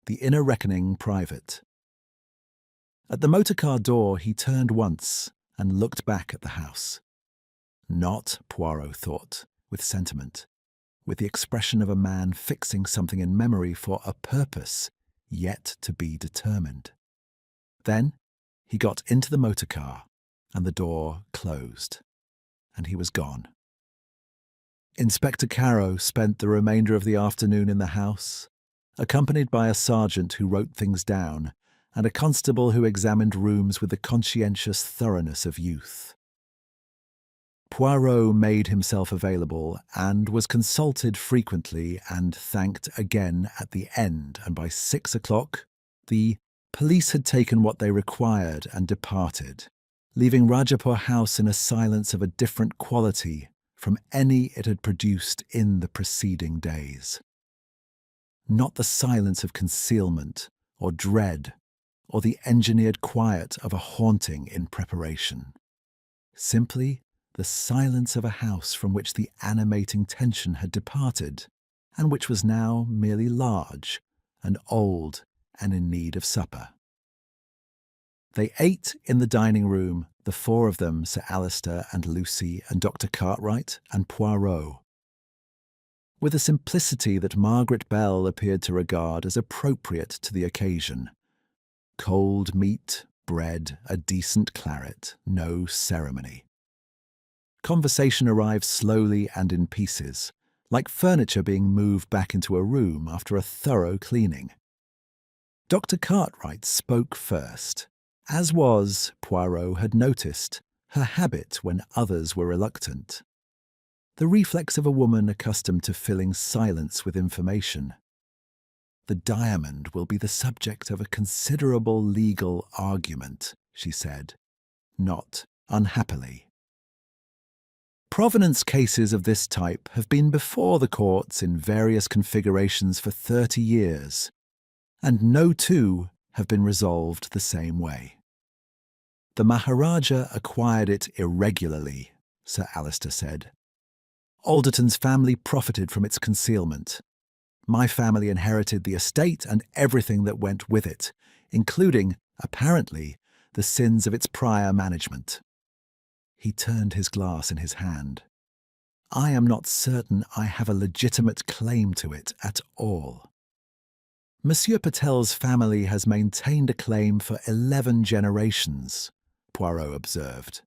the inner reckoning private. At the motorcar door he turned once and looked back at the house. Not, Poirot thought, with sentiment, with the expression of a man fixing something in memory for a purpose yet to be determined. Then he got into the motorcar and the door closed, and he was gone. Inspector Carow spent the remainder of the afternoon in the house, accompanied by a sergeant who wrote things down and a constable who examined rooms with the conscientious thoroughness of youth. Poirot made himself available and was consulted frequently and thanked again at the end, and by 6 o'clock the police had taken what they required and departed, leaving Rajapur House in a silence of a different quality from any it had produced in the preceding days. Not the silence of concealment or dread or the engineered quiet of a haunting in preparation. Simply the silence of a house from which the animating tension had departed and which was now merely large and old and in need of supper. They ate in the dining room, the 4 of them, Sir Alistair and Lucy and Dr. Cartwright and Poirot. with a simplicity that Margaret Bell appeared to regard as appropriate to the occasion. Cold meat, bread, a decent claret, no ceremony. Conversation arrived slowly and in pieces, like furniture being moved back into a room after a thorough cleaning. Dr. Cartwright spoke first, as was, Poirot had noticed, her habit when others were reluctant. The reflex of a woman accustomed to filling silence with information. "The diamond will be the subject of a considerable legal argument," she said, not unhappily. Provenance cases of this type have been before the courts in various configurations for 30 years, and no two have been resolved the same way. "The Maharaja acquired it irregularly," Sir Alistair said. "Alderton's family profited from its concealment. My family inherited the estate and everything that went with it, including, apparently, the sins of its prior management." He turned his glass in his hand. "I am not certain I have a legitimate claim to it at all." "Monsieur Patel's family has maintained a claim for 11 generations," Poirot observed.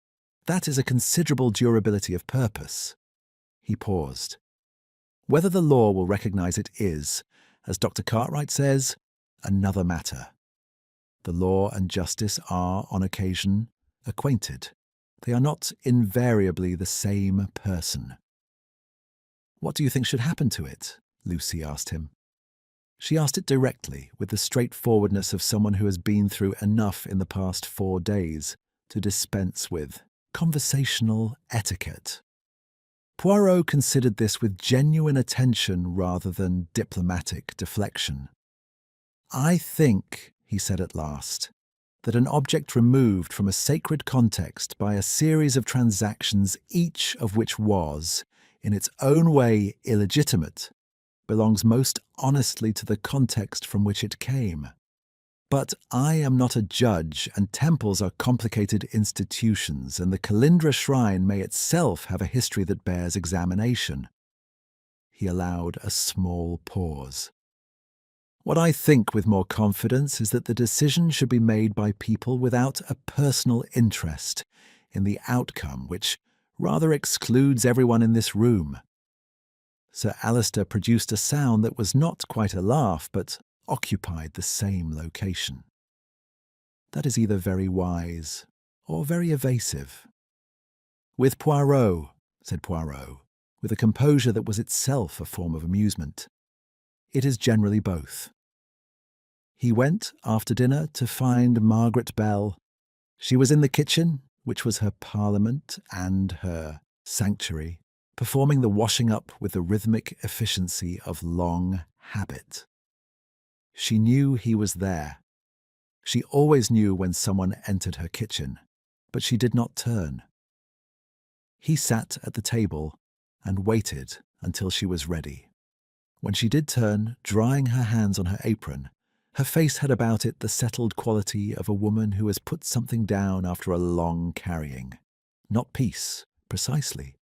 "That is a considerable durability of purpose." He paused. "Whether the law will recognize it is, as Dr. Cartwright says, another matter. The law and justice are, on occasion, acquainted. They are not invariably the same person." "What do you think should happen to it?" Lucy asked him. She asked it directly, with the straightforwardness of someone who has been through enough in the past 4 days to dispense with conversational etiquette. Poirot considered this with genuine attention rather than diplomatic deflection. "I think," he said at last, "that an object removed from a sacred context by a series of transactions, each of which was, in its own way, illegitimate, belongs most honestly to the context from which it came. But I am not a judge, and temples are complicated institutions, and the Kalindra shrine may itself have a history that bears examination." He allowed a small pause. "What I think with more confidence is that the decision should be made by people without a personal interest in the outcome, which rather excludes everyone in this room." Sir Alistair produced a sound that was not quite a laugh, but occupied the same location. "That is either very wise or very evasive." "With Poirot," said Poirot, with a composure that was itself a form of amusement, "it is generally both." He went, after dinner, to find Margaret Bell. She was in the kitchen, which was her parliament and her sanctuary, performing the washing up with the rhythmic efficiency of long habit. She knew he was there. She always knew when someone entered her kitchen, but she did not turn. He sat at the table and waited until she was ready. When she did turn, drying her hands on her apron, her face had about it the settled quality of a woman who has put something down after a long carrying. Not peace, precisely.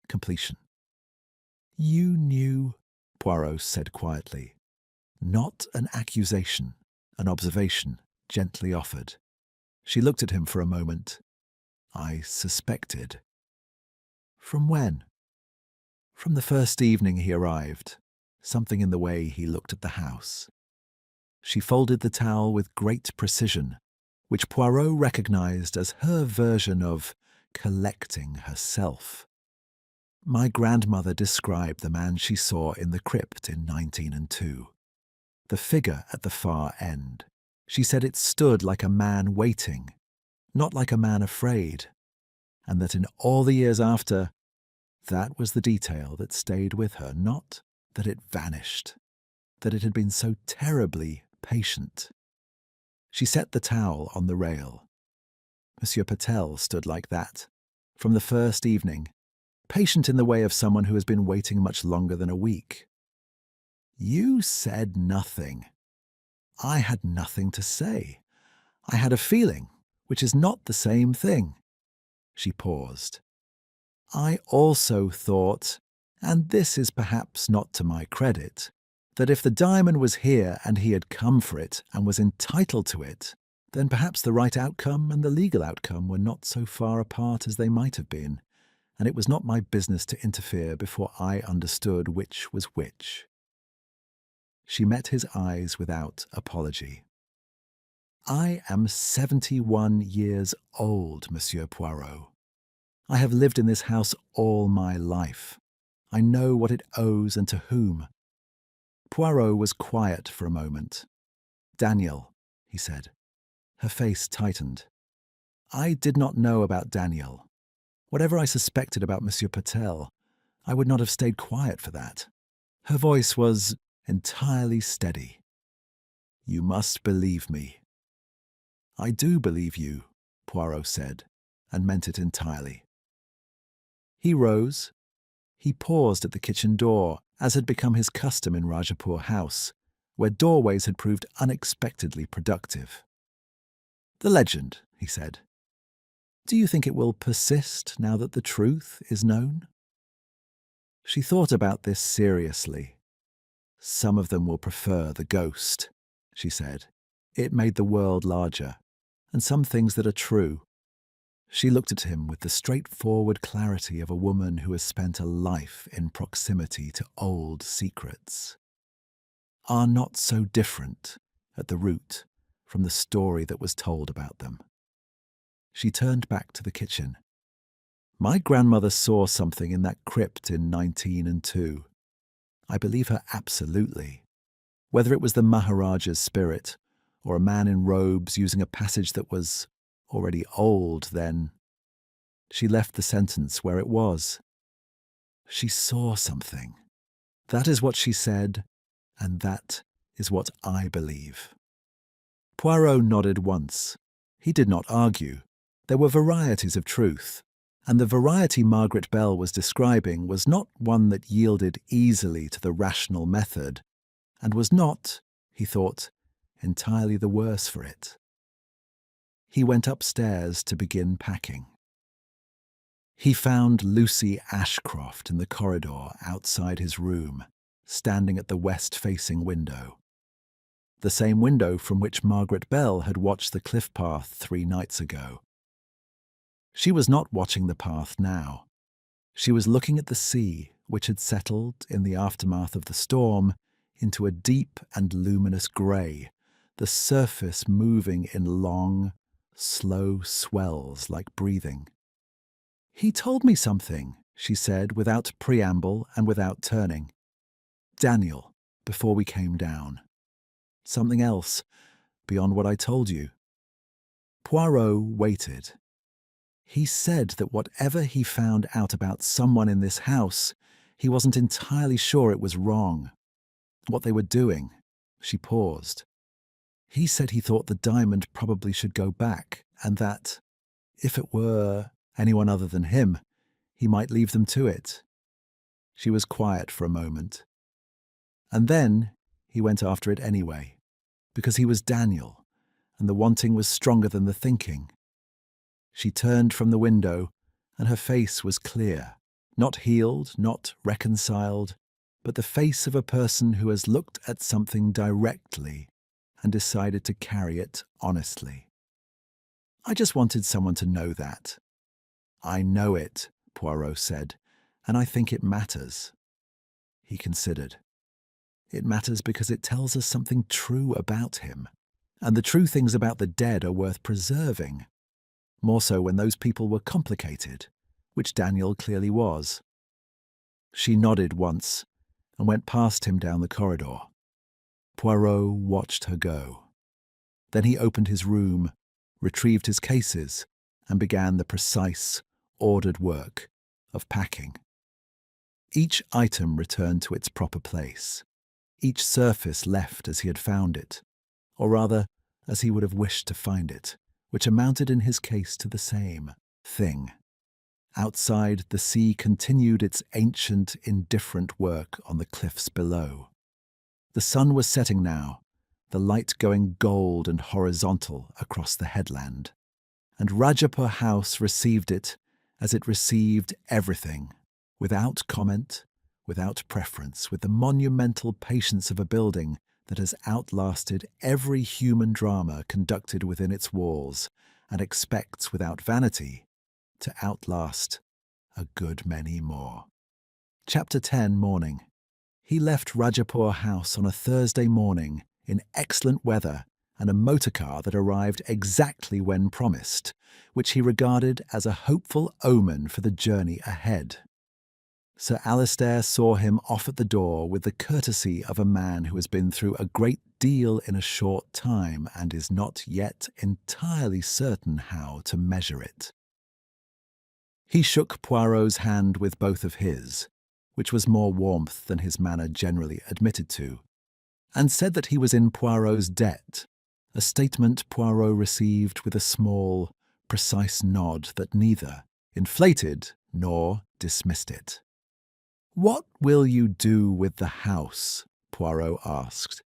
Completion. "You knew," Poirot said quietly. Not an accusation, an observation, gently offered. She looked at him for a moment. "I suspected." "From when?" "From the first evening he arrived. Something in the way he looked at the house." She folded the towel with great precision, which Poirot recognized as her version of collecting herself. "My grandmother described the man she saw in the crypt in 1902. The figure at the far end. She said it stood like a man waiting, not like a man afraid, and that in all the years after, that was the detail that stayed with her, not that it vanished, that it had been so terribly patient." She set the towel on the rail. "Monsieur Patel stood like that, from the first evening, patient in the way of someone who has been waiting much longer than a week." "You said nothing." "I had nothing to say. I had a feeling, which is not the same thing." She paused. "I also thought, And this is perhaps not to my credit, that if the diamond was here and he had come for it and was entitled to it, then perhaps the right outcome and the legal outcome were not so far apart as they might have been, and it was not my business to interfere before I understood which was which. She met his eyes without apology. I am 71 years old, Monsieur Poirot. I have lived in this house all my life. I know what it owes and to whom. Poirot was quiet for a moment. Daniel, he said. Her face tightened. I did not know about Daniel. Whatever I suspected about Monsieur Patel, I would not have stayed quiet for that. Her voice was entirely steady. You must believe me. I do believe you, Poirot said, and meant it entirely. He rose. He paused at the kitchen door, as had become his custom in Rajapur House, where doorways had proved unexpectedly productive. The legend, he said. Do you think it will persist now that the truth is known? She thought about this seriously. Some of them will prefer the ghost, she said. It made the world larger, and some things that are true. She looked at him with the straightforward clarity of a woman who has spent a life in proximity to old secrets. Are not so different, at the root, from the story that was told about them. She turned back to the kitchen. My grandmother saw something in that crypt in 1902. I believe her absolutely. Whether it was the Maharaja's spirit, or a man in robes using a passage that was already old then. She left the sentence where it was. She saw something. That is what she said, and that is what I believe. Poirot nodded once. He did not argue. There were varieties of truth, and the variety Margaret Bell was describing was not one that yielded easily to the rational method, and was not, he thought, entirely the worse for it. He went upstairs to begin packing. He found Lucy Ashcroft in the corridor outside his room, standing at the west-facing window. The same window from which Margaret Bell had watched the cliff path 3 nights ago. She was not watching the path now. She was looking at the sea, which had settled, in the aftermath of the storm, into a deep and luminous grey, the surface moving in long, slow swells like breathing. He told me something, she said, without preamble and without turning. Daniel, before we came down. Something else, beyond what I told you. Poirot waited. He said that whatever he found out about someone in this house, he wasn't entirely sure it was wrong. What they were doing. She paused. He said he thought the diamond probably should go back, and that, if it were anyone other than him, he might leave them to it. She was quiet for a moment. And then he went after it anyway, because he was Daniel, and the wanting was stronger than the thinking. She turned from the window, and her face was clear, not healed, not reconciled, but the face of a person who has looked at something directly and decided to carry it honestly. I just wanted someone to know that. I know it, Poirot said, and I think it matters. He considered. It matters because it tells us something true about him, and the true things about the dead are worth preserving, more so when those people were complicated, which Daniel clearly was. She nodded once and went past him down the corridor. Poirot watched her go. Then he opened his room, retrieved his cases, and began the precise, ordered work of packing. Each item returned to its proper place. Each surface left as he had found it, or rather, as he would have wished to find it, which amounted in his case to the same thing. Outside, the sea continued its ancient, indifferent work on the cliffs below. The sun was setting now, the light going gold and horizontal across the headland, and Rajapur House received it as it received everything, without comment, without preference, with the monumental patience of a building that has outlasted every human drama conducted within its walls, and expects, without vanity, to outlast a good many more. Chapter 10, Morning. He left Rajapur House on a Thursday morning in excellent weather and a motor car that arrived exactly when promised, which he regarded as a hopeful omen for the journey ahead. Sir Alistair saw him off at the door with the courtesy of a man who has been through a great deal in a short time and is not yet entirely certain how to measure it. He shook Poirot's hand with both of his, which was more warmth than his manner generally admitted to, and said that he was in Poirot's debt, a statement Poirot received with a small, precise nod that neither inflated nor dismissed it. "What will you do with the house?" Poirot asked.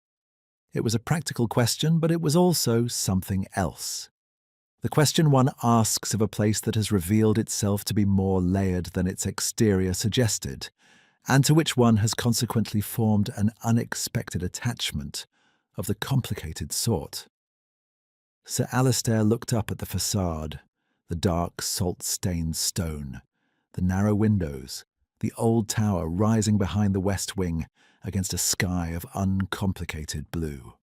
It was a practical question, but it was also something else. The question one asks of a place that has revealed itself to be more layered than its exterior suggested, and to which one has consequently formed an unexpected attachment of the complicated sort. Sir Alistair looked up at the facade, the dark salt-stained stone, the narrow windows, the old tower rising behind the west wing against a sky of uncomplicated blue.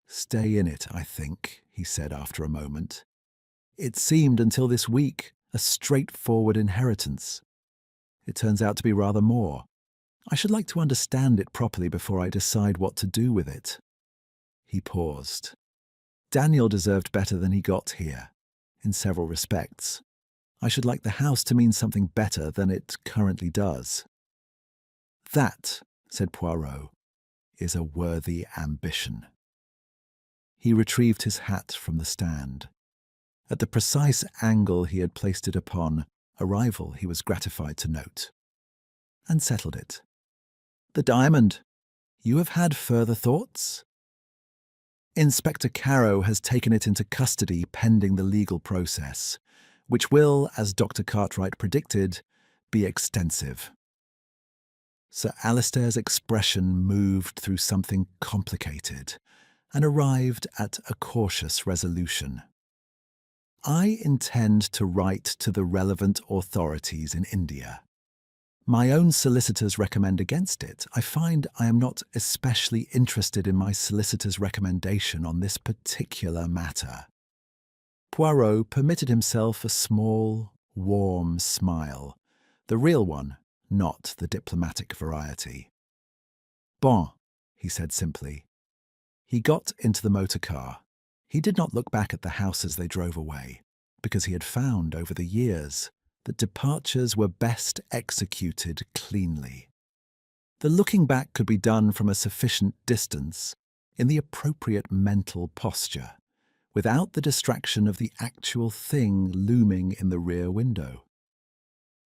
"Stay in it, I think," he said after a moment. "It seemed until this week a straightforward inheritance. It turns out to be rather more. I should like to understand it properly before I decide what to do with it." He paused. Daniel deserved better than he got here, in several respects. I should like the house to mean something better than it currently does. "That," said Poirot, "is a worthy ambition." He retrieved his hat from the stand. At the precise angle he had placed it upon arrival, he was gratified to note, and settled it. "The diamond. You have had further thoughts?" "Inspector Carow has taken it into custody pending the legal process, which will, as Dr. Cartwright predicted, be extensive." Sir Alistair's expression moved through something complicated and arrived at a cautious resolution. "I intend to write to the relevant authorities in India. My own solicitors recommend against it. I find I am not especially interested in my solicitor's recommendation on this particular matter." Poirot permitted himself a small, warm smile, the real one, not the diplomatic variety. "Bon," he said simply. He got into the motor car. He did not look back at the house as they drove away, because he had found over the years that departures were best executed cleanly. The looking back could be done from a sufficient distance, in the appropriate mental posture, without the distraction of the actual thing looming in the rear window.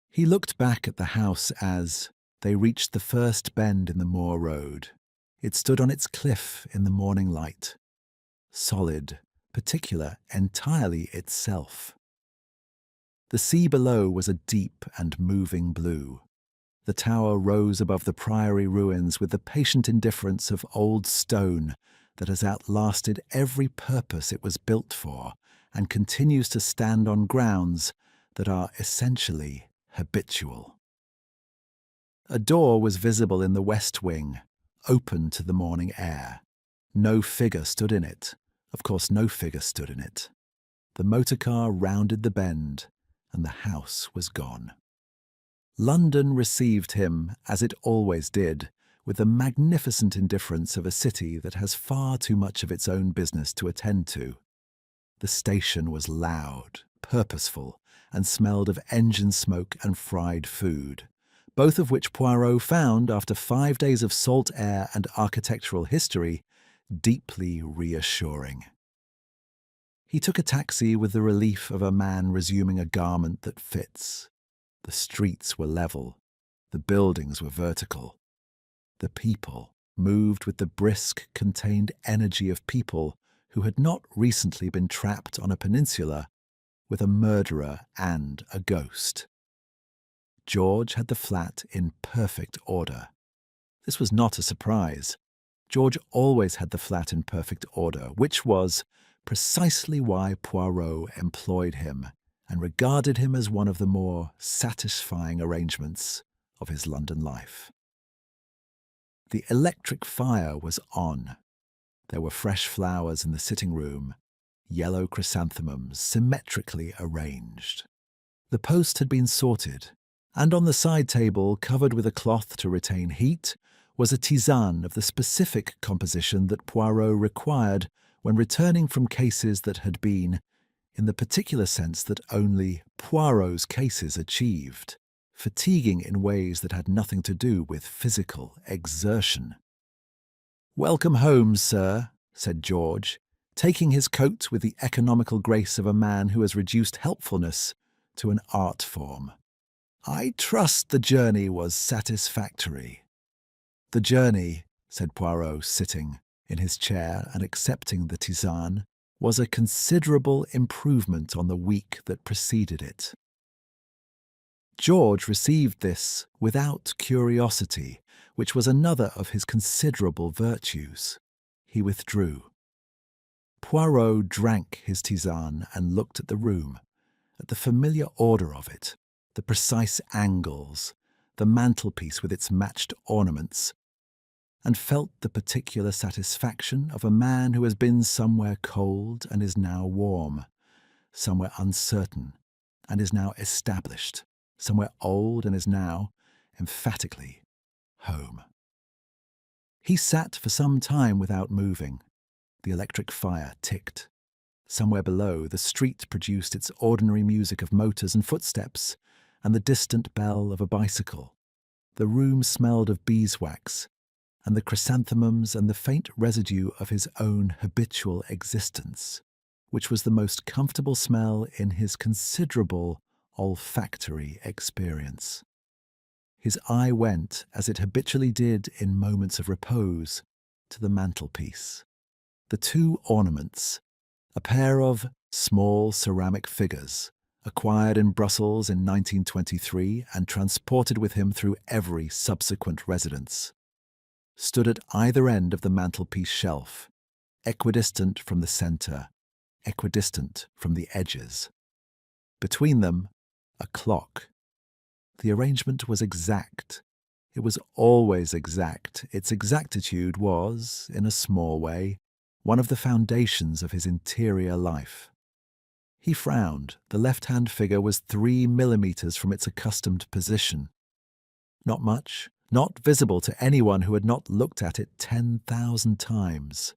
He looked back at the house as they reached the first bend in the moor road. It stood on its cliff in the morning light, solid, particular, entirely itself. The sea below was a deep and moving blue. The tower rose above the priory ruins with the patient indifference of old stone that has outlasted every purpose it was built for and continues to stand on grounds that are essentially habitual. A door was visible in the west wing, open to the morning air. No figure stood in it. Of course, no figure stood in it. The motor car rounded the bend, and the house was gone. London received him, as it always did, with the magnificent indifference of a city that has far too much of its own business to attend to. The station was loud, purposeful, and smelled of engine smoke and fried food, both of which Poirot found, after 5 days of salt air and architectural history, deeply reassuring. He took a taxi with the relief of a man resuming a garment that fits. The streets were level. The buildings were vertical. The people moved with the brisk, contained energy of people who had not recently been trapped on a peninsula with a murderer and a ghost. George had the flat in perfect order. This was not a surprise. George always had the flat in perfect order, which was precisely why Poirot employed him and regarded him as one of the more satisfying arrangements of his London life. The electric fire was on. There were fresh flowers in the sitting room, yellow chrysanthemums symmetrically arranged. The post had been sorted, and on the side table, covered with a cloth to retain heat, was a tisane of the specific composition that Poirot required when returning from cases that had been, in the particular sense that only Poirot's cases achieved, fatiguing in ways that had nothing to do with physical exertion. "Welcome home, sir," said George, taking his coat with the economical grace of a man who has reduced helpfulness to an art form. "I trust the journey was satisfactory." "The journey," said Poirot, sitting in his chair and accepting the tisane, "was a considerable improvement on the week that preceded it." George received this without curiosity, which was another of his considerable virtues. He withdrew. Poirot drank his tisane and looked at the room, at the familiar order of it, the precise angles, the mantelpiece with its matched ornaments, and felt the particular satisfaction of a man who has been somewhere cold and is now warm, somewhere uncertain and is now established, somewhere old and is now, emphatically, home. He sat for some time without moving. The electric fire ticked. Somewhere below, the street produced its ordinary music of motors and footsteps, and the distant bell of a bicycle. The room smelled of beeswax, and the chrysanthemums and the faint residue of his own habitual existence, which was the most comfortable smell in his considerable olfactory experience. His eye went, as it habitually did in moments of repose, to the mantelpiece. The two ornaments, a pair of small ceramic figures, acquired in Brussels in 1923 and transported with him through every subsequent residence, stood at either end of the mantelpiece shelf, equidistant from the centre, equidistant from the edges. Between them, a clock. The arrangement was exact. It was always exact. Its exactitude was, in a small way, one of the foundations of his interior life. He frowned. The left-hand figure was 3 millimeters from its accustomed position. Not much, not visible to anyone who had not looked at it 10,000 times.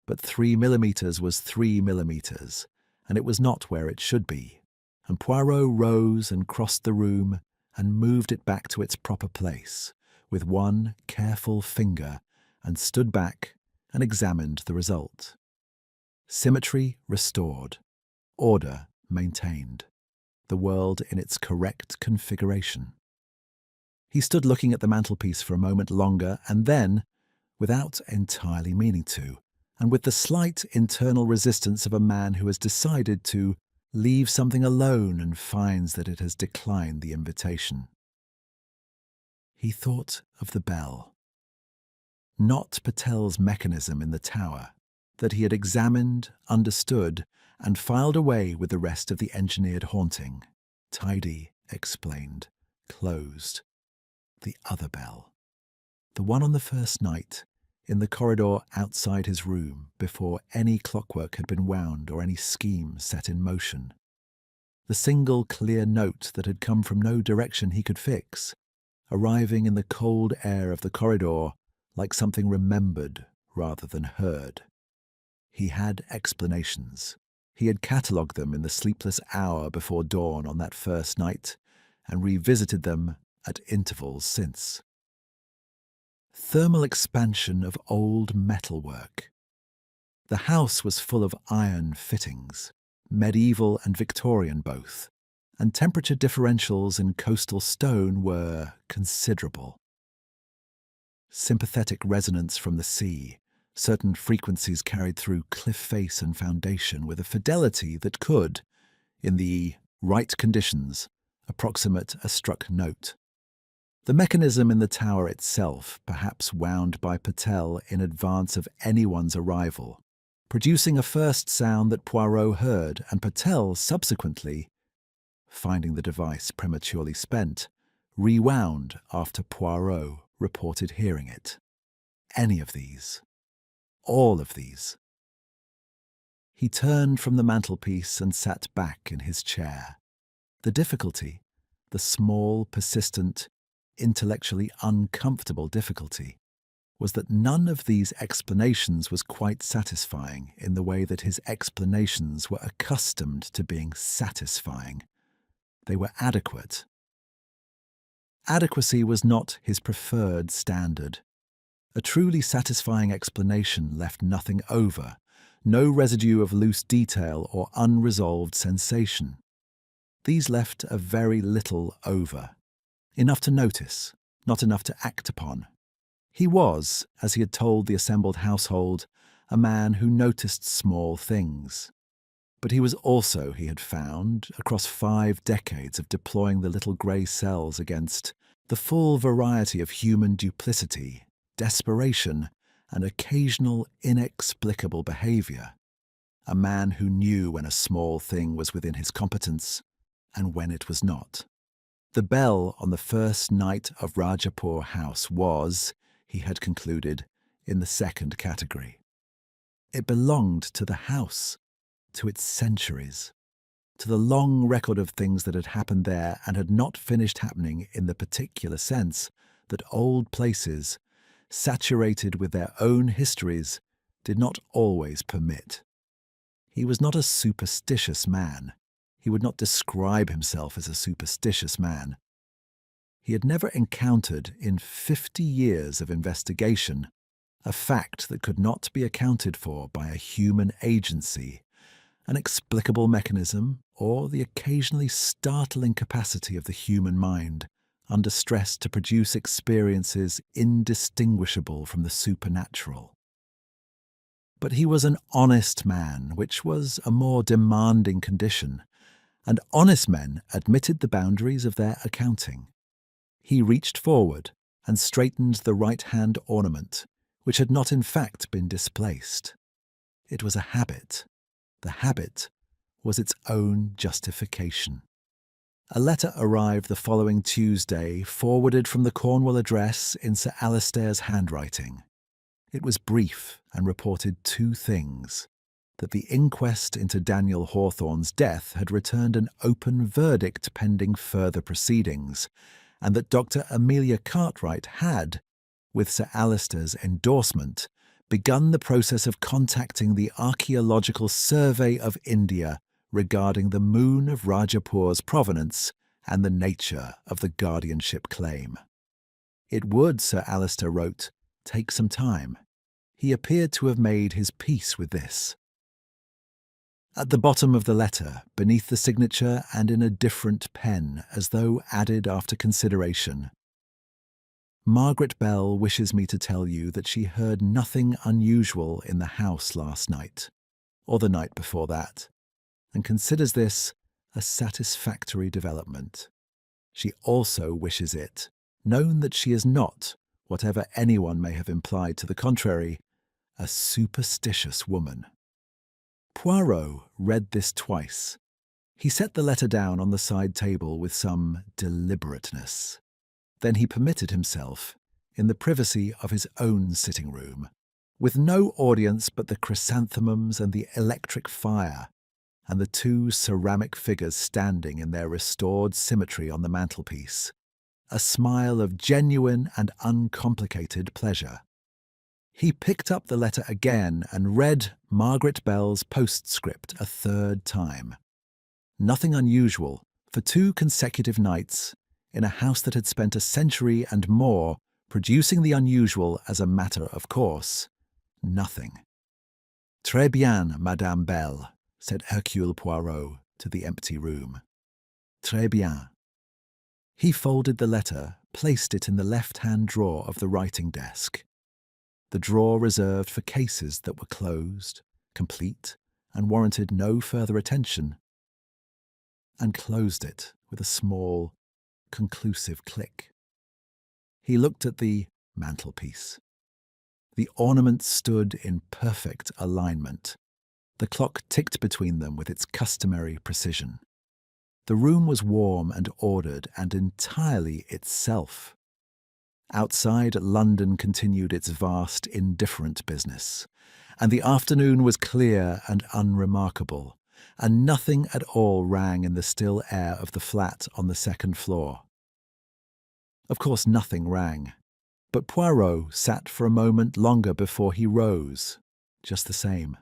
But 3 millimeters was 3 millimeters, and it was not where it should be. And Poirot rose and crossed the room and moved it back to its proper place, with one careful finger, and stood back and examined the result. Symmetry restored, order maintained, the world in its correct configuration. He stood looking at the mantelpiece for a moment longer, and then, without entirely meaning to, and with the slight internal resistance of a man who has decided to leave something alone and finds that it has declined the invitation, he thought of the bell. Not Patel's mechanism in the tower, that he had examined, understood, and filed away with the rest of the engineered haunting. Tidy, explained, closed. The other bell. The one on the first night, in the corridor outside his room, before any clockwork had been wound or any scheme set in motion. The single clear note that had come from no direction he could fix, arriving in the cold air of the corridor like something remembered rather than heard. He had explanations. He had catalogued them in the sleepless hour before dawn on that first night, and revisited them at intervals since. Thermal expansion of old metalwork. The house was full of iron fittings, medieval and Victorian both, and temperature differentials in coastal stone were considerable. Sympathetic resonance from the sea, certain frequencies carried through cliff face and foundation with a fidelity that could, in the right conditions, approximate a struck note. The mechanism in the tower itself, perhaps wound by Patel in advance of anyone's arrival, producing a first sound that Poirot heard and Patel subsequently, finding the device prematurely spent, rewound after Poirot reported hearing it. Any of these. All of these. He turned from the mantelpiece and sat back in his chair. The difficulty, the small, persistent, intellectually uncomfortable difficulty, was that none of these explanations was quite satisfying in the way that his explanations were accustomed to being satisfying. They were adequate. Adequacy was not his preferred standard. A truly satisfying explanation left nothing over, no residue of loose detail or unresolved sensation. These left a very little over. Enough to notice, not enough to act upon. He was, as he had told the assembled household, a man who noticed small things. But he was also, he had found, across 5 decades of deploying the little grey cells against the full variety of human duplicity, desperation, and occasional inexplicable behaviour, a man who knew when a small thing was within his competence and when it was not. The bell on the first night of Rajapur House was, he had concluded, in the second category. It belonged to the house, to its centuries, to the long record of things that had happened there and had not finished happening in the particular sense that old places, saturated with their own histories, did not always permit. He was not a superstitious man. He would not describe himself as a superstitious man. He had never encountered, in 50 years of investigation, a fact that could not be accounted for by a human agency, an explicable mechanism, or the occasionally startling capacity of the human mind under stress to produce experiences indistinguishable from the supernatural. But he was an honest man, which was a more demanding condition, and honest men admitted the boundaries of their accounting. He reached forward and straightened the right-hand ornament, which had not in fact been displaced. It was a habit. The habit was its own justification. A letter arrived the following Tuesday, forwarded from the Cornwall address in Sir Alistair's handwriting. It was brief and reported 2 things: that the inquest into Daniel Hawthorne's death had returned an open verdict pending further proceedings, and that Dr. Amelia Cartwright had, with Sir Alistair's endorsement, begun the process of contacting the Archaeological Survey of India regarding the Moon of Rajapur's provenance and the nature of the guardianship claim. It would, Sir Alistair wrote, take some time. He appeared to have made his peace with this. At the bottom of the letter, beneath the signature and in a different pen, as though added after consideration, Margaret Bell wishes me to tell you that she heard nothing unusual in the house last night, or the night before that, and considers this a satisfactory development. She also wishes it, known that she is not, whatever anyone may have implied to the contrary, a superstitious woman. Poirot read this twice. He set the letter down on the side table with some deliberateness. Then he permitted himself, in the privacy of his own sitting room, with no audience but the chrysanthemums and the electric fire, and the 2 ceramic figures standing in their restored symmetry on the mantelpiece, a smile of genuine and uncomplicated pleasure. He picked up the letter again and read Margaret Bell's postscript a 3rd time. Nothing unusual for 2 consecutive nights in a house that had spent a century and more producing the unusual as a matter of course. Nothing. Très bien, Madame Belle, said Hercule Poirot to the empty room. Très bien. He folded the letter, placed it in the left-hand drawer of the writing desk, the drawer reserved for cases that were closed, complete, and warranted no further attention, and closed it with a small, conclusive click. He looked at the mantelpiece. The ornaments stood in perfect alignment. The clock ticked between them with its customary precision. The room was warm and ordered and entirely itself. Outside, London continued its vast, indifferent business, and the afternoon was clear and unremarkable, and nothing at all rang in the still air of the flat on the second floor. Of course, nothing rang, but Poirot sat for a moment longer before he rose, just the same.